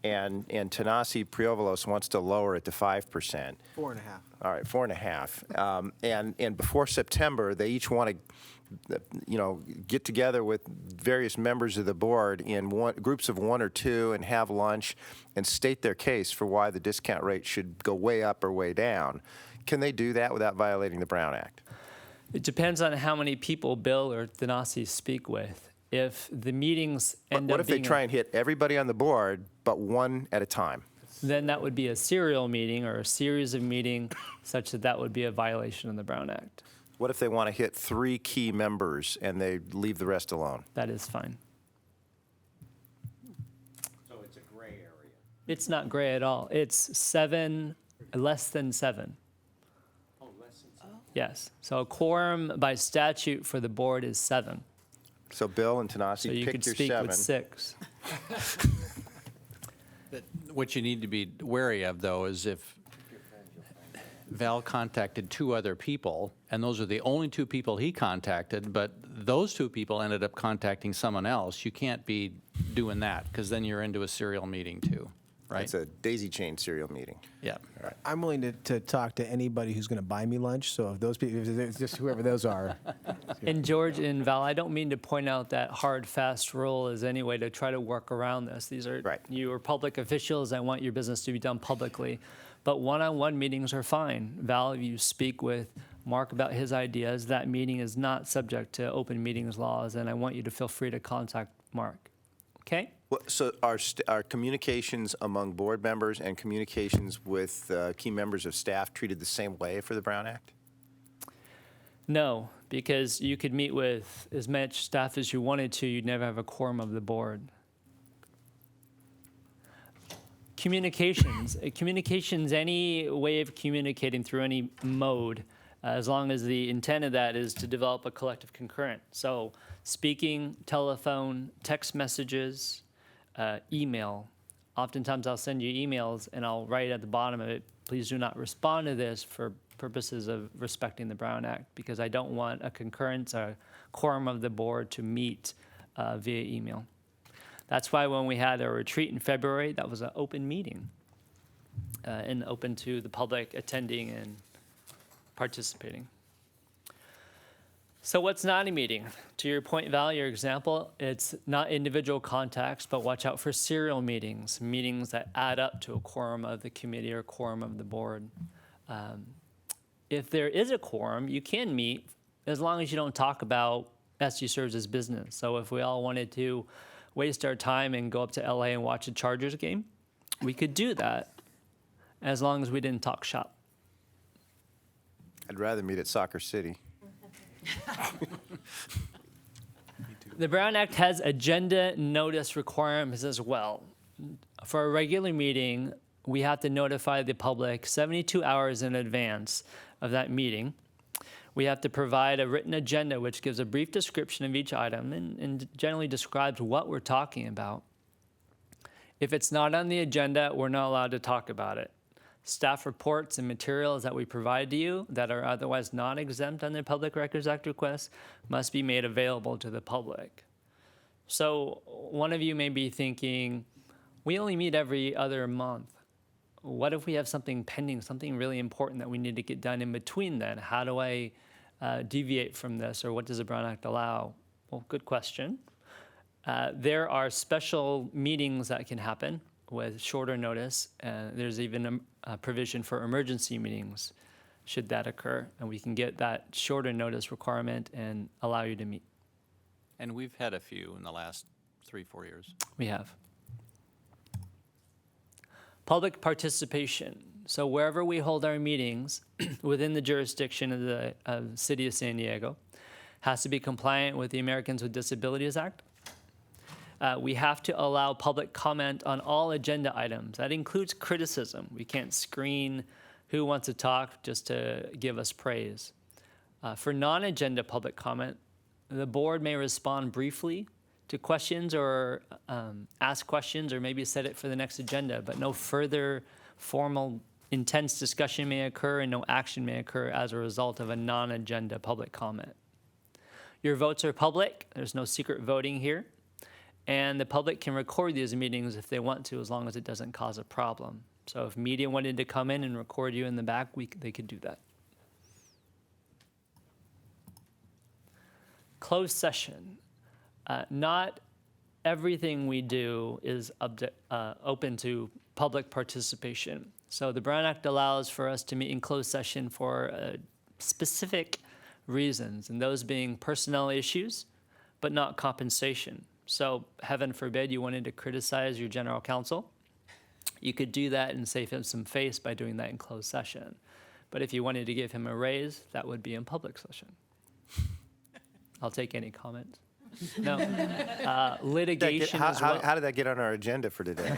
[SPEAKER 1] and Tanasi Priovalos wants to lower it to 5%.
[SPEAKER 4] 4.5.
[SPEAKER 1] All right, 4.5. And before September, they each want to, get together with various members of the board in groups of one or two and have lunch and state their case for why the discount rate should go way up or way down. Can they do that without violating the Brown Act?
[SPEAKER 15] It depends on how many people Bill or Tanasi speak with. If the meetings end
[SPEAKER 1] What
[SPEAKER 15] up
[SPEAKER 1] if they
[SPEAKER 15] being
[SPEAKER 1] try and hit everybody on the board, but one at a time?
[SPEAKER 15] then that would be a serial meeting or a series of meetings such that that would be a violation of the Brown Act.
[SPEAKER 1] What if they want to hit 3 key members and they leave the rest alone?
[SPEAKER 15] That is fine.
[SPEAKER 11] So it's a gray area.
[SPEAKER 15] It's not gray at all. It's 7, less than 7.
[SPEAKER 11] Oh, less than 7.
[SPEAKER 15] Yes. So a quorum by statute for the board is 7.
[SPEAKER 1] So Bill and Tanasi,
[SPEAKER 15] So you
[SPEAKER 1] pick
[SPEAKER 15] could
[SPEAKER 1] your
[SPEAKER 15] speak
[SPEAKER 1] 7.
[SPEAKER 15] with 6.
[SPEAKER 3] What you need to be wary of, though, is if Val contacted 2 other people, and those are the only 2 people he contacted, but those 2 people ended up contacting someone else, you can't be doing that, because then you're into a serial meeting too, right?
[SPEAKER 1] It's a daisy chain serial meeting.
[SPEAKER 3] Yeah.
[SPEAKER 4] I'm willing to talk to anybody who's going to buy me lunch. So if those people, if it's just whoever those are.
[SPEAKER 15] And George and Val, I don't mean to point out that hard, fast rule as any way to try to work around this. These are, you are public officials. I want your business to be done publicly. But one-on-one meetings are fine. Val, if you speak with Mark about his ideas, that meeting is not subject to open meetings laws, and I want you to feel free to contact Mark. Okay?
[SPEAKER 1] Well, so are communications among board members and communications with key members of staff treated the same way for the Brown Act?
[SPEAKER 15] No, because you could meet with as much staff as you wanted to. You'd never have a quorum of the board. Communications, any way of communicating through any mode, as long as the intent of that is to develop a collective concurrent. So speaking, telephone, text messages, email. Oftentimes I'll send you emails and I'll write at the bottom of it, please do not respond to this for purposes of respecting the Brown Act, because I don't want a concurrence or quorum of the board to meet via email. That's why when we had a retreat in February, that was an open meeting and open to the public attending and participating. So what's not a meeting? To your point, Val, your example, it's not individual contacts, but watch out for serial meetings, meetings that add up to a quorum of the committee or quorum of the board. If there is a quorum, you can meet as long as you don't talk about SDCERS' business. So if we all wanted to waste our time and go up to LA and watch a Chargers game, we could do that as long as we didn't talk shop.
[SPEAKER 1] I'd rather meet at Soccer City.
[SPEAKER 15] The Brown Act has agenda notice requirements as well. For a regular meeting, we have to notify the public 72 hours in advance of that meeting. We have to provide a written agenda which gives a brief description of each item and generally describes what we're talking about. If it's not on the agenda, we're not allowed to talk about it. Staff reports and materials that we provide to you that are otherwise not exempt under Public Records Act requests must be made available to the public. So one of you may be thinking, we only meet every other month. What if we have something pending, something really important that we need to get done in between then? How do I deviate from this, or what does the Brown Act allow? Well, good question. There are special meetings that can happen with shorter notice. There's even a provision for emergency meetings should that occur, and we can get that shorter notice requirement and allow you to meet.
[SPEAKER 3] And we've had a few in the last 3-4 years.
[SPEAKER 15] We have. Public participation. So wherever we hold our meetings within the jurisdiction of the City of San Diego has to be compliant with the Americans with Disabilities Act. We have to allow public comment on all agenda items. That includes criticism. We can't screen who wants to talk just to give us praise. For non-agenda public comment, the board may respond briefly to questions or ask questions or maybe set it for the next agenda, but no further formal intense discussion may occur and no action may occur as a result of a non-agenda public comment. Your votes are public. There's no secret voting here. And the public can record these meetings if they want to, as long as it doesn't cause a problem. So if media wanted to come in and record you in the back, they could do that. Closed session. Not everything we do is open to public participation. So the Brown Act allows for us to meet in closed session for specific reasons, and those being personnel issues, but not compensation. So heaven forbid you wanted to criticize your general counsel. You could do that and save him some face by doing that in closed session. But if you wanted to give him a raise, that would be in public session. I'll take any comments. No. Litigation as well.
[SPEAKER 1] How did that get on our agenda for today?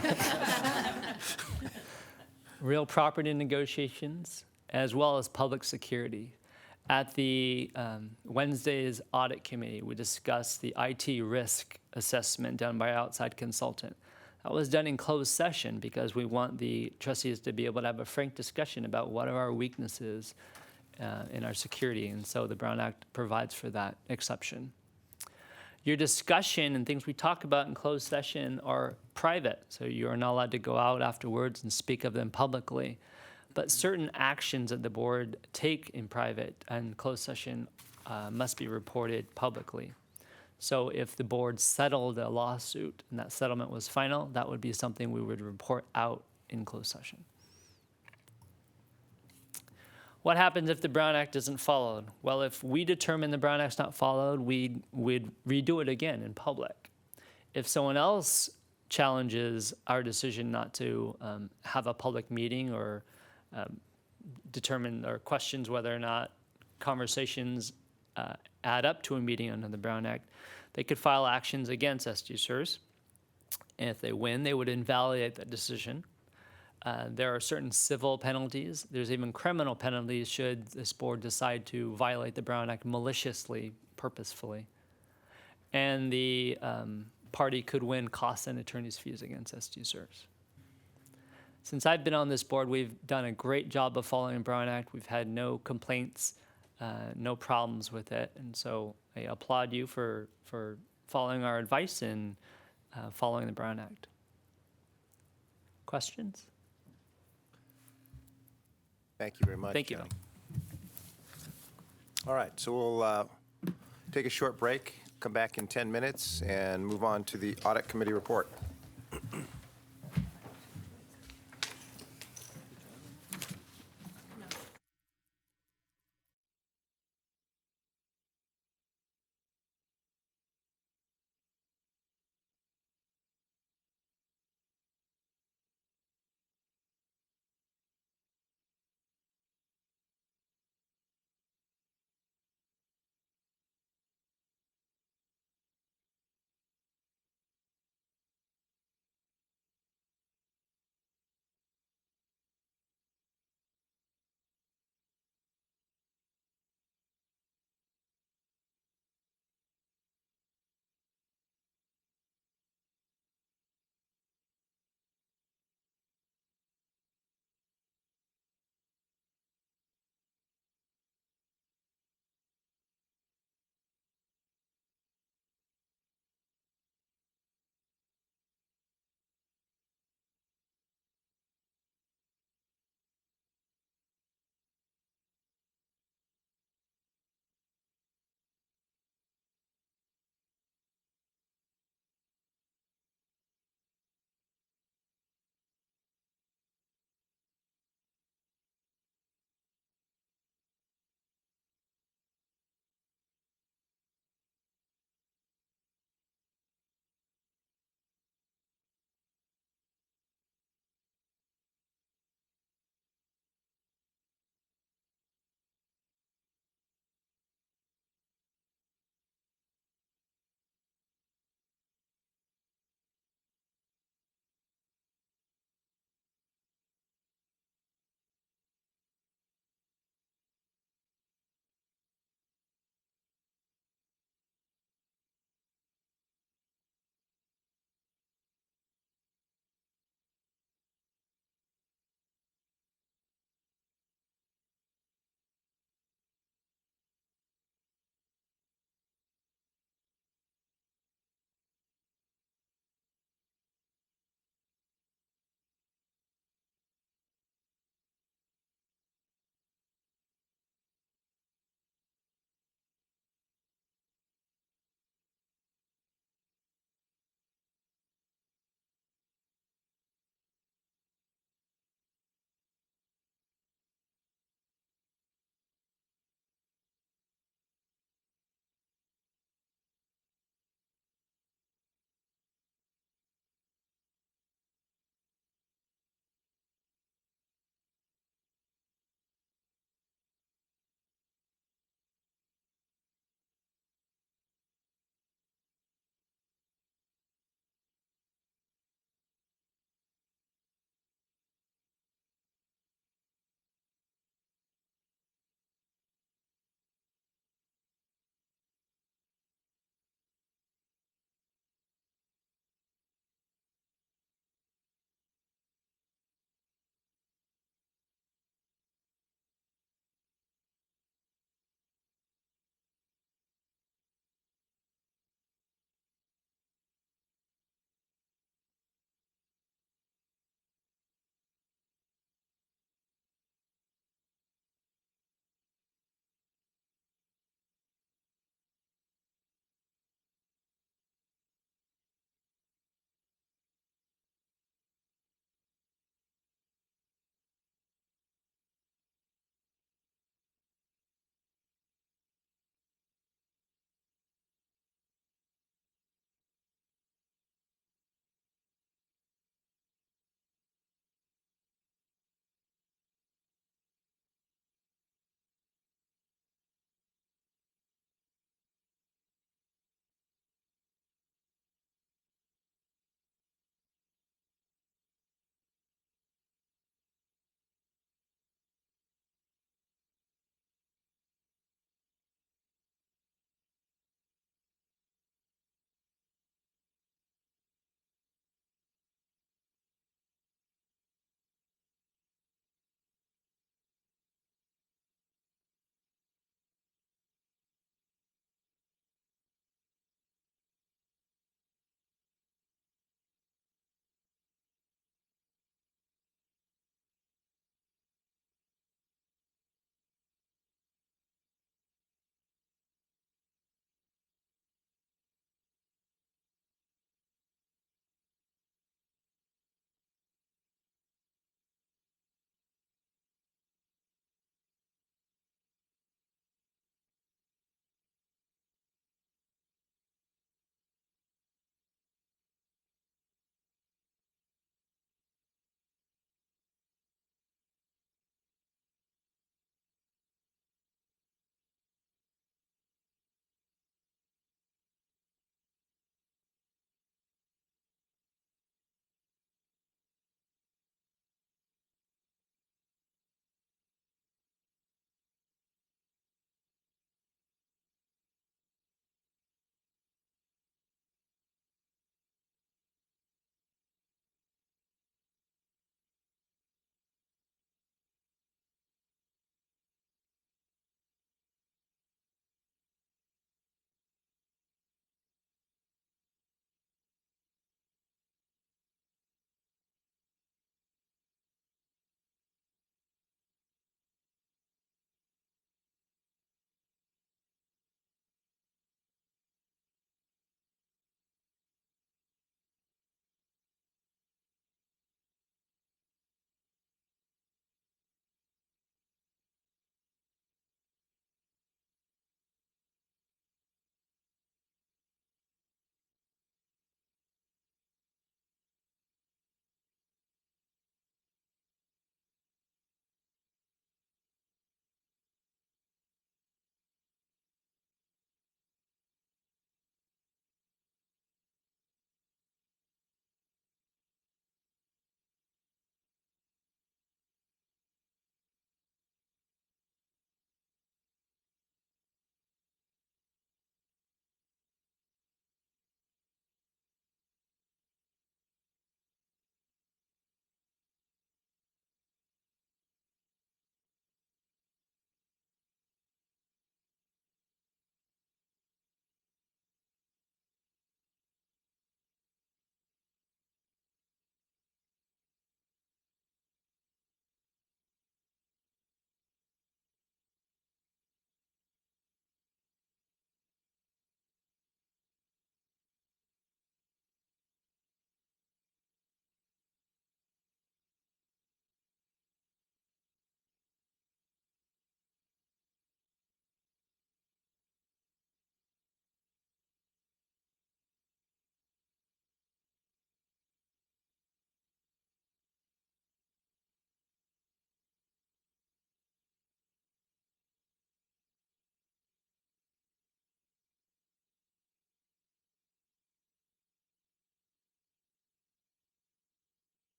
[SPEAKER 15] Real property negotiations, as well as public security. At the Wednesday's audit committee, we discussed the IT risk assessment done by an outside consultant. That was done in closed session because we want the trustees to be able to have a frank discussion about what are our weaknesses in our security, and so the Brown Act provides for that exception. Your discussion and things we talk about in closed session are private, so you are not allowed to go out afterwards and speak of them publicly. But certain actions that the board take in private and closed session must be reported publicly. So if the board settled a lawsuit and that settlement was final, that would be something we would report out in closed session. What happens if the Brown Act isn't followed? Well, if we determine the Brown Act's not followed, we'd redo it again in public. If someone else challenges our decision not to have a public meeting or determine or questions whether or not conversations add up to a meeting under the Brown Act, they could file actions against SDCERS. And if they win, they would invalidate that decision. There are certain civil penalties. There's even criminal penalties should this board decide to violate the Brown Act maliciously, purposefully. And the party could win costs and attorney's fees against SDCERS. Since I've been on this board, we've done a great job of following the Brown Act. We've had no complaints, no problems with it. And so I applaud you for following our advice and following the Brown Act. Questions?
[SPEAKER 1] Thank you very much.
[SPEAKER 15] Thank you.
[SPEAKER 1] Johnny. All right, so we'll take a short break, come back in 10 minutes, and move on to the Audit Committee report.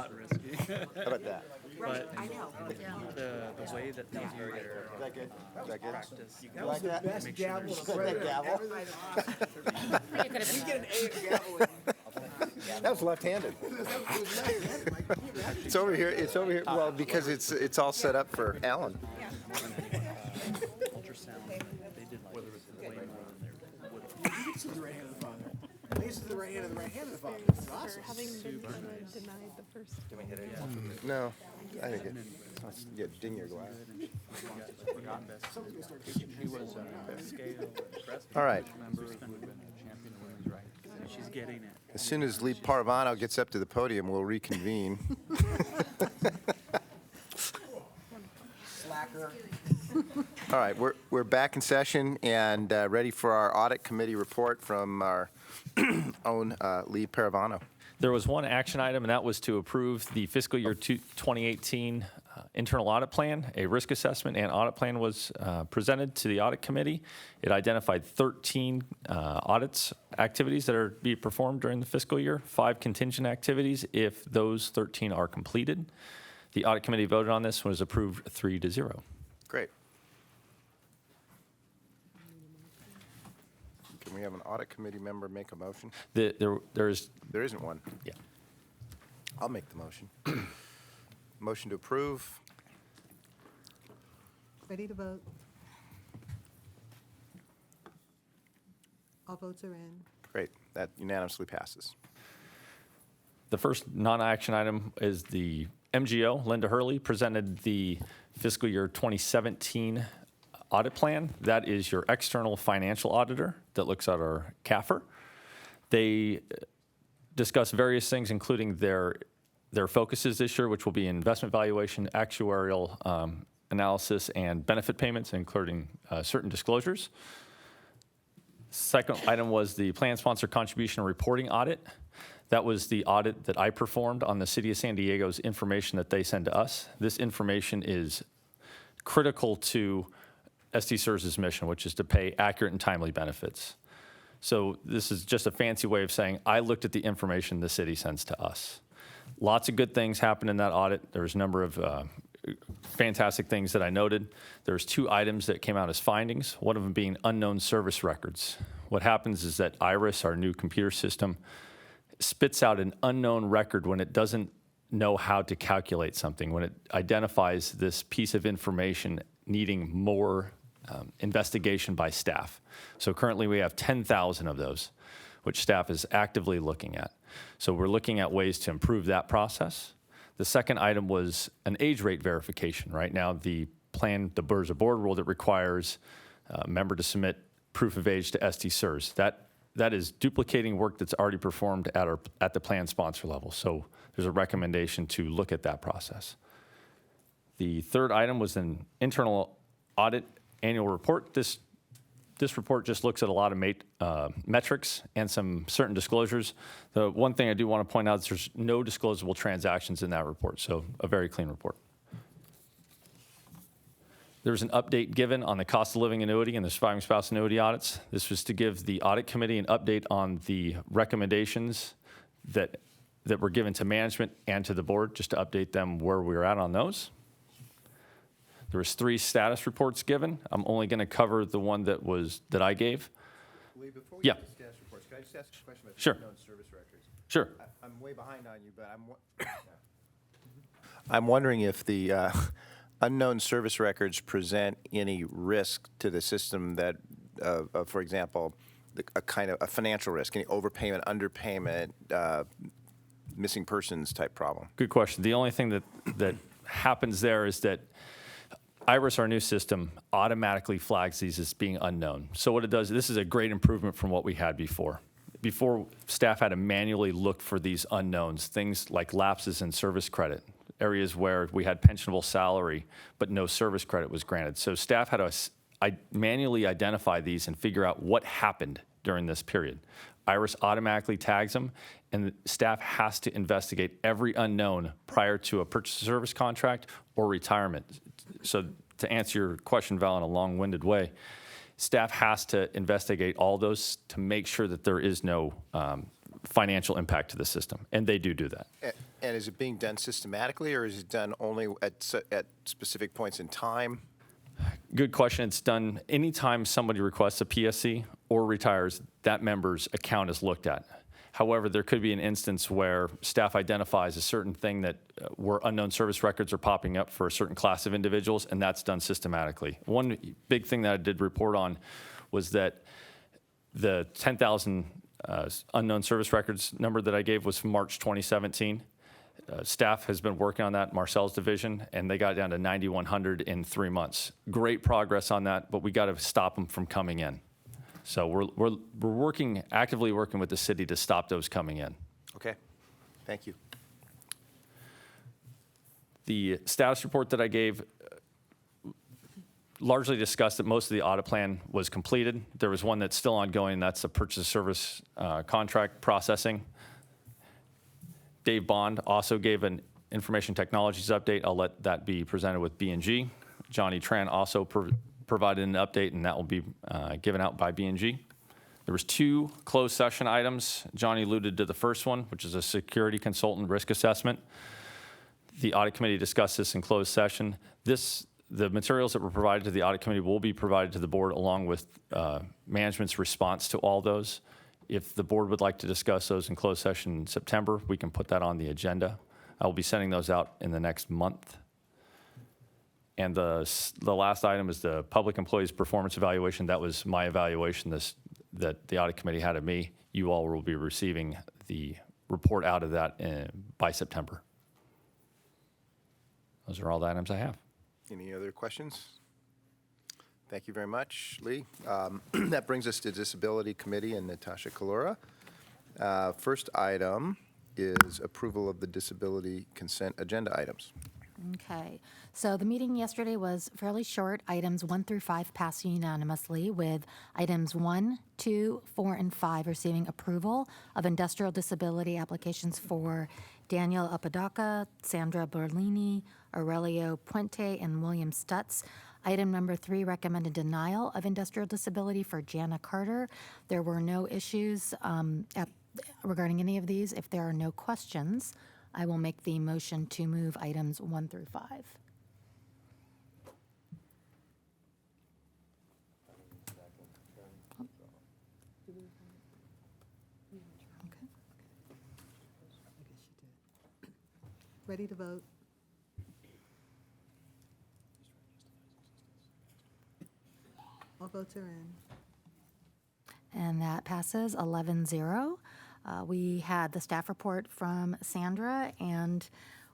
[SPEAKER 15] not risky.
[SPEAKER 1] How about that?
[SPEAKER 15] But the way that these are
[SPEAKER 1] Is that good? Is that good?
[SPEAKER 15] practiced.
[SPEAKER 1] You like that?
[SPEAKER 15] Make sure there's
[SPEAKER 1] That gavel? That was left-handed. It's over here. It's over here. Well, because it's all set up for Alan.
[SPEAKER 15] ultrasound. They did like way more than they would have.
[SPEAKER 4] This is the right hand of the father. This is the right hand of the right hand of the father. It's awesome.
[SPEAKER 6] Having been denied the first.
[SPEAKER 1] No, I think it. Yeah, ding your glass.
[SPEAKER 3] She was a scale breast
[SPEAKER 1] All right.
[SPEAKER 3] member who had been a champion of women's rights.
[SPEAKER 15] She's getting it.
[SPEAKER 1] As soon as Lee Parvano gets up to the podium, we'll reconvene.
[SPEAKER 4] Slacker.
[SPEAKER 1] All right, we're back in session and ready for our audit committee report from our own Lee Parvano.
[SPEAKER 16] There was one action item, and that was to approve the fiscal year 2018 internal audit plan. A risk assessment and audit plan was presented to the audit committee. It identified 13 audits activities that are to be performed during the fiscal year, 5 contingent activities if those 13 are completed. The audit committee voted on this and was approved 3-0.
[SPEAKER 1] Great. Can we have an audit committee member make a motion?
[SPEAKER 16] There
[SPEAKER 1] isn't one.
[SPEAKER 16] Yeah.
[SPEAKER 1] I'll make the motion. Motion to approve.
[SPEAKER 2] Ready to vote? All votes are in.
[SPEAKER 1] Great. That unanimously passes.
[SPEAKER 16] The first non-action item is the MGO, Linda Hurley, presented the fiscal year 2017 audit plan. That is your external financial auditor that looks at our CAFR. They discuss various things, including their focuses this year, which will be investment valuation, actuarial analysis, and benefit payments, including certain disclosures. Second item was the plan sponsor contribution reporting audit. That was the audit that I performed on the City of San Diego's information that they send to us. This information is critical to SDCERS' mission, which is to pay accurate and timely benefits. So this is just a fancy way of saying I looked at the information the city sends to us. Lots of good things happened in that audit. There's a number of fantastic things that I noted. There's 2 items that came out as findings, one of them being unknown service records. What happens is that IRIS, our new computer system, spits out an unknown record when it doesn't know how to calculate something, when it identifies this piece of information needing more investigation by staff. So currently we have 10,000 of those, which staff is actively looking at. So we're looking at ways to improve that process. The second item was an age rate verification. Right now, the plan, there's a board rule that requires a member to submit proof of age to SDCERS. That is duplicating work that's already performed at the plan sponsor level. So there's a recommendation to look at that process. The third item was an internal audit annual report. This report just looks at a lot of metrics and some certain disclosures. The one thing I do want to point out is there's no disclosable transactions in that report, so a very clean report. There's an update given on the cost of living annuity and the surviving spouse annuity audits. This was to give the audit committee an update on the recommendations that were given to management and to the board, just to update them where we were at on those. There was 3 status reports given. I'm only going to cover the one that I gave.
[SPEAKER 1] Lee, before we
[SPEAKER 16] Yeah.
[SPEAKER 1] get to status reports, can I just ask a question about
[SPEAKER 16] Sure.
[SPEAKER 1] the unknown service records?
[SPEAKER 16] Sure.
[SPEAKER 1] I'm way behind on you, but I'm wondering if the unknown service records present any risk to the system that, for example, a kind of a financial risk, any overpayment, underpayment, missing persons type problem.
[SPEAKER 16] Good question. The only thing that happens there is that IRIS, our new system, automatically flags these as being unknown. So what it does, this is a great improvement from what we had before. Before, staff had to manually look for these unknowns, things like lapses in service credit, areas where we had pensionable salary, but no service credit was granted. So staff had to manually identify these and figure out what happened during this period. IRIS automatically tags them, and staff has to investigate every unknown prior to a purchase of service contract or retirement. So to answer your question, Val, in a long-winded way, staff has to investigate all those to make sure that there is no financial impact to the system, and they do that.
[SPEAKER 1] And is it being done systematically, or is it done only at specific points in time?
[SPEAKER 16] Good question. It's done anytime somebody requests a PSC or retires, that member's account is looked at. However, there could be an instance where staff identifies a certain thing that where unknown service records are popping up for a certain class of individuals, and that's done systematically. One big thing that I did report on was that the 10,000 unknown service records number that I gave was from March 2017. Staff has been working on that, Marcel's division, and they got down to 9,100 in 3 months. Great progress on that, but we got to stop them from coming in. So we're actively working with the city to stop those coming in.
[SPEAKER 1] Okay, thank you.
[SPEAKER 16] The status report that I gave largely discussed that most of the audit plan was completed. There was one that's still ongoing, and that's the purchase service contract processing. Dave Bond also gave an information technologies update. I'll let that be presented with B&G. Johnny Tran also provided an update, and that will be given out by B&G. There was 2 closed session items. Johnny alluded to the first one, which is a security consultant risk assessment. The audit committee discussed this in closed session. The materials that were provided to the audit committee will be provided to the board along with management's response to all those. If the board would like to discuss those in closed session in September, we can put that on the agenda. I will be sending those out in the next month. And the last item is the public employees performance evaluation. That was my evaluation that the audit committee had of me. You all will be receiving the report out of that by September. Those are all the items I have.
[SPEAKER 1] Any other questions? Thank you very much, Lee. That brings us to Disability Committee and Natasha Kalura. First item is approval of the disability consent agenda items.
[SPEAKER 13] Okay, so the meeting yesterday was fairly short. Items 1 through 5 passed unanimously, with items 1, 2, 4, and 5 receiving approval of industrial disability applications for Daniel Apodaca, Sandra Berlini, Aurelio Puente, and William Stutz. Item number 3 recommended denial of industrial disability for Jana Carter. There were no issues regarding any of these. If there are no questions, I will make the motion to move items 1 through 5.
[SPEAKER 2] Ready to vote? All votes are in.
[SPEAKER 13] And that passes 11-0. We had the staff report from Sandra, and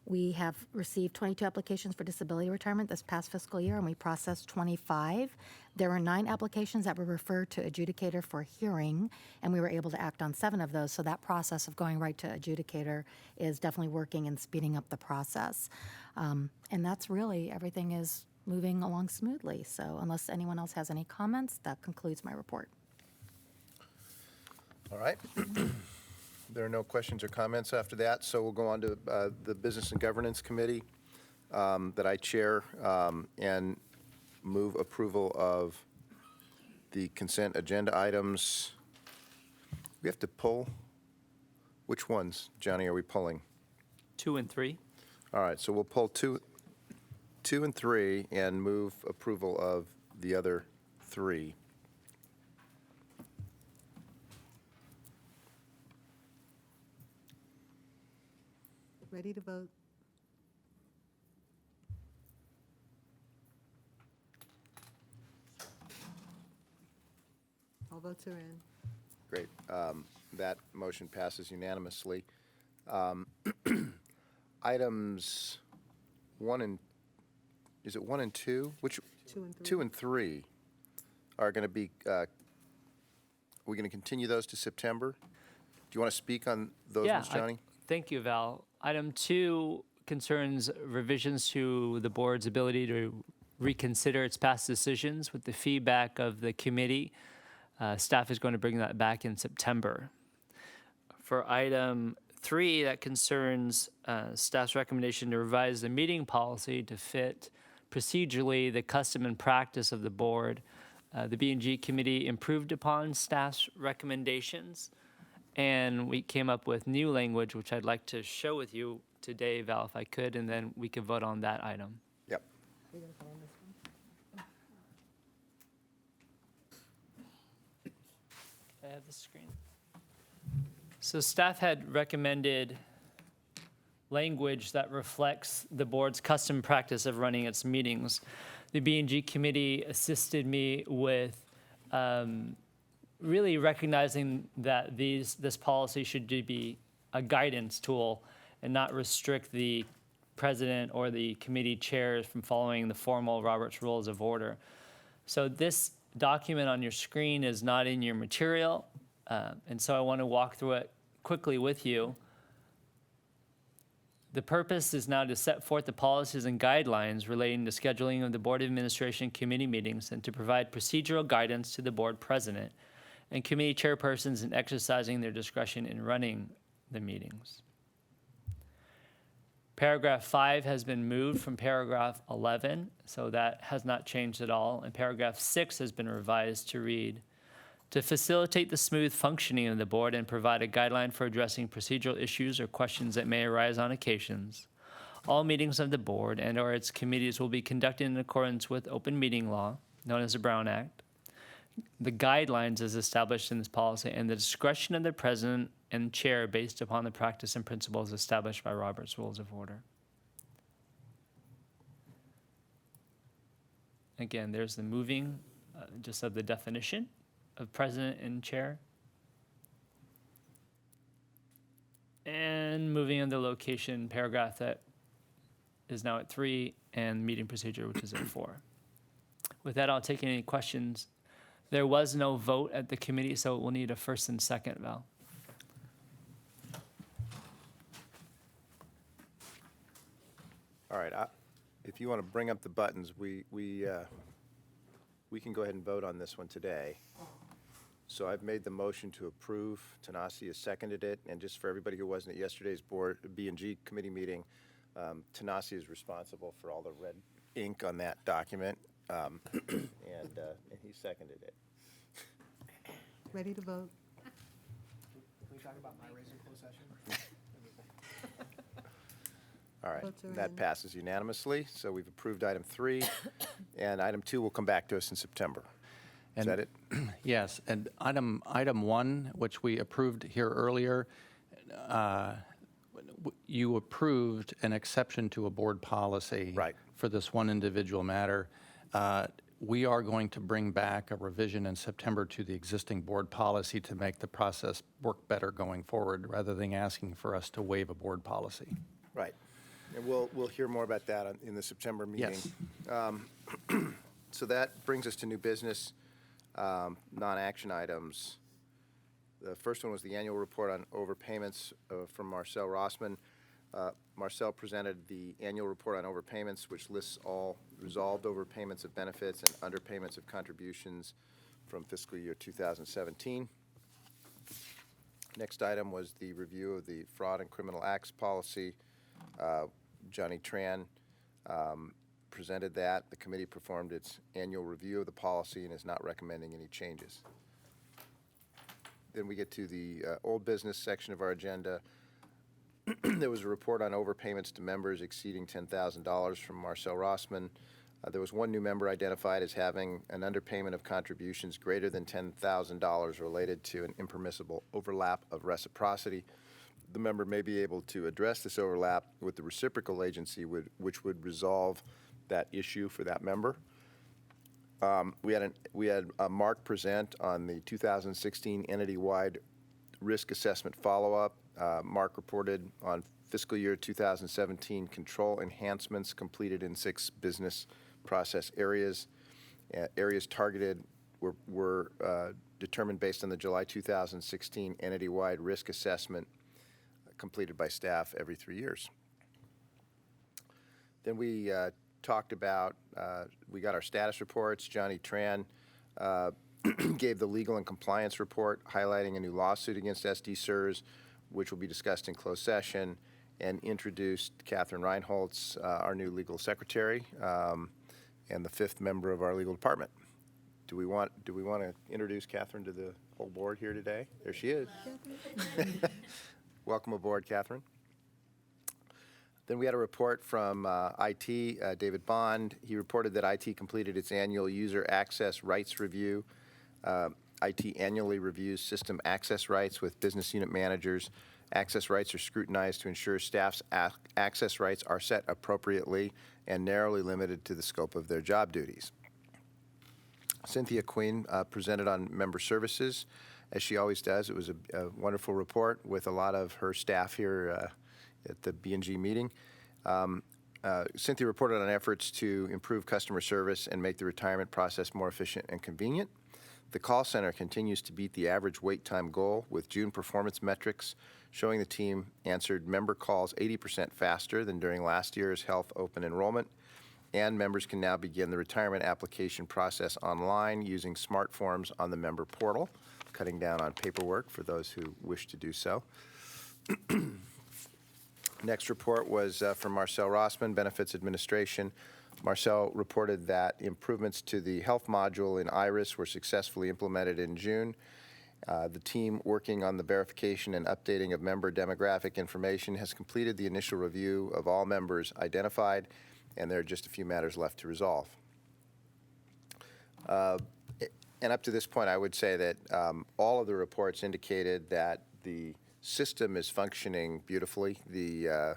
[SPEAKER 13] we have received 22 applications for disability retirement this past fiscal year, and we processed 25. There were 9 applications that were referred to adjudicator for hearing, and we were able to act on 7 of those. So that process of going right to adjudicator is definitely working and speeding up the process. And that's really, everything is moving along smoothly. So unless anyone else has any comments, that concludes my report.
[SPEAKER 1] All right. There are no questions or comments after that, so we'll go on to the Business and Governance Committee that I chair, and move approval of the consent agenda items. We have to pull. Which ones, Johnny, are we pulling?
[SPEAKER 15] 2 and 3.
[SPEAKER 1] All right, so we'll pull 2 and 3 and move approval of the other 3.
[SPEAKER 2] Ready to vote? All votes are in.
[SPEAKER 1] Great. That motion passes unanimously. Items 1 and, is it 1 and 2? Which?
[SPEAKER 2] 2 and 3.
[SPEAKER 1] 2 and 3 are going to be, we're going to continue those to September? Do you want to speak on those ones, Johnny?
[SPEAKER 15] Thank you, Val. Item 2 concerns revisions to the board's ability to reconsider its past decisions with the feedback of the committee. Staff is going to bring that back in September. For item 3, that concerns staff's recommendation to revise the meeting policy to fit procedurally the custom and practice of the board. The B&G committee improved upon staff's recommendations, and we came up with new language, which I'd like to show with you today, Val, if I could, and then we can vote on that item.
[SPEAKER 1] Yep.
[SPEAKER 15] I have the screen. So staff had recommended language that reflects the board's custom practice of running its meetings. The B&G committee assisted me with really recognizing that this policy should be a guidance tool and not restrict the president or the committee chairs from following the formal Robert's Rules of Order. So this document on your screen is not in your material, and so I want to walk through it quickly with you. The purpose is now to set forth the policies and guidelines relating to scheduling of the Board of Administration committee meetings and to provide procedural guidance to the board president and committee chairpersons in exercising their discretion in running the meetings. Paragraph 5 has been moved from paragraph 11, so that has not changed at all. And paragraph 6 has been revised to read, to facilitate the smooth functioning of the board and provide a guideline for addressing procedural issues or questions that may arise on occasions. All meetings of the board and/or its committees will be conducted in accordance with open meeting law, known as the Brown Act. The guidelines as established in this policy and the discretion of the president and chair based upon the practice and principles established by Robert's Rules of Order. Again, there's the moving just of the definition of president and chair. And moving on the location paragraph that is now at 3 and meeting procedure, which is at 4. With that, I'll take any questions. There was no vote at the committee, so we'll need a first and second, Val.
[SPEAKER 1] All right, if you want to bring up the buttons, we can go ahead and vote on this one today. So I've made the motion to approve. Tanasi has seconded it. And just for everybody who wasn't at yesterday's board B&G committee meeting, Tanasi is responsible for all the red ink on that document, and he seconded it.
[SPEAKER 2] Ready to vote?
[SPEAKER 4] Can we talk about my raising closed session?
[SPEAKER 1] All right,
[SPEAKER 2] Votes are
[SPEAKER 1] that
[SPEAKER 2] in.
[SPEAKER 1] passes unanimously. So we've approved item 3, and item 2 will come back to us in September. Is that it?
[SPEAKER 3] Yes, and item 1, which we approved here earlier, you approved an exception to a board policy
[SPEAKER 1] Right.
[SPEAKER 3] for this one individual matter. We are going to bring back a revision in September to the existing board policy to make the process work better going forward, rather than asking for us to waive a board policy.
[SPEAKER 1] Right. And we'll hear more about that in the September meeting.
[SPEAKER 3] Yes.
[SPEAKER 1] So that brings us to new business, non-action items. The first one was the annual report on overpayments from Marcel Rossman. Marcel presented the annual report on overpayments, which lists all resolved overpayments of benefits and underpayments of contributions from fiscal year 2017. Next item was the review of the fraud and criminal acts policy. Johnny Tran presented that. The committee performed its annual review of the policy and is not recommending any changes. Then we get to the old business section of our agenda. There was a report on overpayments to members exceeding $10,000 from Marcel Rossman. There was one new member identified as having an underpayment of contributions greater than $10,000 related to an impermissible overlap of reciprocity. The member may be able to address this overlap with the reciprocal agency, which would resolve that issue for that member. We had Mark present on the 2016 entity-wide risk assessment follow-up. Mark reported on fiscal year 2017 control enhancements completed in 6 business process areas. Areas targeted were determined based on the July 2016 entity-wide risk assessment completed by staff every 3 years. Then we talked about, we got our status reports. Johnny Tran gave the legal and compliance report highlighting a new lawsuit against SDCERS, which will be discussed in closed session, and introduced Catherine Reinholtz, our new legal secretary, and the 5th member of our legal department. Do we want to introduce Catherine to the whole board here today? There she is. Welcome aboard, Catherine. Then we had a report from IT, David Bond. He reported that IT completed its annual user access rights review. IT annually reviews system access rights with business unit managers. Access rights are scrutinized to ensure staff's access rights are set appropriately and narrowly limited to the scope of their job duties. Cynthia Queen presented on member services, as she always does. It was a wonderful report with a lot of her staff here at the B&G meeting. Cynthia reported on efforts to improve customer service and make the retirement process more efficient and convenient. The call center continues to beat the average wait time goal, with June performance metrics showing the team answered member calls 80% faster than during last year's health open enrollment, and members can now begin the retirement application process online using smart forms on the member portal, cutting down on paperwork for those who wish to do so. Next report was from Marcel Rossman, Benefits Administration. Marcel reported that improvements to the health module in IRIS were successfully implemented in June. The team working on the verification and updating of member demographic information has completed the initial review of all members identified, and there are just a few matters left to resolve. And up to this point, I would say that all of the reports indicated that the system is functioning beautifully. The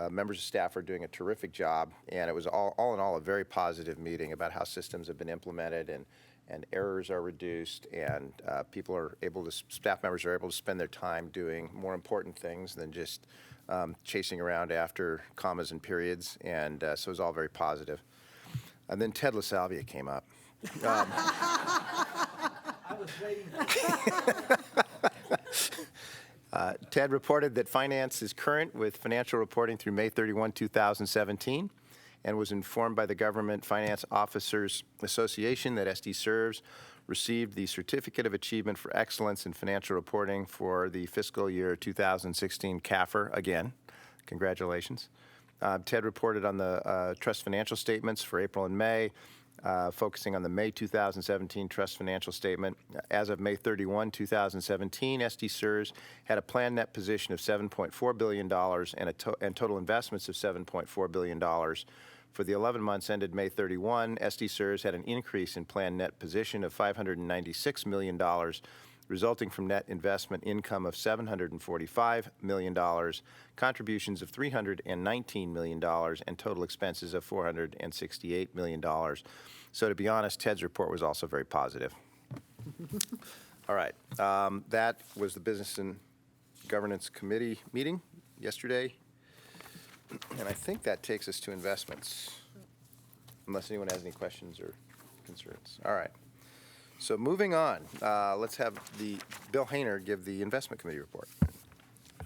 [SPEAKER 1] members of staff are doing a terrific job, and it was all in all a very positive meeting about how systems have been implemented and errors are reduced, and people are able to, staff members are able to spend their time doing more important things than just chasing around after commas and periods, and so it was all very positive. And then Ted LaSalvia came up.
[SPEAKER 10] I was waiting.
[SPEAKER 1] Ted reported that finance is current with financial reporting through May 31, 2017, and was informed by the Government Finance Officers Association that SDCERS received the Certificate of Achievement for Excellence in Financial Reporting for the fiscal year 2016 CAFR. Again, congratulations. Ted reported on the trust financial statements for April and May, focusing on the May 2017 trust financial statement. As of May 31, 2017, SDCERS had a planned net position of $7.4 billion and total investments of $7.4 billion. For the 11 months ended May 31, SDCERS had an increase in planned net position of $596 million, resulting from net investment income of $745 million, contributions of $319 million, and total expenses of $468 million. So to be honest, Ted's report was also very positive. All right, that was the Business and Governance Committee meeting yesterday. And I think that takes us to investments, unless anyone has any questions or concerns. All right. So moving on, let's have Bill Hayner give the Investment Committee report.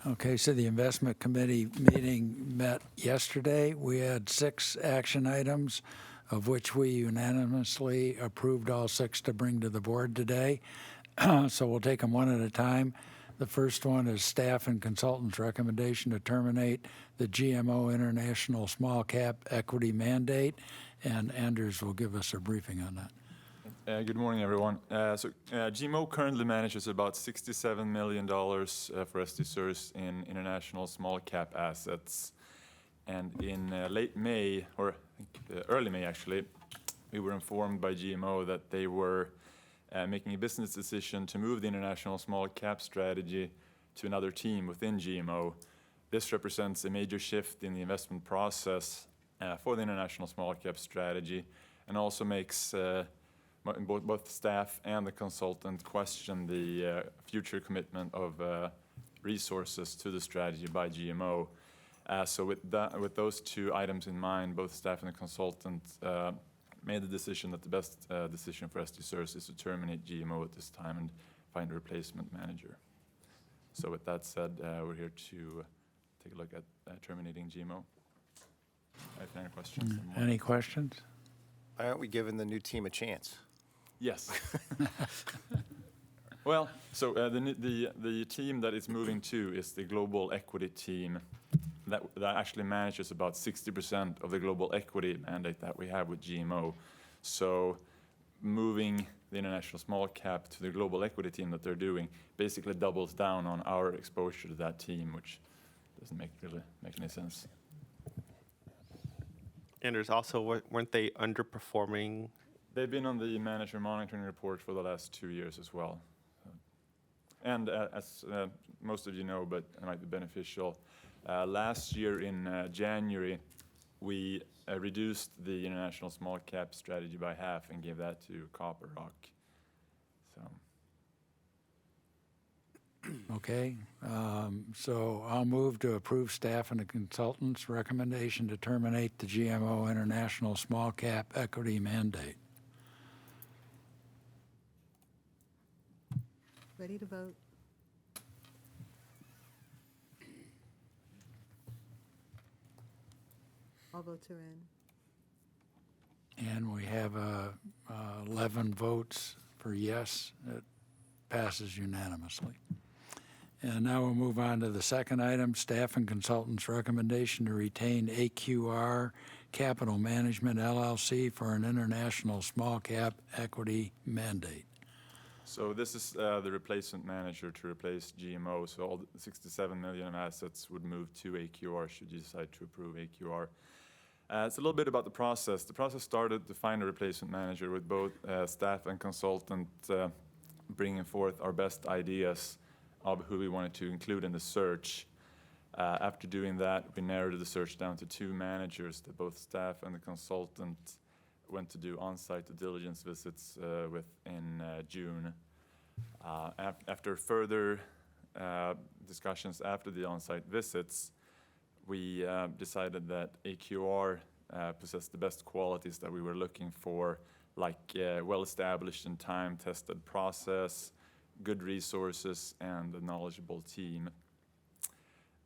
[SPEAKER 10] Okay, so the Investment Committee meeting met yesterday. We had 6 action items, of which we unanimously approved all 6 to bring to the board today. So we'll take them one at a time. The first one is staff and consultants' recommendation to terminate the GMO International Small Cap Equity Mandate, and Anders will give us a briefing on that.
[SPEAKER 17] Good morning, everyone. GMO currently manages about $67 million for SDCERS in international small cap assets. And in late May, or I think early May actually, we were informed by GMO that they were making a business decision to move the international small cap strategy to another team within GMO. This represents a major shift in the investment process for the international small cap strategy, and also makes both staff and the consultant question the future commitment of resources to the strategy by GMO. So with those 2 items in mind, both staff and the consultant made the decision that the best decision for SDCERS is to terminate GMO at this time and find a replacement manager. So with that said, we're here to take a look at terminating GMO. If any questions?
[SPEAKER 10] Any questions?
[SPEAKER 1] Why aren't we giving the new team a chance?
[SPEAKER 17] Yes. Well, so the team that it's moving to is the global equity team that actually manages about 60% of the global equity mandate that we have with GMO. So moving the international small cap to the global equity team that they're doing basically doubles down on our exposure to that team, which doesn't really make any sense.
[SPEAKER 9] And there's also, weren't they underperforming?
[SPEAKER 17] They've been on the manager monitoring report for the last 2 years as well. And as most of you know, but it might be beneficial, last year in January, we reduced the international small cap strategy by half and gave that to Copper Rock. So.
[SPEAKER 10] Okay, so I'll move to approve staff and the consultant's recommendation to terminate the GMO International Small Cap Equity Mandate.
[SPEAKER 2] Ready to vote? All votes are in.
[SPEAKER 10] And we have 11 votes for yes. It passes unanimously. And now we'll move on to the second item, staff and consultants' recommendation to retain AQR Capital Management LLC for an international small cap equity mandate.
[SPEAKER 17] So this is the replacement manager to replace GMO. So all the 67 million of assets would move to AQR should you decide to approve AQR. It's a little bit about the process. The process started to find a replacement manager with both staff and consultant bringing forth our best ideas of who we wanted to include in the search. After doing that, we narrowed the search down to 2 managers that both staff and the consultant went to do on-site due diligence visits with in June. After further discussions after the on-site visits, we decided that AQR possessed the best qualities that we were looking for, like well-established and time-tested process, good resources, and a knowledgeable team.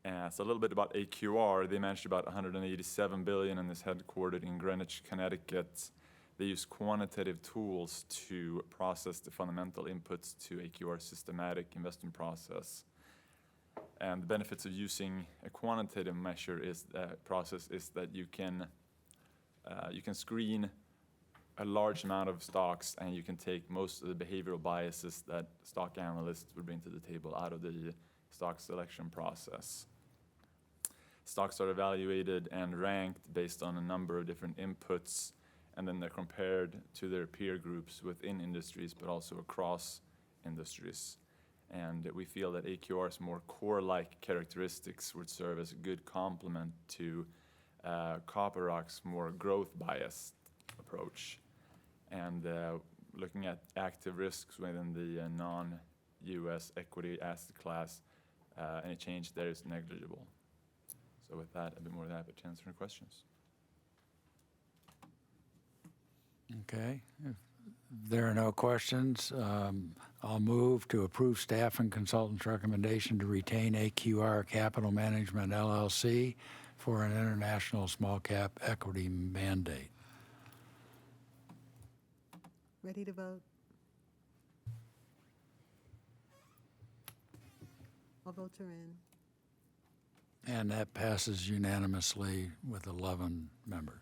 [SPEAKER 17] So a little bit about AQR. They managed about 187 billion and is headquartered in Greenwich, Connecticut. They use quantitative tools to process the fundamental inputs to AQR's systematic investment process. And the benefits of using a quantitative measure process is that you can screen a large amount of stocks, and you can take most of the behavioral biases that stock analysts would bring to the table out of the stock selection process. Stocks are evaluated and ranked based on a number of different inputs, and then they're compared to their peer groups within industries, but also across industries. And we feel that AQR's more core-like characteristics would serve as a good complement to Copper Rock's more growth-biased approach. And looking at active risks within the non-US equity asset class, any change there is negligible. So with that, I'd be more than happy to answer any questions.
[SPEAKER 10] Okay, if there are no questions, I'll move to approve staff and consultants' recommendation to retain AQR Capital Management LLC for an international small cap equity mandate.
[SPEAKER 2] Ready to vote? All votes are in.
[SPEAKER 10] And that passes unanimously with 11 members.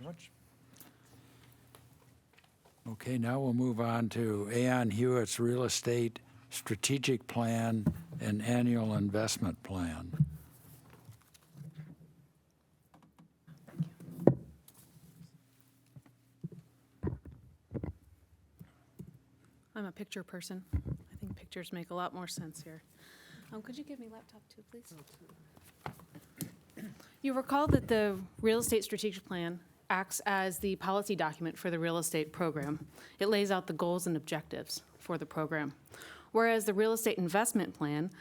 [SPEAKER 10] Okay, now we'll move on to Aon Hewitt's Real Estate Strategic Plan and Annual Investment Plan.
[SPEAKER 18] I'm a picture person. I think pictures make a lot more sense here. Could you give me laptop too, please? You recall that the Real Estate Strategic Plan acts as the policy document for the real estate program. It lays out the goals and objectives for the program, whereas the Real Estate Investment Plan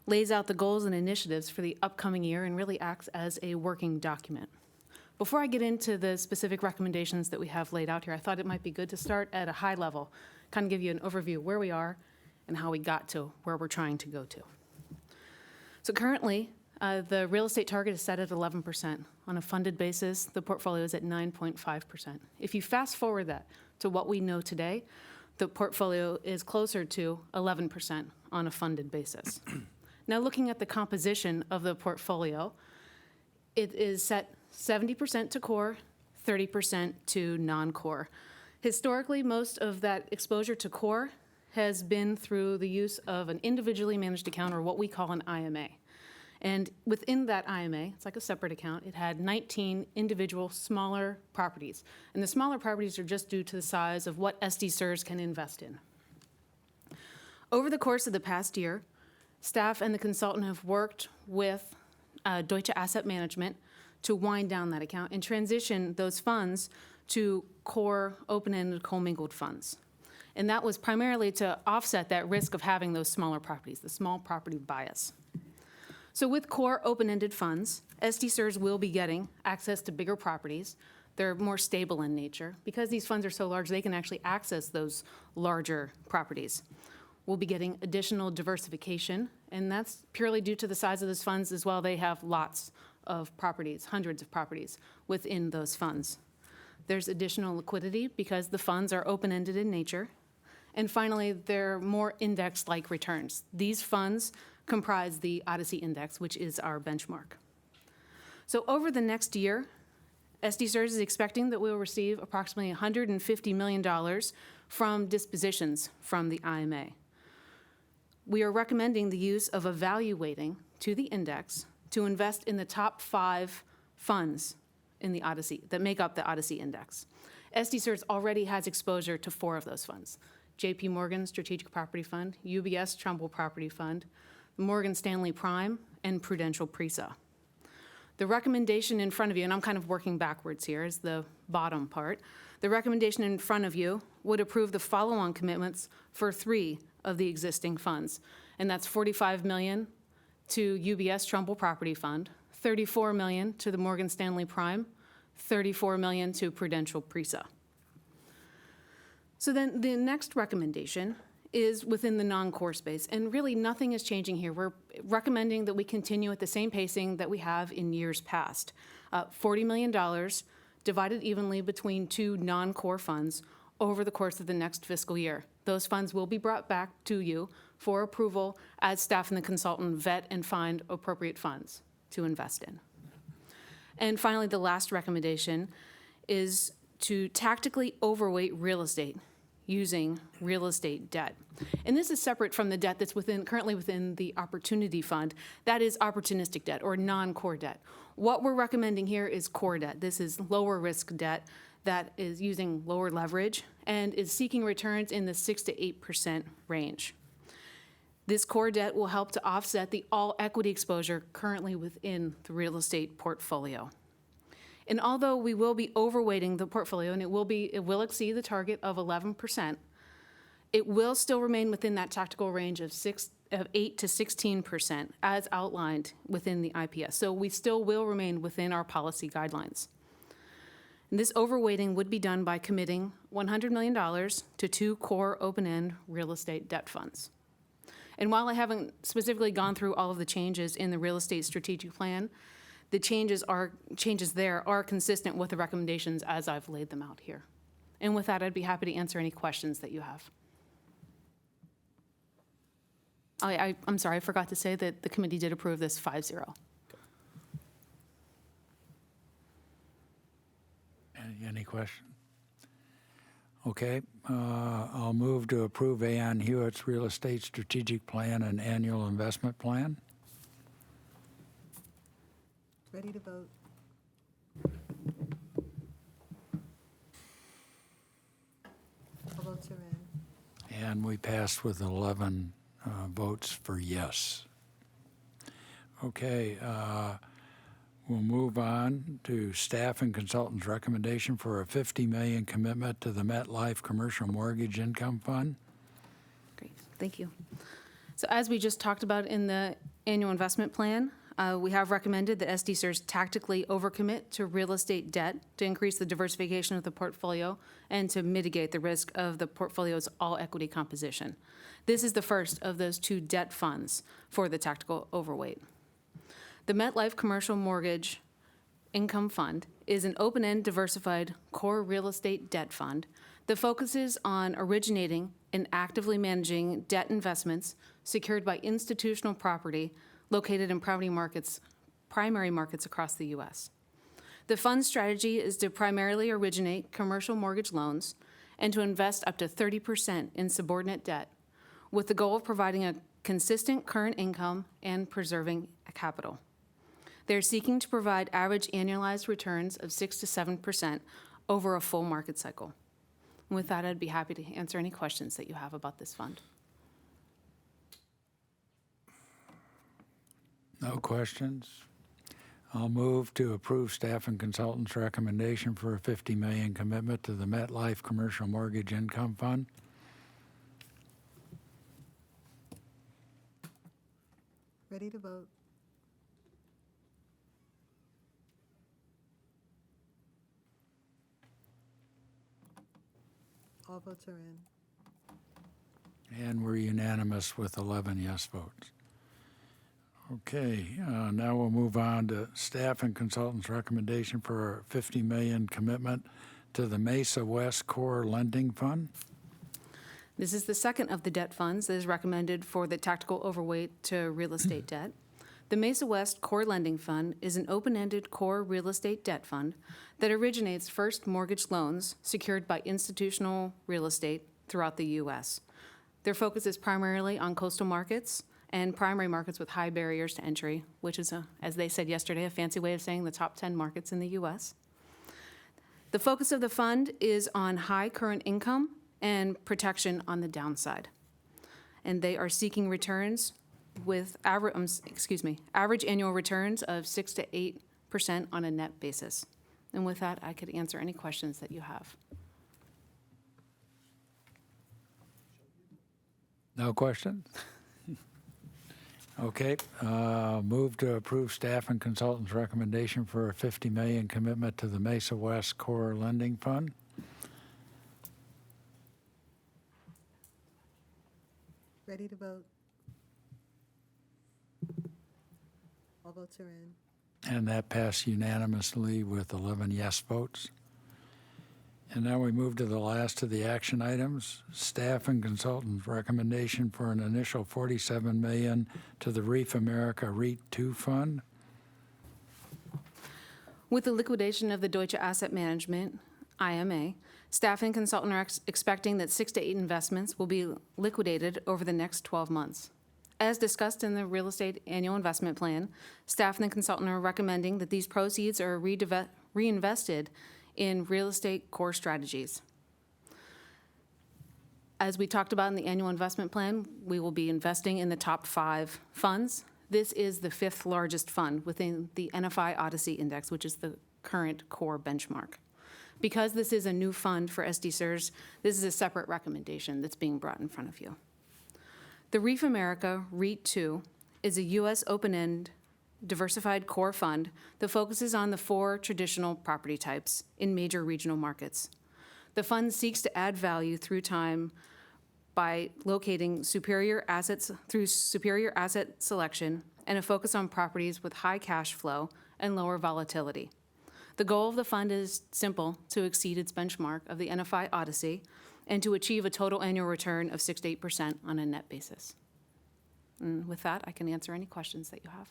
[SPEAKER 18] lays out the goals and initiatives for the upcoming year and really acts as a working document. Before I get into the specific recommendations that we have laid out here, I thought it might be good to start at a high level, kind of give you an overview of where we are and how we got to where we're trying to go to. So currently, the real estate target is set at 11%. On a funded basis, the portfolio is at 9.5%. If you fast forward that to what we know today, the portfolio is closer to 11% on a funded basis. Now looking at the composition of the portfolio, it is set 70% to core, 30% to non-core. Historically, most of that exposure to core has been through the use of an individually managed account, or what we call an IMA. And within that IMA, it's like a separate account, it had 19 individual smaller properties. And the smaller properties are just due to the size of what SDCERS can invest in. Over the course of the past year, staff and the consultant have worked with Deutsche Asset Management to wind down that account and transition those funds to core open-ended commingled funds. And that was primarily to offset that risk of having those smaller properties, the small property bias. So with core open-ended funds, SDCERS will be getting access to bigger properties. They're more stable in nature. Because these funds are so large, they can actually access those larger properties. We'll be getting additional diversification, and that's purely due to the size of those funds as well. They have lots of properties, hundreds of properties within those funds. There's additional liquidity because the funds are open-ended in nature. And finally, they're more index-like returns. These funds comprise the Odyssey Index, which is our benchmark. So over the next year, SDCERS is expecting that we will receive approximately $150 million from dispositions from the IMA. We are recommending the use of evaluating to the index to invest in the top 5 funds in the Odyssey that make up the Odyssey Index. SDCERS already has exposure to 4 of those funds: JP Morgan Strategic Property Fund, UBS Trumbull Property Fund, Morgan Stanley Prime, and Prudential PRESA. The recommendation in front of you, and I'm kind of working backwards here, is the bottom part. The recommendation in front of you would approve the follow-on commitments for 3 of the existing funds, and that's $45 million to UBS Trumbull Property Fund, $34 million to the Morgan Stanley Prime, $34 million to Prudential PRESA. So then the next recommendation is within the non-core space, and really nothing is changing here. We're recommending that we continue at the same pacing that we have in years past. $40 million divided evenly between 2 non-core funds over the course of the next fiscal year. Those funds will be brought back to you for approval as staff and the consultant vet and find appropriate funds to invest in. And finally, the last recommendation is to tactically overweight real estate using real estate debt. And this is separate from the debt that's currently within the Opportunity Fund. That is opportunistic debt or non-core debt. What we're recommending here is core debt. This is lower risk debt that is using lower leverage and is seeking returns in the 6 to 8% range. This core debt will help to offset the all equity exposure currently within the real estate portfolio. And although we will be overweighting the portfolio, and it will exceed the target of 11%, it will still remain within that tactical range of 8 to 16% as outlined within the IPS. So we still will remain within our policy guidelines. And this overweighting would be done by committing $100 million to 2 core open-end real estate debt funds. And while I haven't specifically gone through all of the changes in the real estate strategic plan, the changes there are consistent with the recommendations as I've laid them out here. And with that, I'd be happy to answer any questions that you have. I'm sorry, I forgot to say that the committee did approve this 5-0.
[SPEAKER 10] Any question? Okay, I'll move to approve Aon Hewitt's Real Estate Strategic Plan and Annual Investment Plan.
[SPEAKER 2] Ready to vote? All votes are in.
[SPEAKER 10] And we passed with 11 votes for yes. Okay, we'll move on to staff and consultants' recommendation for a $50 million commitment to the MetLife Commercial Mortgage Income Fund.
[SPEAKER 18] Great, thank you. So as we just talked about in the annual investment plan, we have recommended that SDCERS tactically overcommit to real estate debt to increase the diversification of the portfolio and to mitigate the risk of the portfolio's all equity composition. This is the first of those 2 debt funds for the tactical overweight. The MetLife Commercial Mortgage Income Fund is an open-end diversified core real estate debt fund that focuses on originating and actively managing debt investments secured by institutional property located in primary markets across the U.S. The fund's strategy is to primarily originate commercial mortgage loans and to invest up to 30% in subordinate debt, with the goal of providing a consistent current income and preserving capital. They're seeking to provide average annualized returns of 6 to 7% over a full market cycle. And with that, I'd be happy to answer any questions that you have about this fund.
[SPEAKER 10] No questions? I'll move to approve staff and consultants' recommendation for a $50 million commitment to the MetLife Commercial Mortgage Income Fund.
[SPEAKER 2] Ready to vote? All votes are in.
[SPEAKER 10] And we're unanimous with 11 yes votes. Okay, now we'll move on to staff and consultants' recommendation for a $50 million commitment to the Mesa West Core Lending Fund.
[SPEAKER 18] This is the second of the debt funds that is recommended for the tactical overweight to real estate debt. The Mesa West Core Lending Fund is an open-ended core real estate debt fund that originates first mortgage loans secured by institutional real estate throughout the U.S. Their focus is primarily on coastal markets and primary markets with high barriers to entry, which is, as they said yesterday, a fancy way of saying the top 10 markets in the U.S. The focus of the fund is on high current income and protection on the downside. And they are seeking returns with average annual returns of 6 to 8% on a net basis. And with that, I could answer any questions that you have.
[SPEAKER 10] No questions? Okay, move to approve staff and consultants' recommendation for a $50 million commitment to the Mesa West Core Lending Fund.
[SPEAKER 2] Ready to vote? All votes are in.
[SPEAKER 10] And that passed unanimously with 11 yes votes. And now we move to the last of the action items. Staff and consultants' recommendation for an initial $47 million to the Reef America REIT 2 Fund.
[SPEAKER 18] With the liquidation of the Deutsche Asset Management, IMA, staff and consultant are expecting that 6 to 8 investments will be liquidated over the next 12 months. As discussed in the real estate annual investment plan, staff and the consultant are recommending that these proceeds are reinvested in real estate core strategies. As we talked about in the annual investment plan, we will be investing in the top 5 funds. This is the 5th largest fund within the NFI Odyssey Index, which is the current core benchmark. Because this is a new fund for SDCERS, this is a separate recommendation that's being brought in front of you. The Reef America REIT 2 is a U.S. open-end diversified core fund that focuses on the 4 traditional property types in major regional markets. The fund seeks to add value through time by locating superior assets through superior asset selection and a focus on properties with high cash flow and lower volatility. The goal of the fund is simple: to exceed its benchmark of the NFI Odyssey and to achieve a total annual return of 6 to 8% on a net basis. And with that, I can answer any questions that you have.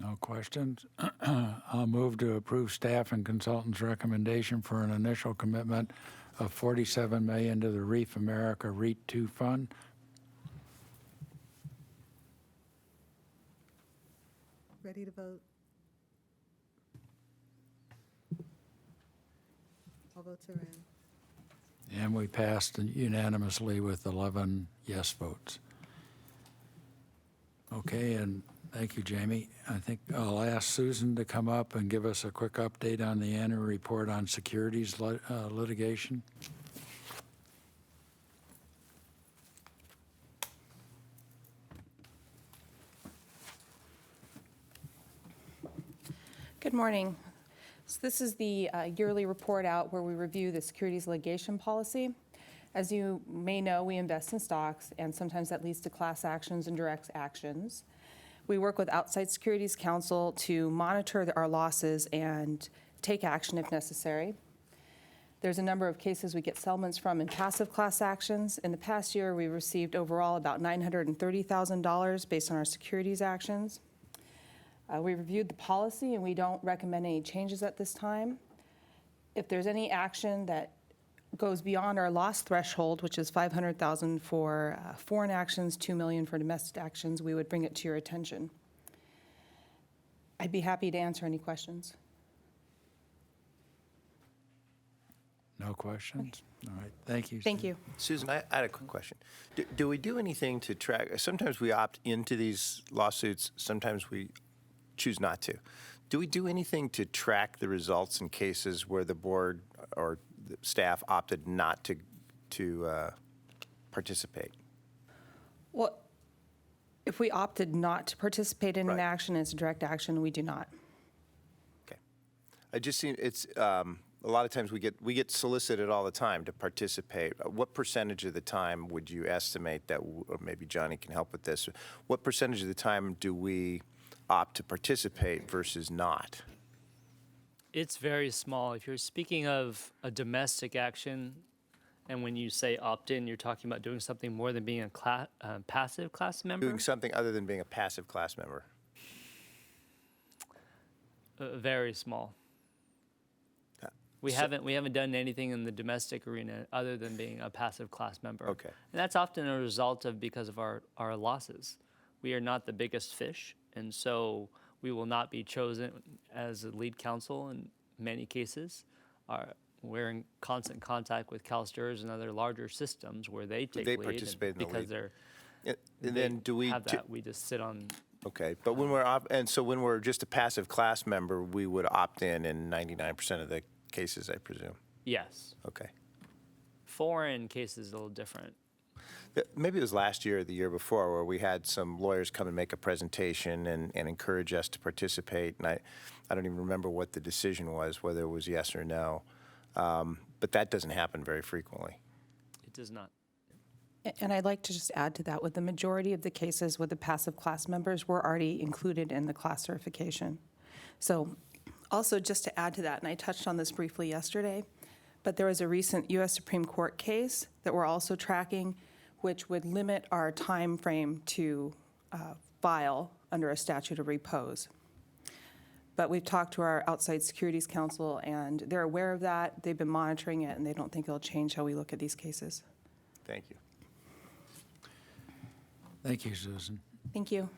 [SPEAKER 10] No questions? I'll move to approve staff and consultants' recommendation for an initial commitment of $47 million to the Reef America REIT 2 Fund.
[SPEAKER 2] Ready to vote? All votes are in.
[SPEAKER 10] And we passed unanimously with 11 yes votes. Okay, and thank you, Jamie. I think I'll ask Susan to come up and give us a quick update on the annual report on securities litigation.
[SPEAKER 19] Good morning. So this is the yearly report out where we review the securities litigation policy. As you may know, we invest in stocks, and sometimes that leads to class actions and direct actions. We work with outside securities counsel to monitor our losses and take action if necessary. There's a number of cases we get settlements from in passive class actions. In the past year, we received overall about $930,000 based on our securities actions. We reviewed the policy, and we don't recommend any changes at this time. if there's any action that goes beyond our loss threshold, which is 500,000 for foreign actions, 2 million for domestic actions, we would bring it to your attention. I'd be happy to answer any questions.
[SPEAKER 10] No questions? All right, thank you.
[SPEAKER 19] Thank you.
[SPEAKER 1] Susan, I had a quick question. Do we do anything to track, sometimes we opt into these lawsuits, sometimes we choose not to. Do we do anything to track the results in cases where the board or the staff opted not to participate?
[SPEAKER 19] Well, if we opted not to participate in an action as a direct action, we do not.
[SPEAKER 1] Okay. I just seen, it's, a lot of times we get solicited all the time to participate. What percentage of the time would you estimate that, or maybe Johnny can help with this, what percentage of the time do we opt to participate versus not?
[SPEAKER 15] It's very small. If you're speaking of a domestic action, and when you say opt-in, you're talking about doing something more than being a passive class member?
[SPEAKER 1] Doing something other than being a passive class member.
[SPEAKER 15] Very small. We haven't done anything in the domestic arena other than being a passive class member.
[SPEAKER 1] Okay.
[SPEAKER 15] And that's often a result of because of our losses. We are not the biggest fish, and so we will not be chosen as a lead counsel in many cases. We're in constant contact with CalSTRS and other larger systems where they take lead.
[SPEAKER 1] Participate in the
[SPEAKER 15] because
[SPEAKER 1] lead.
[SPEAKER 15] they're
[SPEAKER 1] And then do we
[SPEAKER 15] have that. We just sit on.
[SPEAKER 1] Okay, but when when we're just a passive class member, we would opt in 99% of the cases, I presume.
[SPEAKER 15] Yes.
[SPEAKER 1] Okay.
[SPEAKER 15] Foreign cases a little different.
[SPEAKER 1] Maybe it was last year or the year before where we had some lawyers come and make a presentation and encourage us to participate. And I don't even remember what the decision was, whether it was yes or no. But that doesn't happen very frequently.
[SPEAKER 15] It does not.
[SPEAKER 19] And I'd like to just add to that, with the majority of the cases with the passive class members, we're already included in the class certification. So also just to add to that, and I touched on this briefly yesterday, but there was a recent U.S. Supreme Court case that we're also tracking, which would limit our time frame to file under a statute of repose. But we've talked to our outside securities counsel, and they're aware of that. They've been monitoring it, and they don't think it'll change how we look at these cases.
[SPEAKER 1] Thank you.
[SPEAKER 10] Thank you, Susan.
[SPEAKER 19] Thank you.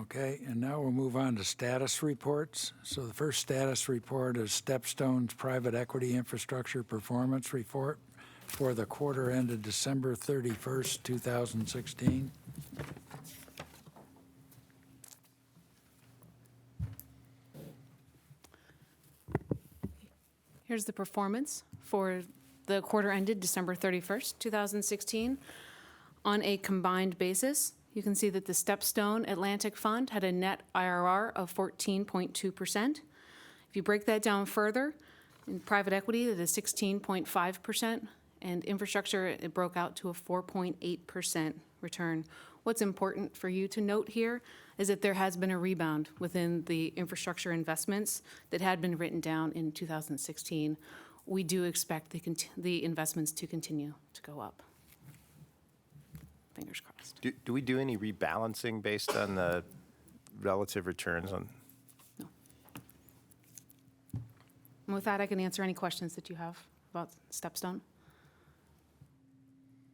[SPEAKER 10] Okay, and now we'll move on to status reports. So the first status report is StepStone's Private Equity Infrastructure Performance Report for the quarter ended December 31st, 2016.
[SPEAKER 18] Here's the performance for the quarter ended December 31st, 2016. On a combined basis, you can see that the StepStone Atlantic Fund had a net IRR of 14.2%. If you break that down further, in private equity, it is 16.5%, and infrastructure, it broke out to a 4.8% return. What's important for you to note here is that there has been a rebound within the infrastructure investments that had been written down in 2016. We do expect the investments to continue to go up. Fingers crossed.
[SPEAKER 1] Do we do any rebalancing based on the relative returns on?
[SPEAKER 18] No. And with that, I can answer any questions that you have about StepStone.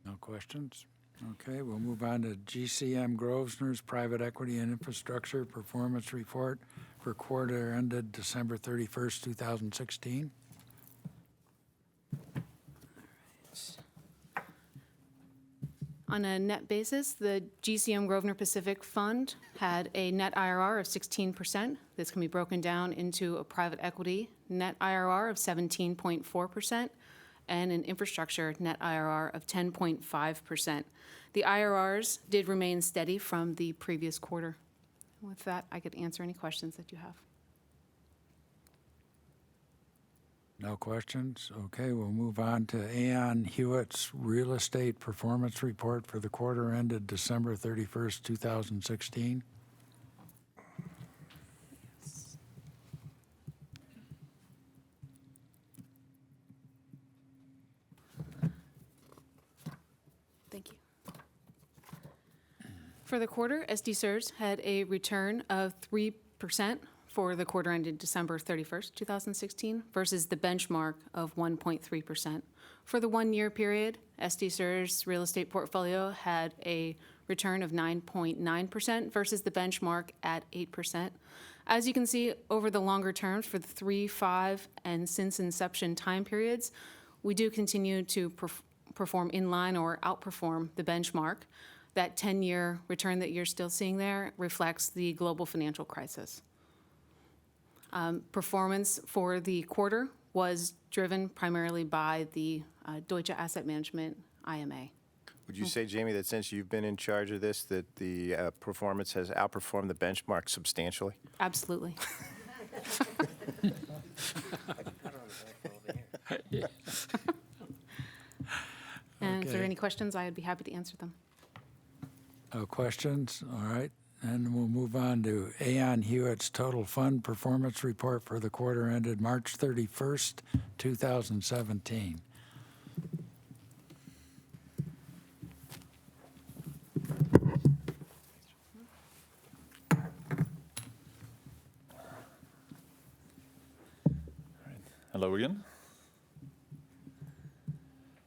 [SPEAKER 10] No questions? Okay, we'll move on to GCM Grosvenor's Private Equity and Infrastructure Performance Report for quarter ended December 31st, 2016.
[SPEAKER 18] On a net basis, the GCM Grosvenor Pacific Fund had a net IRR of 16%. This can be broken down into a private equity net IRR of 17.4% and an infrastructure net IRR of 10.5%. The IRRs did remain steady from the previous quarter. With that, I could answer any questions that you have.
[SPEAKER 10] No questions? Okay, we'll move on to Aon Hewitt's Real Estate Performance Report for the quarter ended December 31st, 2016.
[SPEAKER 18] Thank you. For the quarter, SDCERS had a return of 3% for the quarter ended December 31st, 2016, versus the benchmark of 1.3%. For the 1-year period, SDCERS real estate portfolio had a return of 9.9% versus the benchmark at 8%. As you can see, over the longer terms for the 3, 5, and since inception time periods, we do continue to perform in line or outperform the benchmark. That 10-year return that you're still seeing there reflects the global financial crisis. Performance for the quarter was driven primarily by the Deutsche Asset Management IMA.
[SPEAKER 1] Would you say, Jamie, that since you've been in charge of this, that the performance has outperformed the benchmark substantially?
[SPEAKER 18] Absolutely. And if there are any questions, I'd be happy to answer them.
[SPEAKER 10] No questions? All right. And we'll move on to Aon Hewitt's Total Fund Performance Report for the quarter ended March 31st, 2017.
[SPEAKER 17] Hello again.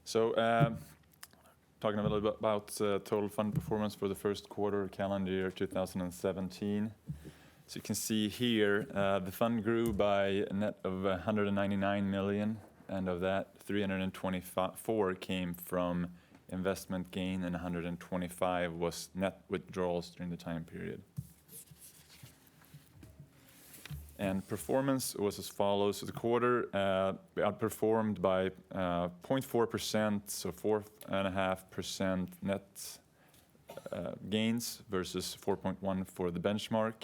[SPEAKER 17] So, talking a little bit about total fund performance for the first quarter calendar year 2017. So you can see here, the fund grew by a net of 199 million, and of that, 324 came from investment gain, and 125 was net withdrawals during the time period. And performance was as follows. So the quarter outperformed by 0.4%, so 4.5% net gains versus 4.1 for the benchmark.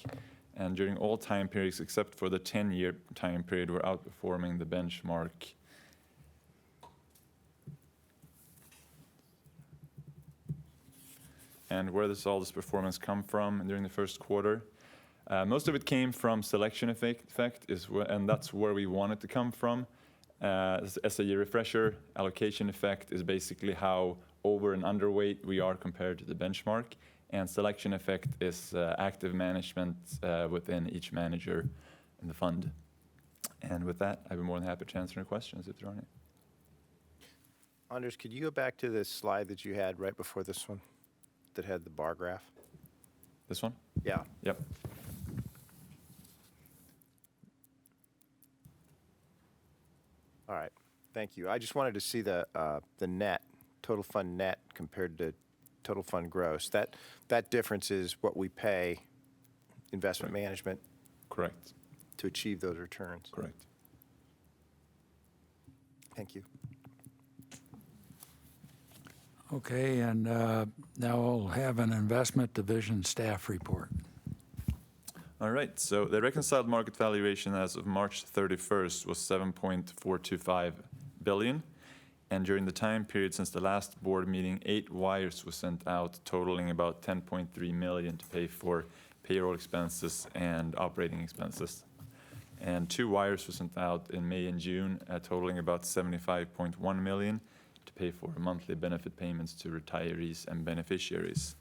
[SPEAKER 17] And during all time periods except for the 10-year time period, we're outperforming the benchmark. And where does all this performance come from during the first quarter? Most of it came from selection effect, and that's where we want it to come from. As a refresher, allocation effect is basically how over and underweight we are compared to the benchmark, and selection effect is active management within each manager in the fund. And with that, I'd be more than happy to answer any questions if there are any.
[SPEAKER 1] Anders, could you go back to the slide that you had right before this one that had the bar graph?
[SPEAKER 17] This one?
[SPEAKER 1] Yeah.
[SPEAKER 17] Yep.
[SPEAKER 1] All right, thank you. I just wanted to see the net, total fund net compared to total fund gross. That difference is what we pay investment management.
[SPEAKER 17] Correct.
[SPEAKER 1] To achieve those returns.
[SPEAKER 17] Correct.
[SPEAKER 1] Thank you.
[SPEAKER 10] Okay, and now we'll have an investment division staff report.
[SPEAKER 17] All right, so the reconciled market valuation as of March 31st was 7.425 billion. And during the time period since the last board meeting, 8 wires were sent out, totaling about 10.3 million to pay for payroll expenses and operating expenses. And 2 wires were sent out in May and June, totaling about 75.1 million to pay for monthly benefit payments to retirees and beneficiaries.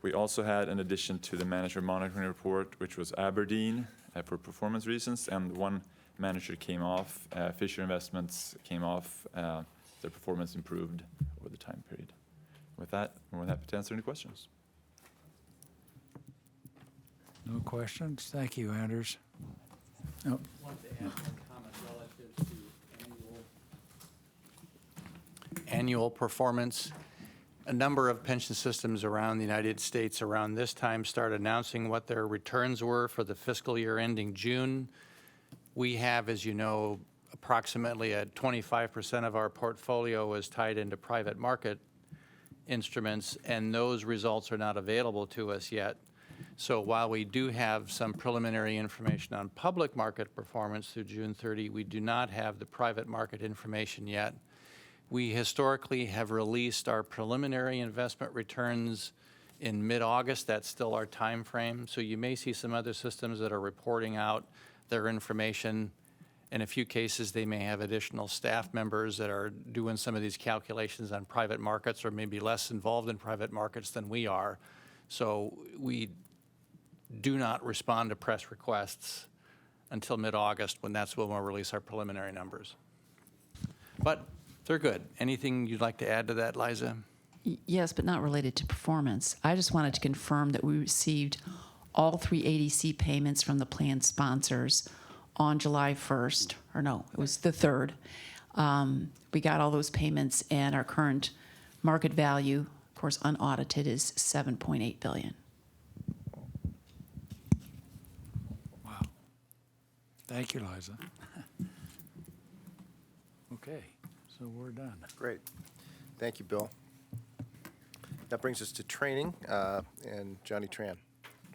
[SPEAKER 17] We also had an addition to the manager monitoring report, which was Aberdeen for performance reasons, and one manager came off. Fisher Investments came off. Their performance improved over the time period. With that, I'm more than happy to answer any questions.
[SPEAKER 10] No questions? Thank you, Anders. Oh.
[SPEAKER 3] I wanted to add one comment relative to annual performance. A number of pension systems around the United States around this time started announcing what their returns were for the fiscal year ending June. We have, as you know, approximately 25% of our portfolio is tied into private market instruments, and those results are not available to us yet. So while we do have some preliminary information on public market performance through June 30, we do not have the private market information yet. We historically have released our preliminary investment returns in mid-August. That's still our time frame. So you may see some other systems that are reporting out their information. In a few cases, they may have additional staff members that are doing some of these calculations on private markets or maybe less involved in private markets than we are. So we do not respond to press requests until mid-August, when that's when we'll release our preliminary numbers. But they're good. Anything you'd like to add to that, Liza?
[SPEAKER 8] Yes, but not related to performance. I just wanted to confirm that we received all 3 ADC payments from the plan sponsors on July 1st, or no, it was the 3rd. We got all those payments, and our current market value, of course unaudited, is $7.8 billion.
[SPEAKER 10] Wow. Thank you, Liza. Okay, so we're done.
[SPEAKER 1] Great. Thank you, Bill. That brings us to training, and Johnny Tran.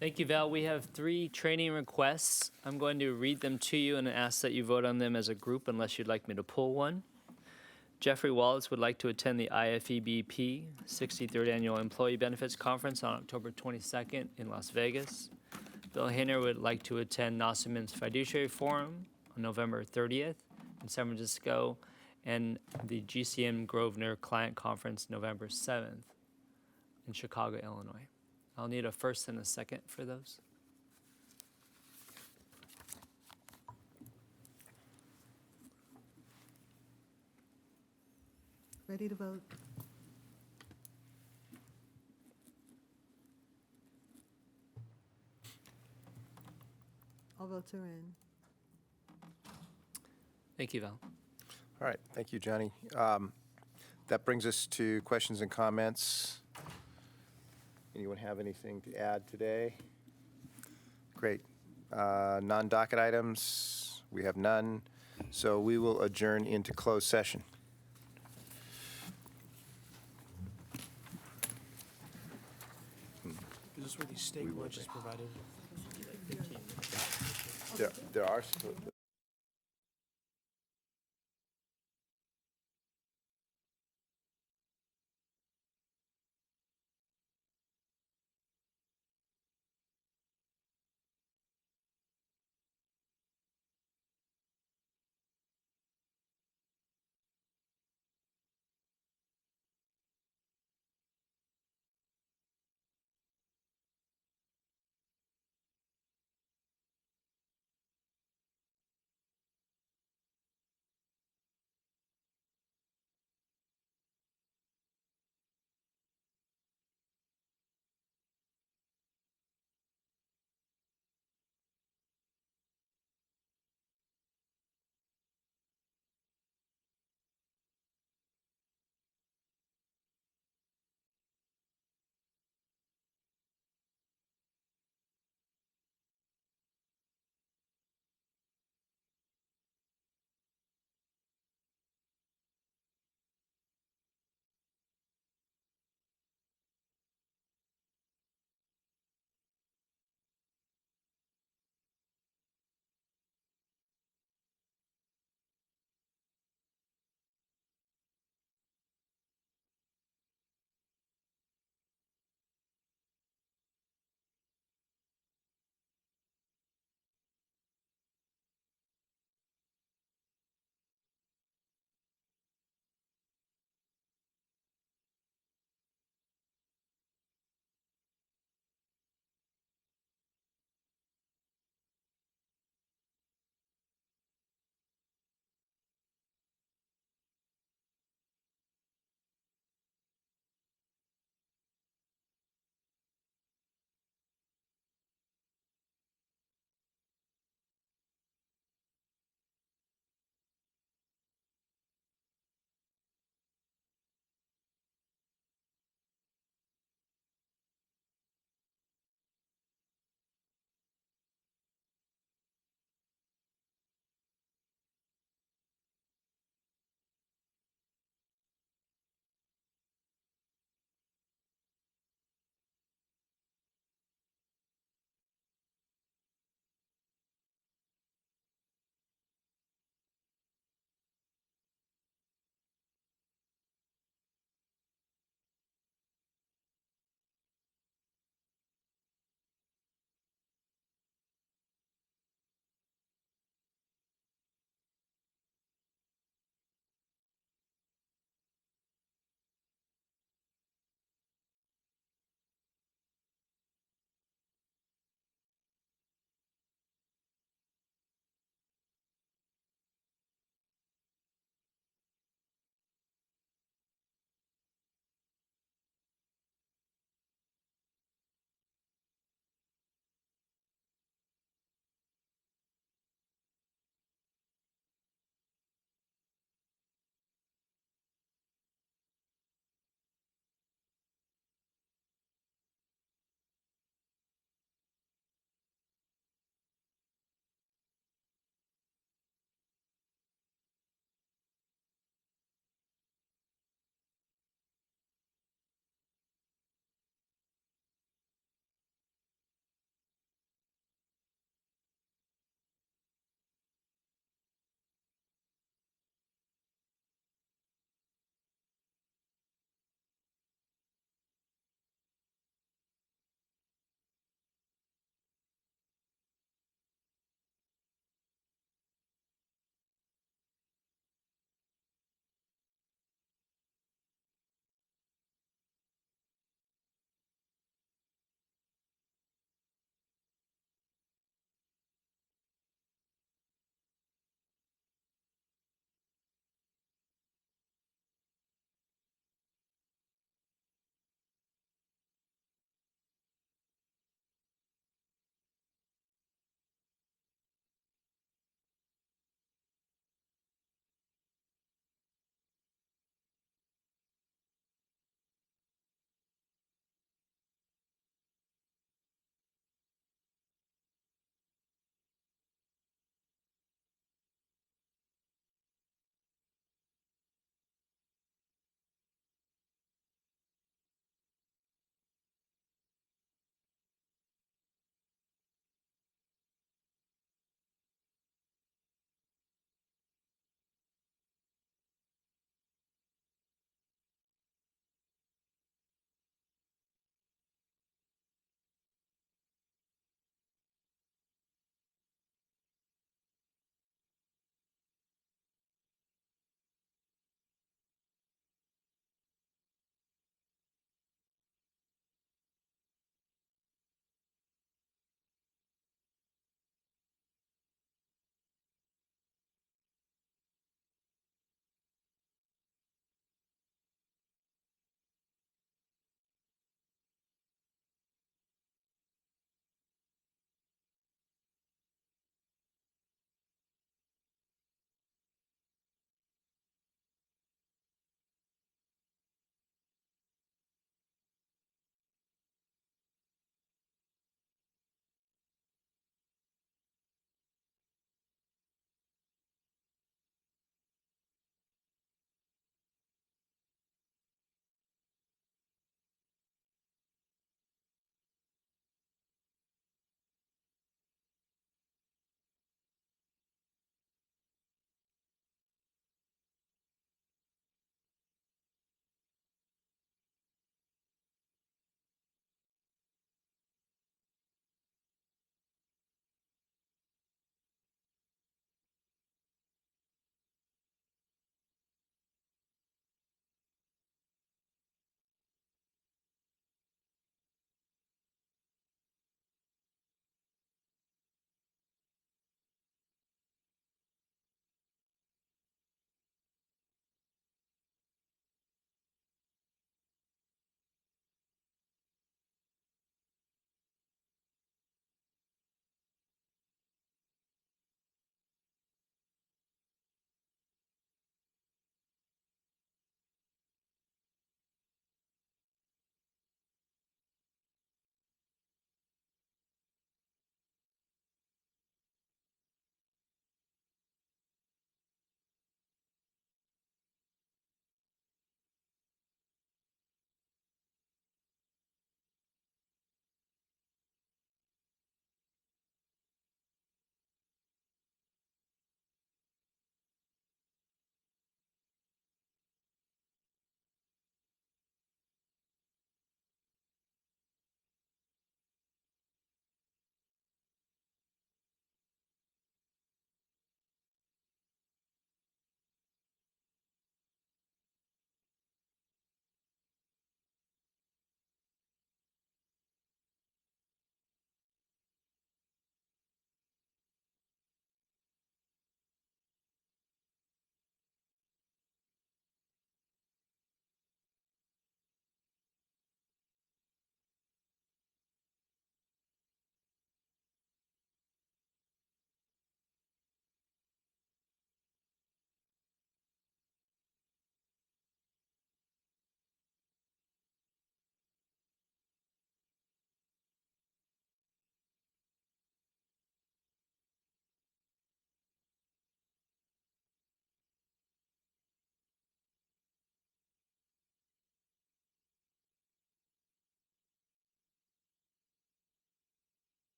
[SPEAKER 15] Thank you, Val. We have 3 training requests. I'm going to read them to you and ask that you vote on them as a group unless you'd like me to pull one. Jeffrey Wallace would like to attend the IFEBP 63rd Annual Employee Benefits Conference on October 22nd in Las Vegas. Bill Hayner would like to attend Nossaman's Fiduciary Forum on November 30th in San Francisco, and the GCM Grosvenor Client Conference November 7th in Chicago, Illinois. I'll need a first and a second for those.
[SPEAKER 2] Ready to vote? All votes are in.
[SPEAKER 15] Thank you, Val.
[SPEAKER 1] All right, thank you, Johnny. That brings us to questions and comments. Anyone have anything to add today? Great. Non-docket items, we have none. So we will adjourn into closed session.
[SPEAKER 4] Is this where these steak lunches provided?
[SPEAKER 1] There are.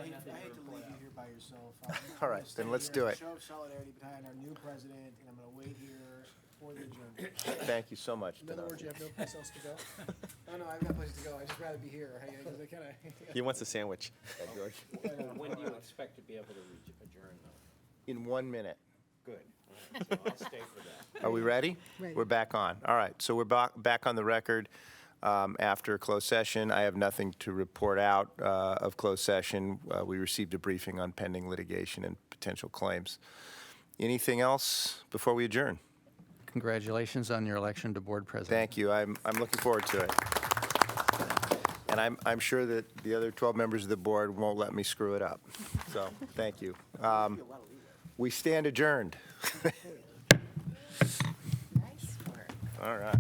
[SPEAKER 4] I hate to leave you here by yourself.
[SPEAKER 1] All right, then let's do it.
[SPEAKER 4] Show of solidarity behind our new president, and I'm going to wait here for the adjournment.
[SPEAKER 1] Thank you so much.
[SPEAKER 4] In other words, you have no place else to go? Oh, no, I've got places to go. I'd just rather be here. Because I kind of.
[SPEAKER 9] He wants a sandwich.
[SPEAKER 11] When do you expect to be able to adjourn, though?
[SPEAKER 1] In 1 minute.
[SPEAKER 11] Good. All right, so I'll stay for that.
[SPEAKER 1] Are we ready?
[SPEAKER 2] Ready.
[SPEAKER 1] We're back on. All right, so we're back on the record after closed session. I have nothing to report out of closed session. We received a briefing on pending litigation and potential claims. Anything else before we adjourn?
[SPEAKER 3] Congratulations on your election to board president.
[SPEAKER 1] Thank you. I'm looking forward to it. And I'm sure that the other 12 members of the board won't let me screw it up. So, thank you. We stand adjourned.
[SPEAKER 14] Nice work.
[SPEAKER 1] All right.